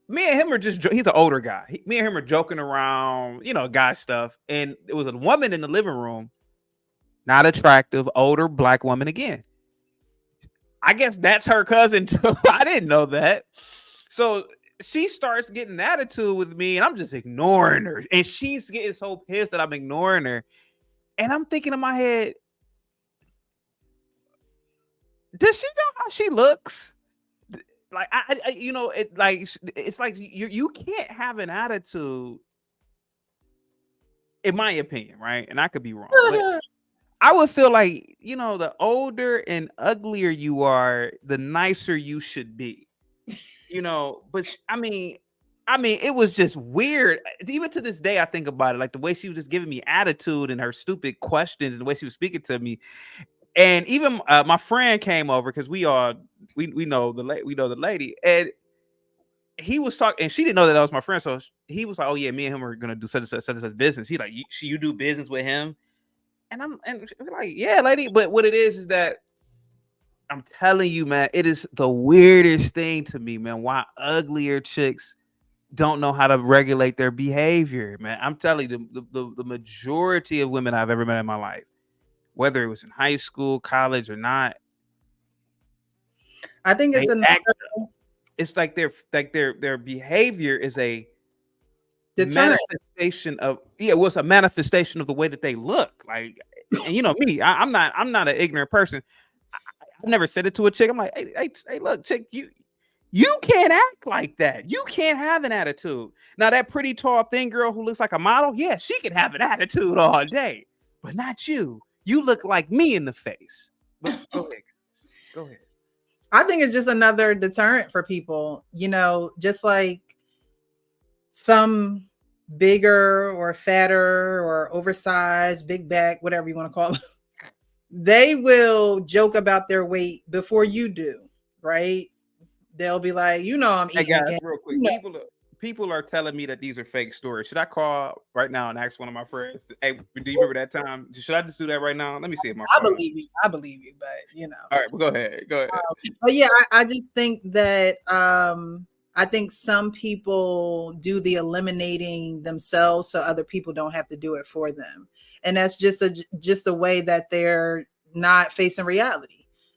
Me and him are he's an older guy. Me and him are joking around, guy stuff. And there was a woman in the living room, not attractive, older black woman again. I guess that's her cousin too. I didn't know that. So she starts getting an attitude with me, and I'm just ignoring her. And she's getting so pissed that I'm ignoring her. And I'm thinking in my head, does she know how she looks? Like it's like you can't have an attitude, in my opinion, right? And I could be wrong. But I would feel like, the older and uglier you are, the nicer you should be. But I mean, it was just weird. Even to this day, I think about it, like the way she was just giving me attitude and her stupid questions and the way she was speaking to me. And even my friend came over because we know the lady, and he was talking, and she didn't know that was my friend. So he was like, "Oh yeah, me and him are gonna do such and such business." He's like, "You do business with him?" And I'm like, "Yeah, lady." But what it is that I'm telling you, man, it is the weirdest thing to me, man. Why uglier chicks don't know how to regulate their behavior, man. I'm telling you, the majority of women I've ever met in my life, whether it was in high school, college, or not, I think it's like their behavior is a deterrent. manifestation of it's a manifestation of the way that they look. Like, and me, I'm not an ignorant person. I've never said it to a chick. I'm like, hey, look, chick, you can't act like that. You can't have an attitude. Now that pretty tall thin girl who looks like a model, yeah, she can have an attitude all day, but not you. You look like me in the face. But go ahead. Go ahead. I think it's just another deterrent for people, just like some bigger or fatter or oversized, big back, whatever you want to call it. They will joke about their weight before you do, right? They'll be like, I'm eating Hey guys, again. real quick. people are telling me that these are fake stories. Should I call right now and ask one of my friends? Hey, do you remember that time? Should I just do that right now? Let me see if my I phone. believe you, but you know. All right, well, go ahead. But yeah, I just think that I think some people do the eliminating themselves so other people don't have to do it for them. And that's just a way that they're not facing reality.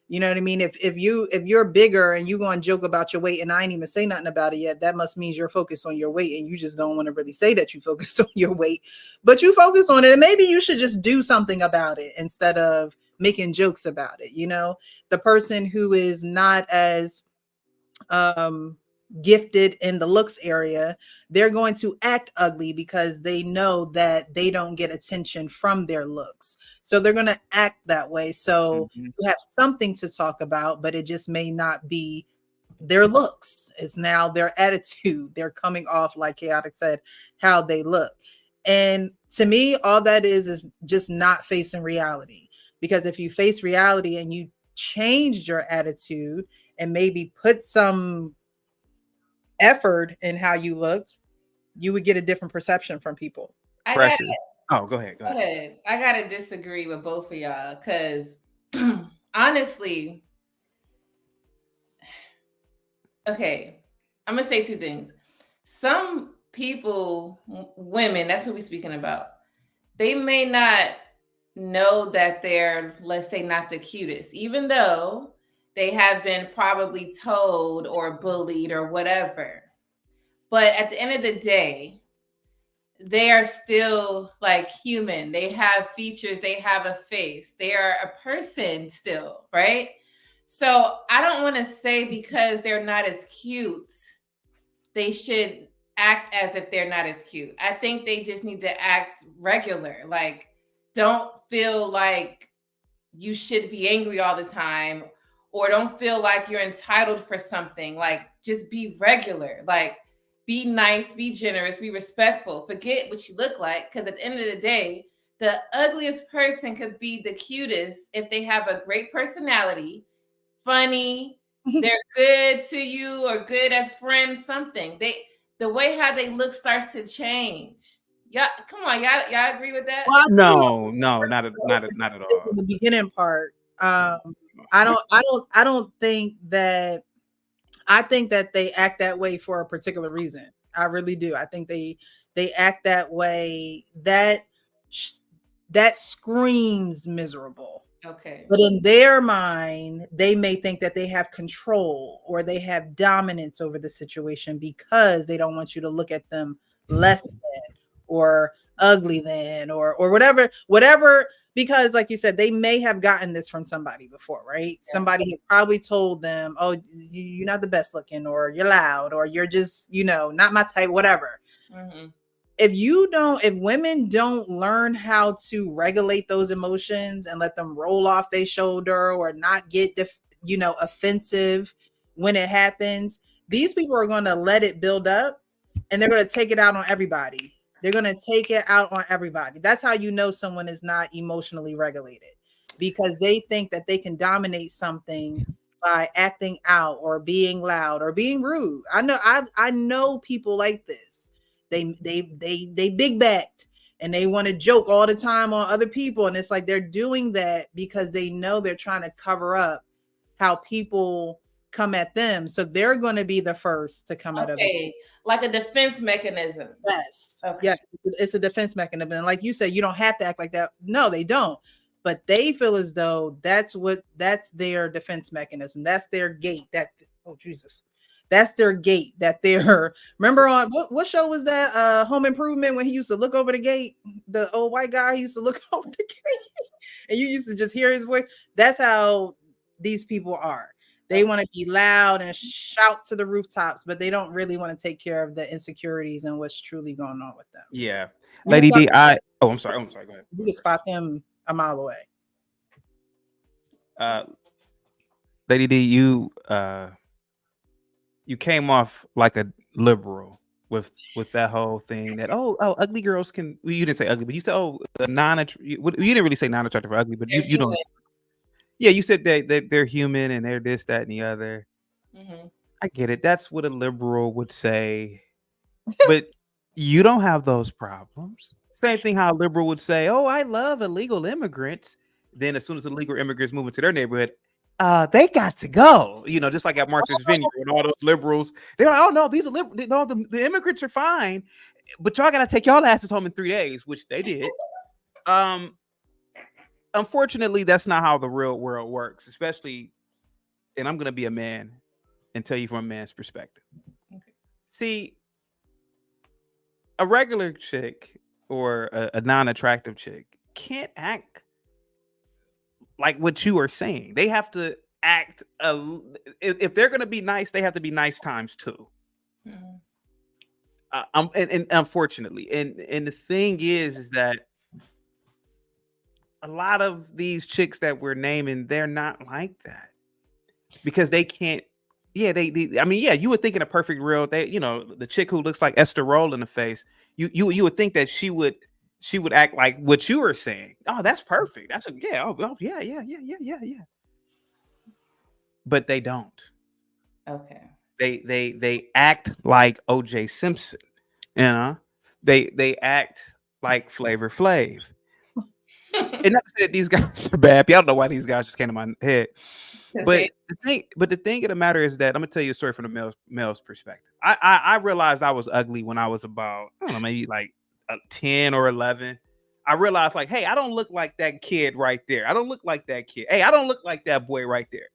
You know what I mean? If you're bigger and you go and joke about your weight and I ain't even say nothing about it yet, that must mean you're focused on your weight and you just don't want to really say that you focused on your weight, but you focus on it. And maybe you should just do something about it instead of making jokes about it. You know, the person who is not as gifted in the looks area, they're going to act ugly because they know that they don't get attention from their looks. So they're going to act that way. So you have something to talk about, but it just may not be their looks. It's now their attitude. They're coming off, like Chaotic said, how they look. And to me, all that is just not facing reality. Because if you face reality and you changed your attitude and maybe put some effort in how you looked, you would get a different perception from people. Go ahead. I gotta disagree with both of y'all because honestly, okay, I'm gonna say two things. Some people, women, that's what we're speaking about, they may not know that they're, let's say, not the cutest, even though they have been probably told or bullied or whatever. But at the end of the day, they are still like human. They have features, they have a face, they are a person still, right? So I don't want to say because they're not as cute, they should act as if they're not as cute. I think they just need to act regular. Like, don't feel like you should be angry all the time, or don't feel like you're entitled for something. Like, just be regular. Like, be nice, be generous, be respectful. Forget what you look like, because at the end of the day, the ugliest person could be the cutest if they have a great personality, funny, they're good to you or good as friends, something. The way how they look starts to change. Yeah, come on, y'all agree with that? Well, No, not at all. The beginning part. I don't think that. I think that they act that way for a particular reason. I really do. I think they act that way. That screams miserable. Okay. But in their mind, they may think that they have control or they have dominance over the situation because they don't want you to look at them less than or ugly than or whatever, because like you said, they may have gotten this from somebody before, right? Yeah. Somebody had probably told them, oh, you're not the best looking, or you're loud, or you're just, not my type, whatever. Mm-hmm. If women don't learn how to regulate those emotions and let them roll off their shoulder or not get offensive when it happens, these people are going to let it build up and they're going to take it out on everybody. They're going to take it out on everybody. That's how you know someone is not emotionally regulated, because they think that they can dominate something by acting out or being loud or being rude. I know people like this. They big backed and they want to joke all the time on other people. And it's like they're doing that because they know they're trying to cover up how people come at them. So they're going to be the first to come at them. Okay, like a defense mechanism. Yes. Okay. Yeah, it's a defense mechanism. And like you said, you don't have to act like that. No, they don't. But they feel as though that's their defense mechanism. That's their gate. That's their gate that they're, remember on what show was that? Home Improvement, when he used to look over the gate, the old white guy used to look over the gate and you used to just hear his voice. That's how these people are. They want to be loud and shout to the rooftops, but they don't really want to take care of the insecurities and what's truly going on with them. Yeah. Lady D, I'm sorry. Go ahead. You can spot them a mile away. Lady D, you came off like a liberal with that whole thing that ugly girls can. Well, you didn't say ugly, but you said you didn't really say non-attractive or ugly, but you don't. Yeah, you said that they're human and they're this, that, and the other. Mm-hmm. I get it. That's what a liberal would say But you don't have those problems. Same thing how a liberal would say, oh, I love illegal immigrants. Then as soon as illegal immigrants move into their neighborhood, they got to go. You know, just like at Martha's Vineyard and all those liberals, they're like, oh no, these are liberals. No, the immigrants are fine, but y'all gotta take y'all asses home in 3 days, which they did. Unfortunately, that's not how the real world works, especially, and I'm gonna be a man and tell you from a man's perspective. Okay. See, a regular chick or a non-attractive chick can't act like what you are saying. They have to act if they're gonna be nice, they have to be nice times 2. And unfortunately, and the thing is that a lot of these chicks that we're naming, they're not like that because they can't. Yeah, I mean, yeah, you would think in a perfect real, the chick who looks like Esther Roll in the face, you would think that she would act like what you were saying. Oh, that's perfect. That's yeah. Oh, yeah. But they don't. Okay. They act like O.J. Simpson. You know, they act like Flavor Flav. And not to say that these guys are bad. I don't know why these guys just came to my head. But the thing of the matter is that I'm gonna tell you a story from the male's perspective. I realized I was ugly when I was about, I don't know, maybe like 10 or 11. I realized like, hey, I don't look like that kid right there. I don't look like that kid. Hey, I don't look like that boy right there.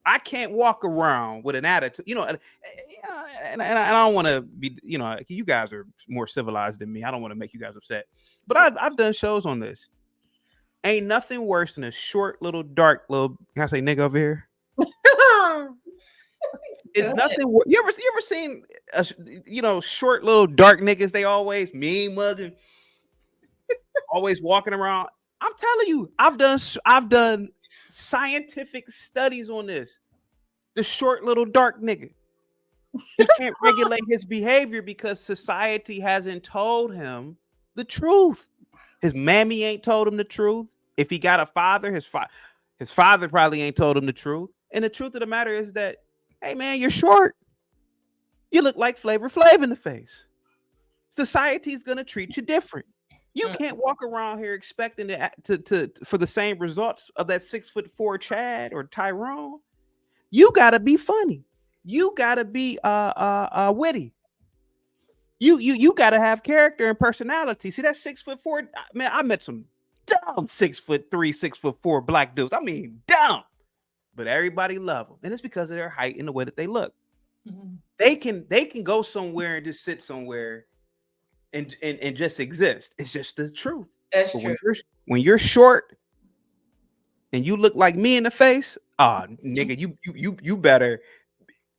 I can't walk around with an attitude, and I don't want to be, you guys are more civilized than me. I don't want to make you guys upset, but I've done shows on this. Ain't nothing worse than a short, little, dark, little. Can I say nigga over here? It's nothing. You ever seen short, little, dark niggas? They always mean mugging, always walking around. I'm telling you, I've done scientific studies on this. The short, little, dark nigga. He can't regulate his behavior because society hasn't told him the truth. His mammy ain't told him the truth. If he got a father, his father probably ain't told him the truth. And the truth of the matter is that, hey man, you're short. You look like Flavor Flav in the face. Society's gonna treat you different. You can't walk around here expecting to for the same results of that 6'4" Chad or Tyrone. You gotta be funny. You gotta be witty. You gotta have character and personality. See that 6'4", man. I met some dumb 6'3", 6'4" black dudes. I mean, dumb, but everybody love them, and it's because of their height and the way that they look. Mm-hmm. They can go somewhere and just sit somewhere and just exist. It's just the truth. That's true. When you're short and you look like me in the face, nigga, you better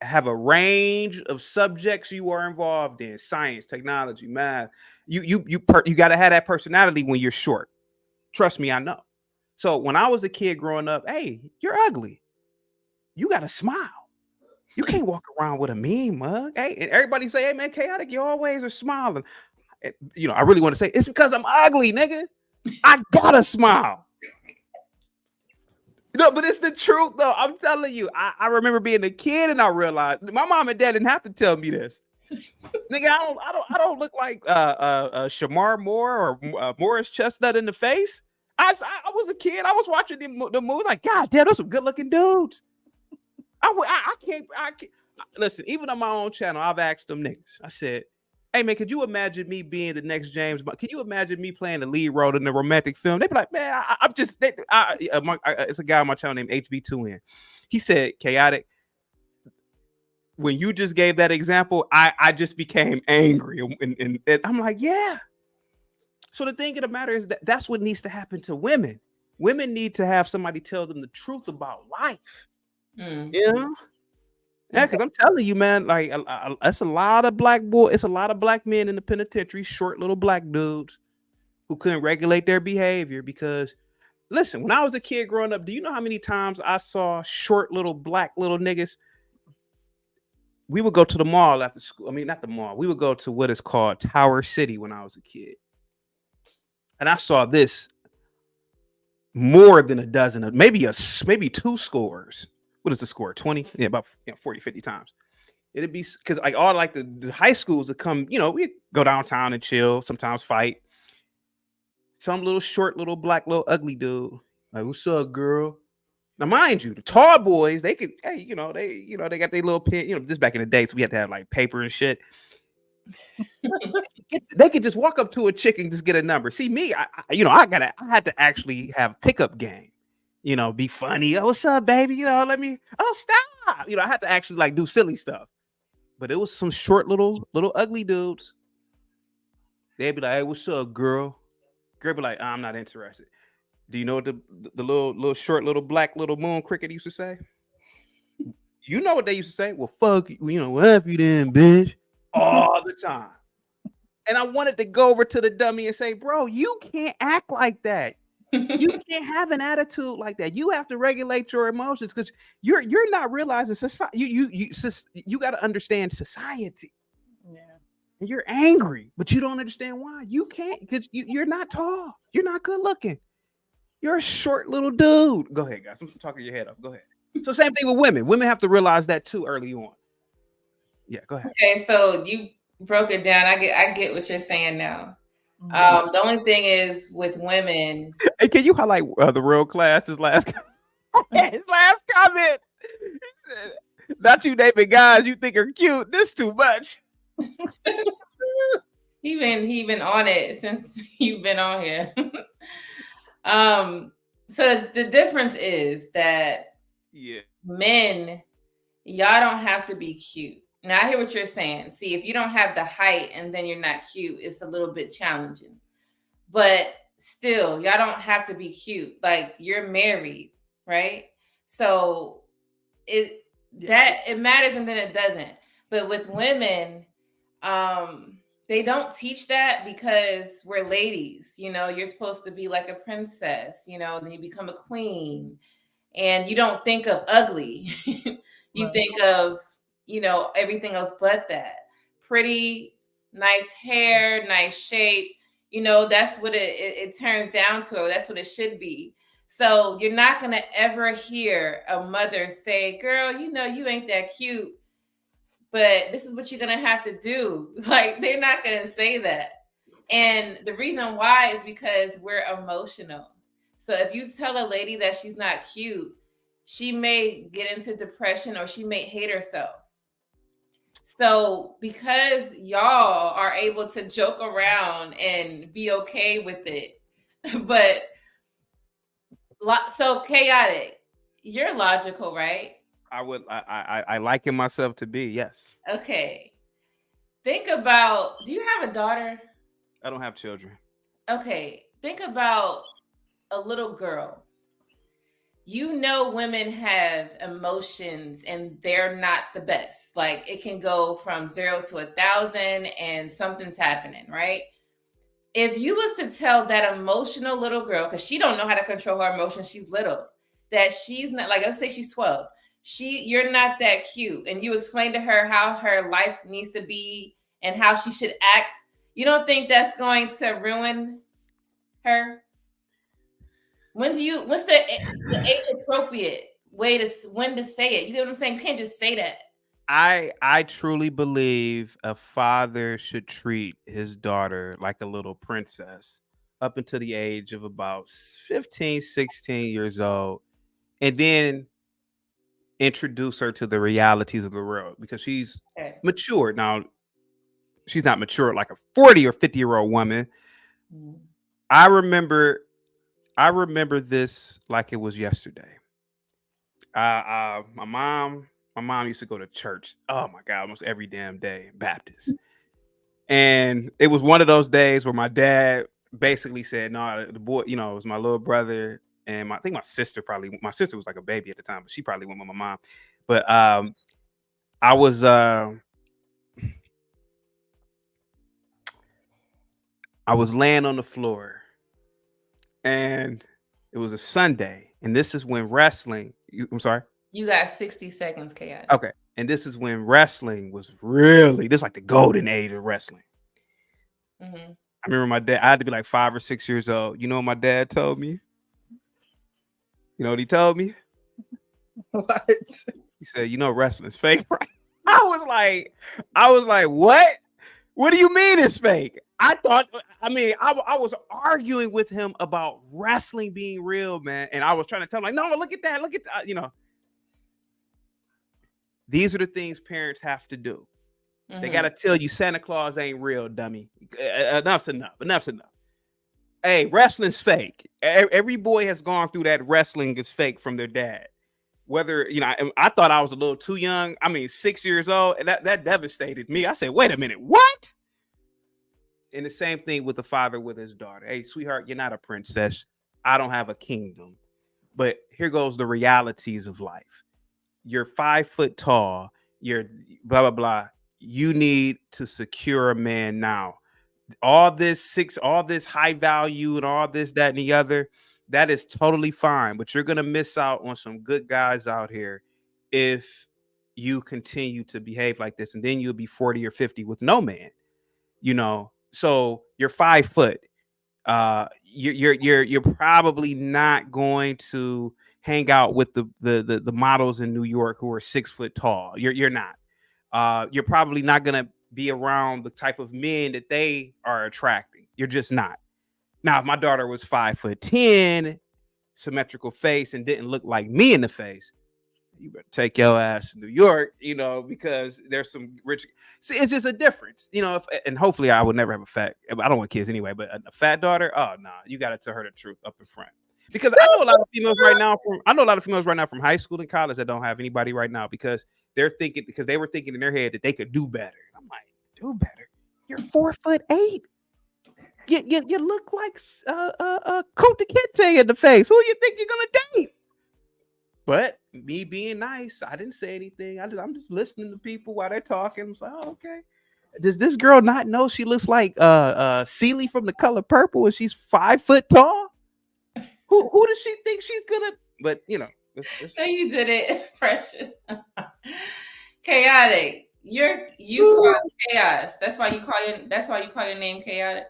have a range of subjects you are involved in: science, technology, math. You got to have that personality when you're short. Trust me, I know. So when I was a kid growing up, hey, you're ugly. You got to smile. You can't walk around with a mean mug. Hey, and everybody say, hey man, chaotic, you always are smiling. And, I really want to say it's because I'm ugly, nigga. I gotta smile. But it's the truth, though. I'm telling you. I remember being a kid, and I realized my mom and dad didn't have to tell me this. Nigga, I don't look like Shamar Moore or Morris Chestnut in the face. I was a kid. I was watching the movies like, God damn, those some good looking dudes. I can't. Listen, even on my own channel, I've asked them niggas. I said, hey man, could you imagine me being the next James Bond? Can you imagine me playing the lead role in a romantic film? They'd be like, man, it's a guy on my channel named HB2N. He said, chaotic, when you just gave that example, I just became angry. And I'm like, yeah. So the thing of the matter is that's what needs to happen to women. Women need to have somebody tell them the truth about life. Mm. You know? Yeah, because I'm telling you, man, like it's a lot of black boys, it's a lot of black men in the penitentiary, short little black dudes who couldn't regulate their behavior. Because listen, when I was a kid growing up, do you know how many times I saw short little black little niggas? We would go to the mall after school. I mean, not the mall. We would go to what is called Tower City when I was a kid. And I saw this more than a dozen of maybe 2 scores. What is the score? 20? Yeah, about 40, 50 times. It'd be because like all like the high schools would come, we go downtown and chill, sometimes fight. Some little short, little black, little ugly dude. Like, what's up, girl? Now, mind you, the tall boys, they could, hey, they got their little pen, this back in the day, so we had to have like paper and shit. They could just walk up to a chick and just get a number. See me, I had to actually have pickup game, be funny. Oh, what's up, baby? Oh, stop. I had to actually like do silly stuff. But it was some short, little ugly dudes. They'd be like, hey, what's up, girl? Girl be like, I'm not interested. Do you know what the little short, little black, little moon cricket used to say? You know what they used to say? Well, fuck you, F you then, bitch. All the time. And I wanted to go over to the dummy and say, bro, you can't act like that. You can't have an attitude like that. You have to regulate your emotions because you're not realizing society. You got to understand society. Yeah. And you're angry, but you don't understand why. You can't because you're not tall. You're not good looking. You're a short little dude. Go ahead, guys. I'm talking your head up. Go ahead. So same thing with women. Women have to realize that too early on. Yeah, go ahead. Okay, so you broke it down. I get what you're saying now. The only thing is with women. Hey, can you highlight the real class? His last comment. He said, "Not you naming guys you think are cute. This too much." He been on it since you've been on here. So the difference is that men, y'all don't have to be cute. Now I hear what you're saying. See, if you don't have the height and then you're not cute, it's a little bit challenging. But still, y'all don't have to be cute. Like, you're married, right? So it matters and then it doesn't. But with women, they don't teach that because we're ladies. You're supposed to be like a princess, then you become a queen. And you don't think of ugly. You think of everything else but that. Pretty, nice hair, nice shape. That's what it turns down to. That's what it should be. So you're not going to ever hear a mother say, girl, you ain't that cute, but this is what you're going to have to do. Like, they're not going to say that. And the reason why is because we're emotional. So if you tell a lady that she's not cute, she may get into depression or she may hate herself. So because y'all are able to joke around and be okay with it, but so chaotic, you're logical, right? I liken myself to be, yes. Okay. Think about, do you have a daughter? I don't have children. Okay. Think about a little girl. Women have emotions and they're not the best. Like, it can go from 0 to 1,000 and something's happening, right? If you was to tell that emotional little girl, because she don't know how to control her emotions, she's little, that she's not, like, let's say she's 12, you're not that cute, and you explain to her how her life needs to be and how she should act, you don't think that's going to ruin her? What's the age appropriate way when to say it? You get what I'm saying? You can't just say that. I truly believe a father should treat his daughter like a little princess up until the age of about 15, 16 years old, and then introduce her to the realities of the world because she's mature. Now, she's not mature like a 40 or 50-year-old woman. Mm. I remember this like it was yesterday. My mom used to go to church. Oh my God, almost every damn day, Baptist. And it was one of those days where my dad basically said, no, the boy, it was my little brother and I think my sister was like a baby at the time, but she probably went with my mom. But I was laying on the floor and it was a Sunday. And this is when wrestling, I'm sorry. You got 60 seconds, Chaotic. Okay. And this is when wrestling was really, this is like the golden age of wrestling. Mm-hmm. I remember my dad, I had to be like 5 or 6 years old. You know what my dad told me? You know what he told me? What? He said, wrestling's fake, right? I was like, what? What do you mean it's fake? I was arguing with him about wrestling being real, man. And I was trying to tell him, like, no, look at that. Look at that. You know, these are the things parents have to do. They got to tell you Santa Claus ain't real, dummy. Enough's enough. Enough's enough. Hey, wrestling's fake. Every boy has gone through that. Wrestling is fake from their dad. Whether, you know, I thought I was a little too young. I mean, 6 years old, and that devastated me. I said, wait a minute, what? And the same thing with the father with his daughter. Hey, sweetheart, you're not a princess. I don't have a kingdom. But here goes the realities of life. You're 5 foot tall. You're blah, blah, blah. You need to secure a man now. All this high value and all this, that, and the other, that is totally fine. But you're going to miss out on some good guys out here if you continue to behave like this. And then you'll be 40 or 50 with no man, you know. So you're 5 foot. You're probably not going to hang out with the models in New York who are 6 foot tall. You're not. You're probably not going to be around the type of men that they are attracting. You're just not. Now, if my daughter was 5'10", symmetrical face, and didn't look like me in the face, you better take your ass to New York, you know, because there's some rich. See, it's just a difference, you know. And hopefully, I would never have a fat. I don't want kids anyway, but a fat daughter. Oh no, you got to tell her the truth up in front. Because I know a lot of females right now from high school and college that don't have anybody right now because they were thinking in their head that they could do better. I'm like, do better? You're 4'8". You look like Kunta Kinte in the face. Who you think you're gonna date? But me being nice, I didn't say anything. I'm just listening to people while they're talking. I'm like, oh, okay. Does this girl not know she looks like Celie from The Color Purple and she's 5 foot tall? Who does she think she's gonna? But you know, no, you did it, Precious. Chaotic. You cause chaos. That's why you call your name Chaotic.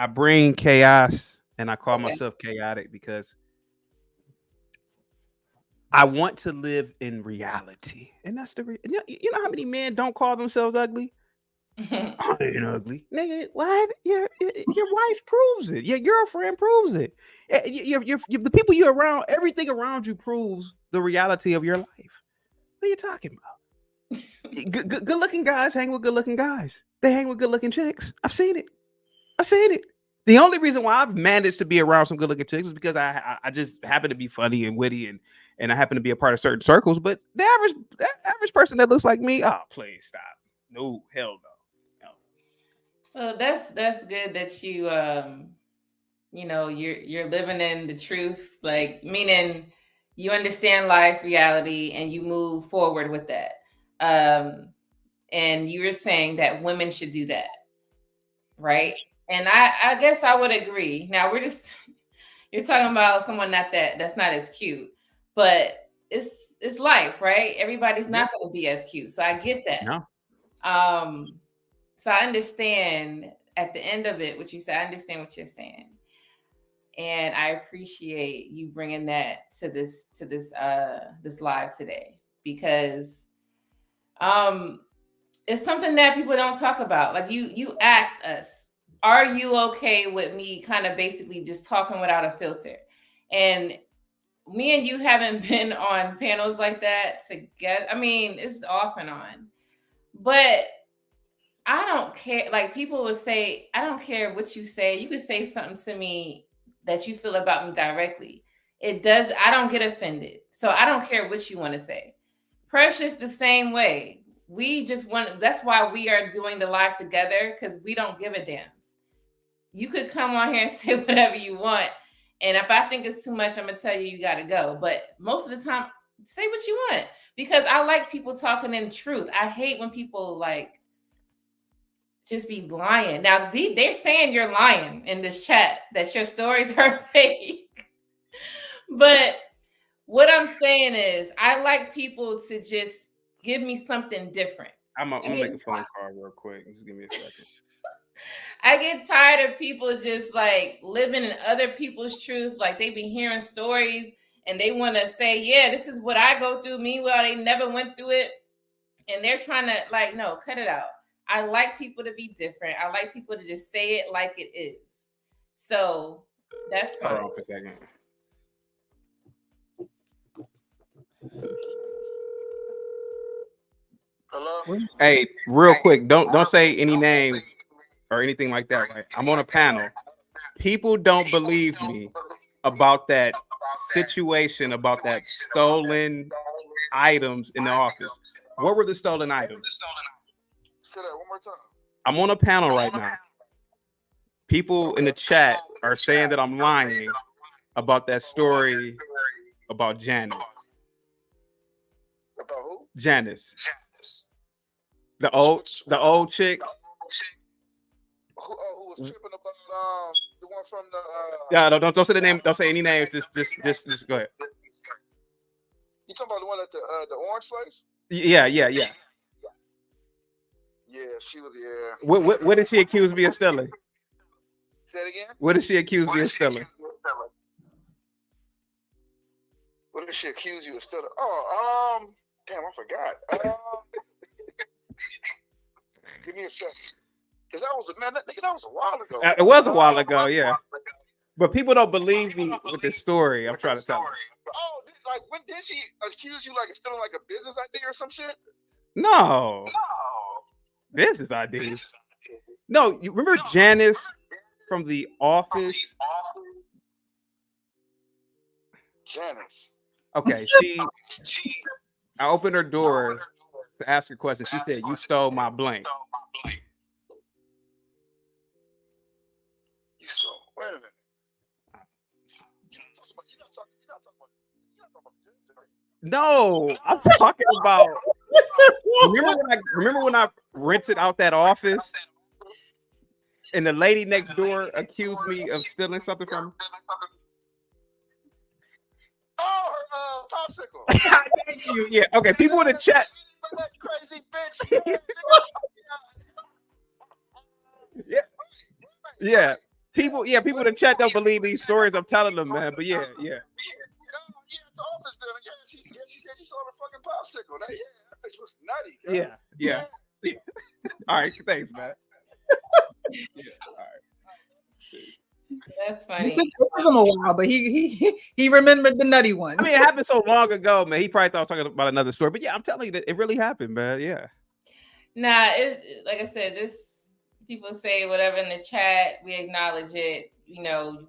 I bring chaos, and I call myself chaotic because I want to live in reality, and that's you know how many men don't call themselves ugly? I ain't ugly, nigga. What? Your wife proves it. Your girlfriend proves it. The people you're around, everything around you proves the reality of your life. What are you talking about? Good-looking guys hang with good-looking guys. They hang with good-looking chicks. I've seen it. The only reason why I've managed to be around some good-looking chicks is because I just happen to be funny and witty and I happen to be a part of certain circles. But the average person that looks like me, oh, please stop. No, hell no. Well, that's good that you you know, you're living in the truth, like meaning you understand life, reality, and you move forward with that. And you were saying that women should do that, right? And I guess I would agree. Now you're talking about someone that's not as cute, but it's life, right? Everybody's not going to be as cute, so I get that. No. So I understand at the end of it what you said. I understand what you're saying, and I appreciate you bringing that to this live today because it's something that people don't talk about. Like you asked us, are you okay with me kind of basically just talking without a filter? And me and you haven't been on panels like that together. I mean, it's off and on, but I don't care. Like people would say, I don't care what you say. You could say something to me that you feel about me directly. I don't get offended. So I don't care what you want to say. Precious the same way. That's why we are doing the live together, because we don't give a damn. You could come on here and say whatever you want. And if I think it's too much, I'm going to tell you got to go. But most of the time, say what you want, because I like people talking in truth. I hate when people like just be lying. Now, they're saying you're lying in this chat, that your stories are fake. But what I'm saying is I like people to just give me something different. I'm going to make a phone call real quick. Just give me a second. I get tired of people just like living in other people's truth. Like they be hearing stories and they want to say, yeah, this is what I go through. Meanwhile, they never went through it. and they're trying to like, no, cut it out. I like people to be different. I like people to just say it like it is. So that's fine. Hold on for a second. Hello? Hey, real quick, don't say any name or anything like that, right? I'm on a panel. People don't believe me about that situation, about that stolen items in the office. What were the stolen items? Say that one more time. I'm on a panel right now. People in the chat are saying that I'm lying about that story about Janice. About who? Janice. The old chick. Who was tripping about the one from the Yeah, don't say the name, don't say any names. Just go ahead. You talking about the one at the orange place? Yeah. Yeah, she was What did she accuse me of stealing? Say it again? What did she accuse me of stealing? What did she accuse you of stealing? Oh, damn, I forgot. Give me a second. Because that was that was a while ago. It was a while ago, yeah. But people don't believe me with this story. I'm trying to tell them. Oh, like when did she accuse you like of stealing like a business idea or some shit? No. Business ideas. No, you remember Janice from The Office? Janice. Okay, I opened her door to ask her a question. She said, "You stole my blank." You stole. Wait a minute. No, I'm talking about. Remember when I rented out that office, and the lady next door accused me of stealing something from her? Oh, her popsicle. Thank you. Yeah. Okay. People in the chat. That crazy bitch. Yeah. People in the chat don't believe these stories I'm telling them, man. But yeah. The office building. Yeah, she said she saw the fucking popsicle. That bitch was nutty. Guys. Yeah. All right. Thanks, man. All right. That's funny. It took him a while, but he remembered the nutty one. I mean, it happened so long ago, man. He probably thought I was talking about another story. But yeah, I'm telling you that it really happened, man. Yeah. Nah, like I said, this people say whatever in the chat, we acknowledge it. You know,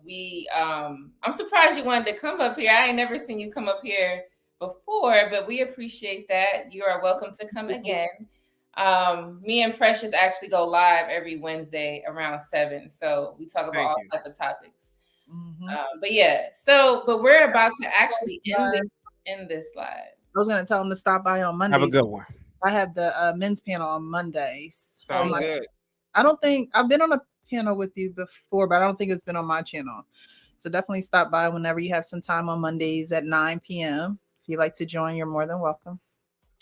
I'm surprised you wanted to come up here. I ain't never seen you come up here before, but we appreciate that. You are welcome to come again. Me and Precious actually go live every Wednesday around 7. So we talk about all type of topics. Mm-hmm. But we're about to actually end this live. I was going to tell them to stop by on Mondays. Have a good one. I have the men's panel on Mondays. Sounds good. I don't think I've been on a panel with you before, but I don't think it's been on my channel. So definitely stop by whenever you have some time on Mondays at 9 p.m. If you'd like to join, you're more than welcome.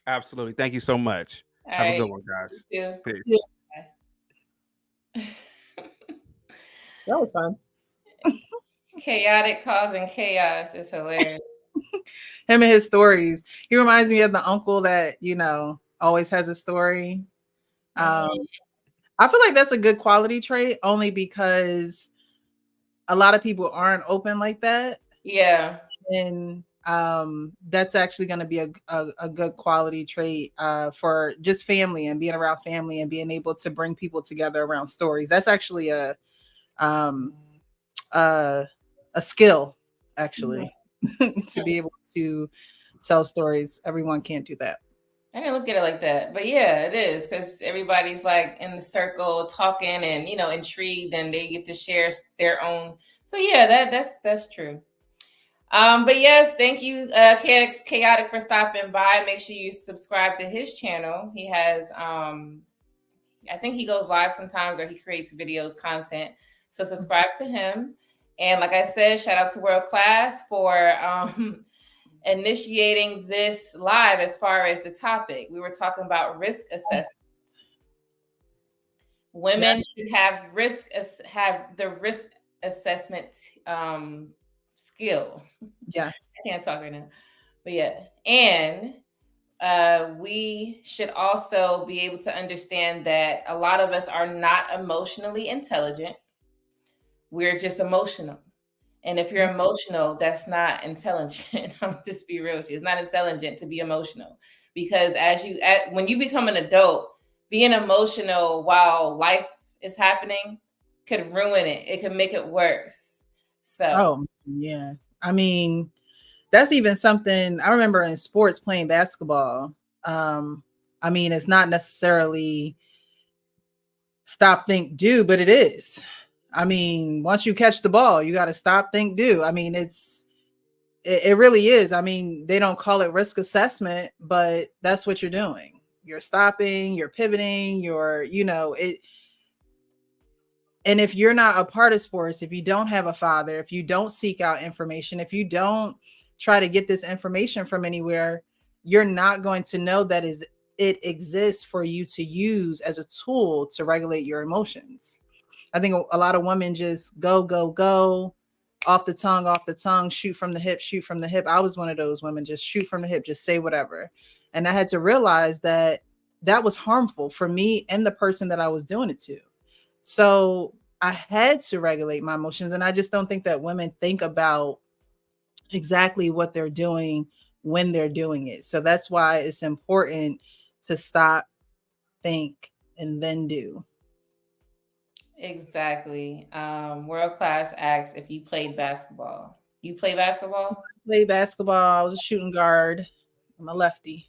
Absolutely. Thank you so much. Have a good one, guys. Peace. Yeah. That was fun. Chaotic causing chaos is hilarious. Him and his stories. He reminds me of the uncle that, always has a story. I feel like that's a good quality trait only because a lot of people aren't open like that. Yeah. And that's actually going to be a good quality trait for just family and being around family and being able to bring people together around stories. That's actually a skill, actually, to be able to tell stories. Everyone can't do that. I didn't look at it like that, but yeah, it is because everybody's like in the circle talking and intrigued, and they get to share their own. So yeah, that's true. But yes, thank you, Chaotic, for stopping by. Make sure you subscribe to his channel. He has, I think he goes live sometimes, or he creates videos, content. So subscribe to him. And like I said, shout out to World Class for initiating this live as far as the topic. We were talking about risk assessments. Women should have the risk assessment skill. Yes. I can't talk right now. But yeah. And we should also be able to understand that a lot of us are not emotionally intelligent. We're just emotional. And if you're emotional, that's not intelligent. I'm just be real with you. It's not intelligent to be emotional, because when you become an adult, being emotional while life is happening could ruin it. It could make it worse. So, Oh, yeah. I mean, that's even something I remember in sports playing basketball. I mean, it's not necessarily stop, think, do, but it is. I mean, once you catch the ball, you got to stop, think, do. I mean, it really is. I mean, they don't call it risk assessment, but that's what you're doing. You're stopping, you're pivoting, it. And if you're not a part of sports, if you don't have a father, if you don't seek out information, if you don't try to get this information from anywhere, you're not going to know that it exists for you to use as a tool to regulate your emotions. I think a lot of women just go off the tongue, shoot from the hip. I was one of those women, just shoot from the hip, just say whatever. And I had to realize that that was harmful for me and the person that I was doing it to. So I had to regulate my emotions. And I just don't think that women think about exactly what they're doing when they're doing it. So that's why it's important to stop, think, and then do. exactly. World Class asks if you played basketball. You play basketball? Played basketball. I was a shooting guard. I'm a lefty.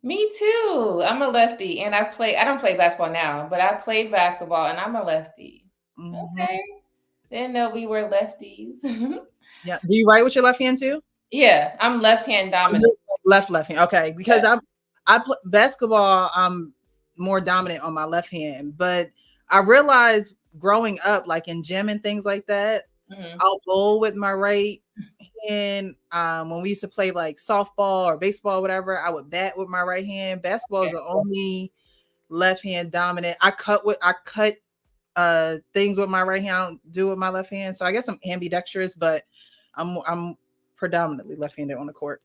Me too. I'm a lefty, and I don't play basketball now, but I played basketball and I'm a lefty. Mm-hmm. Okay. Didn't know we were lefties. Yeah. Do you write with your left hand too? Yeah, I'm left hand dominant. Left hand. Okay. Because I play basketball, I'm more dominant on my left hand. But I realized growing up, like in gym and things like that, I'll bowl with my right hand. When we used to play like softball or baseball, or whatever, I would bat with my right hand. Basketball is the only left hand dominant. I cut things with my right hand. I don't do with my left hand. So I guess I'm ambidextrous, but I'm predominantly left-handed on the court.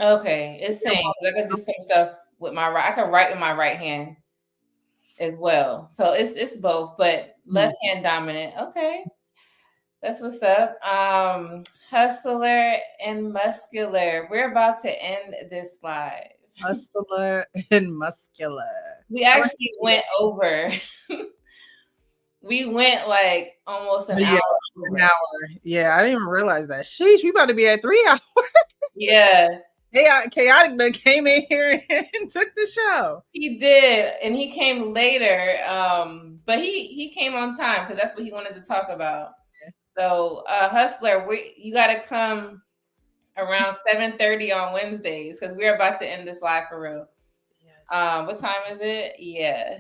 Okay, it's same. I can do some stuff with my right. I can write with my right hand as well. So it's both, but left hand dominant. Okay. That's what's up. Hustler and muscular. We're about to end this live. Hustler and muscular. We actually went over. We went like almost an hour. An hour. Yeah, I didn't even realize that. Sheesh, we about to be at 3 hours. Yeah. Chaotic man came in here and took the show. He did, and he came later. But he came on time because that's what he wanted to talk about. Yeah. So, Hustler, you got to come around 7:30 on Wednesdays because we're about to end this live for real. Yes. What time is it? Yeah.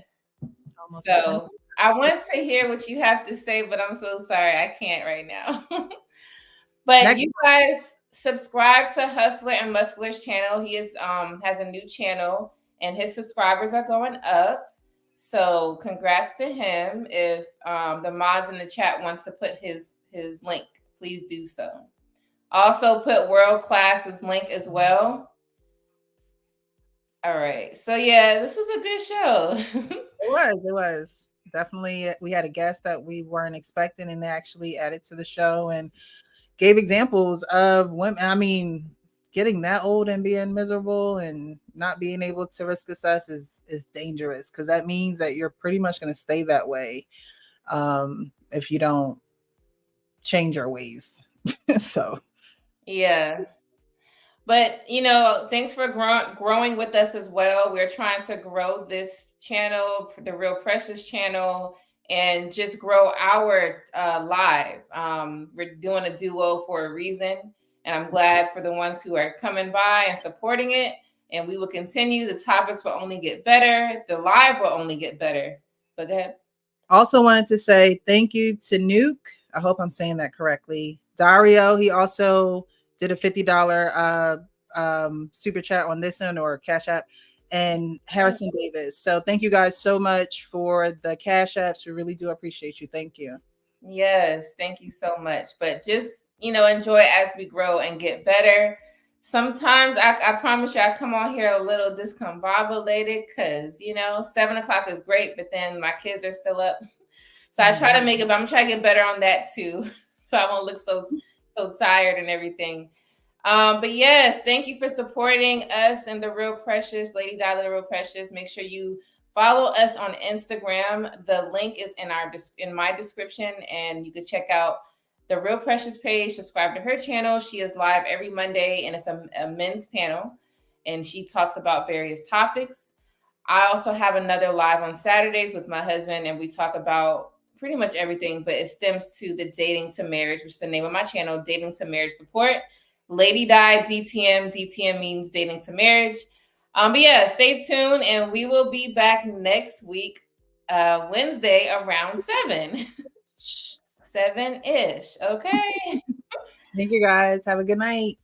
Almost so 10. I want to hear what you have to say, but I'm so sorry I can't right now. But you guys subscribe to Hustler and Muscular's channel. He is has a new channel, and his subscribers are going up. So congrats to him. If the mods in the chat wants to put his link, please do so. Also put World Class's link as well. All right. So yeah, this was a good show. It was. Definitely, we had a guest that we weren't expecting, and they actually added to the show and gave examples of women. I mean, getting that old and being miserable and not being able to risk assess is dangerous, because that means that you're pretty much going to stay that way if you don't change your ways. So yeah. But, thanks for growing with us as well. We're trying to grow this channel, the Real Precious channel, and just grow our live. We're doing a duo for a reason. And I'm glad for the ones who are coming by and supporting it. And we will continue. The topics will only get better. The live will only get better. But go ahead. Also wanted to say thank you to Nuke. I hope I'm saying that correctly. Dario, he also did a $50 super chat on this end, or Cash App, and Harrison Davis. So thank you guys so much for the Cash Apps. We really do appreciate you. Thank you. Yes, thank you so much. But just, enjoy as we grow and get better. Sometimes I promise you I come on here a little discombobulated because, 7 o'clock is great, but then my kids are still up. So I try to make it, but I'm trying to get better on that too. So I won't look so tired and everything. But yes, thank you for supporting us and the Real Precious, Lady Di the Real Precious. Make sure you follow us on Instagram. The link is in my description, and you can check out the Real Precious page. Subscribe to her channel. She is live every Monday, and it's a men's panel, and she talks about various topics. I also have another live on Saturdays with my husband, and we talk about pretty much everything, but it stems to the Dating to Marriage, which is the name of my channel, Dating to Marriage Support. Lady Di, DTM. DTM means dating to marriage. But yeah, stay tuned, and we will be back next week, Wednesday around 7. 7-ish. Okay. Thank you guys. Have a good night.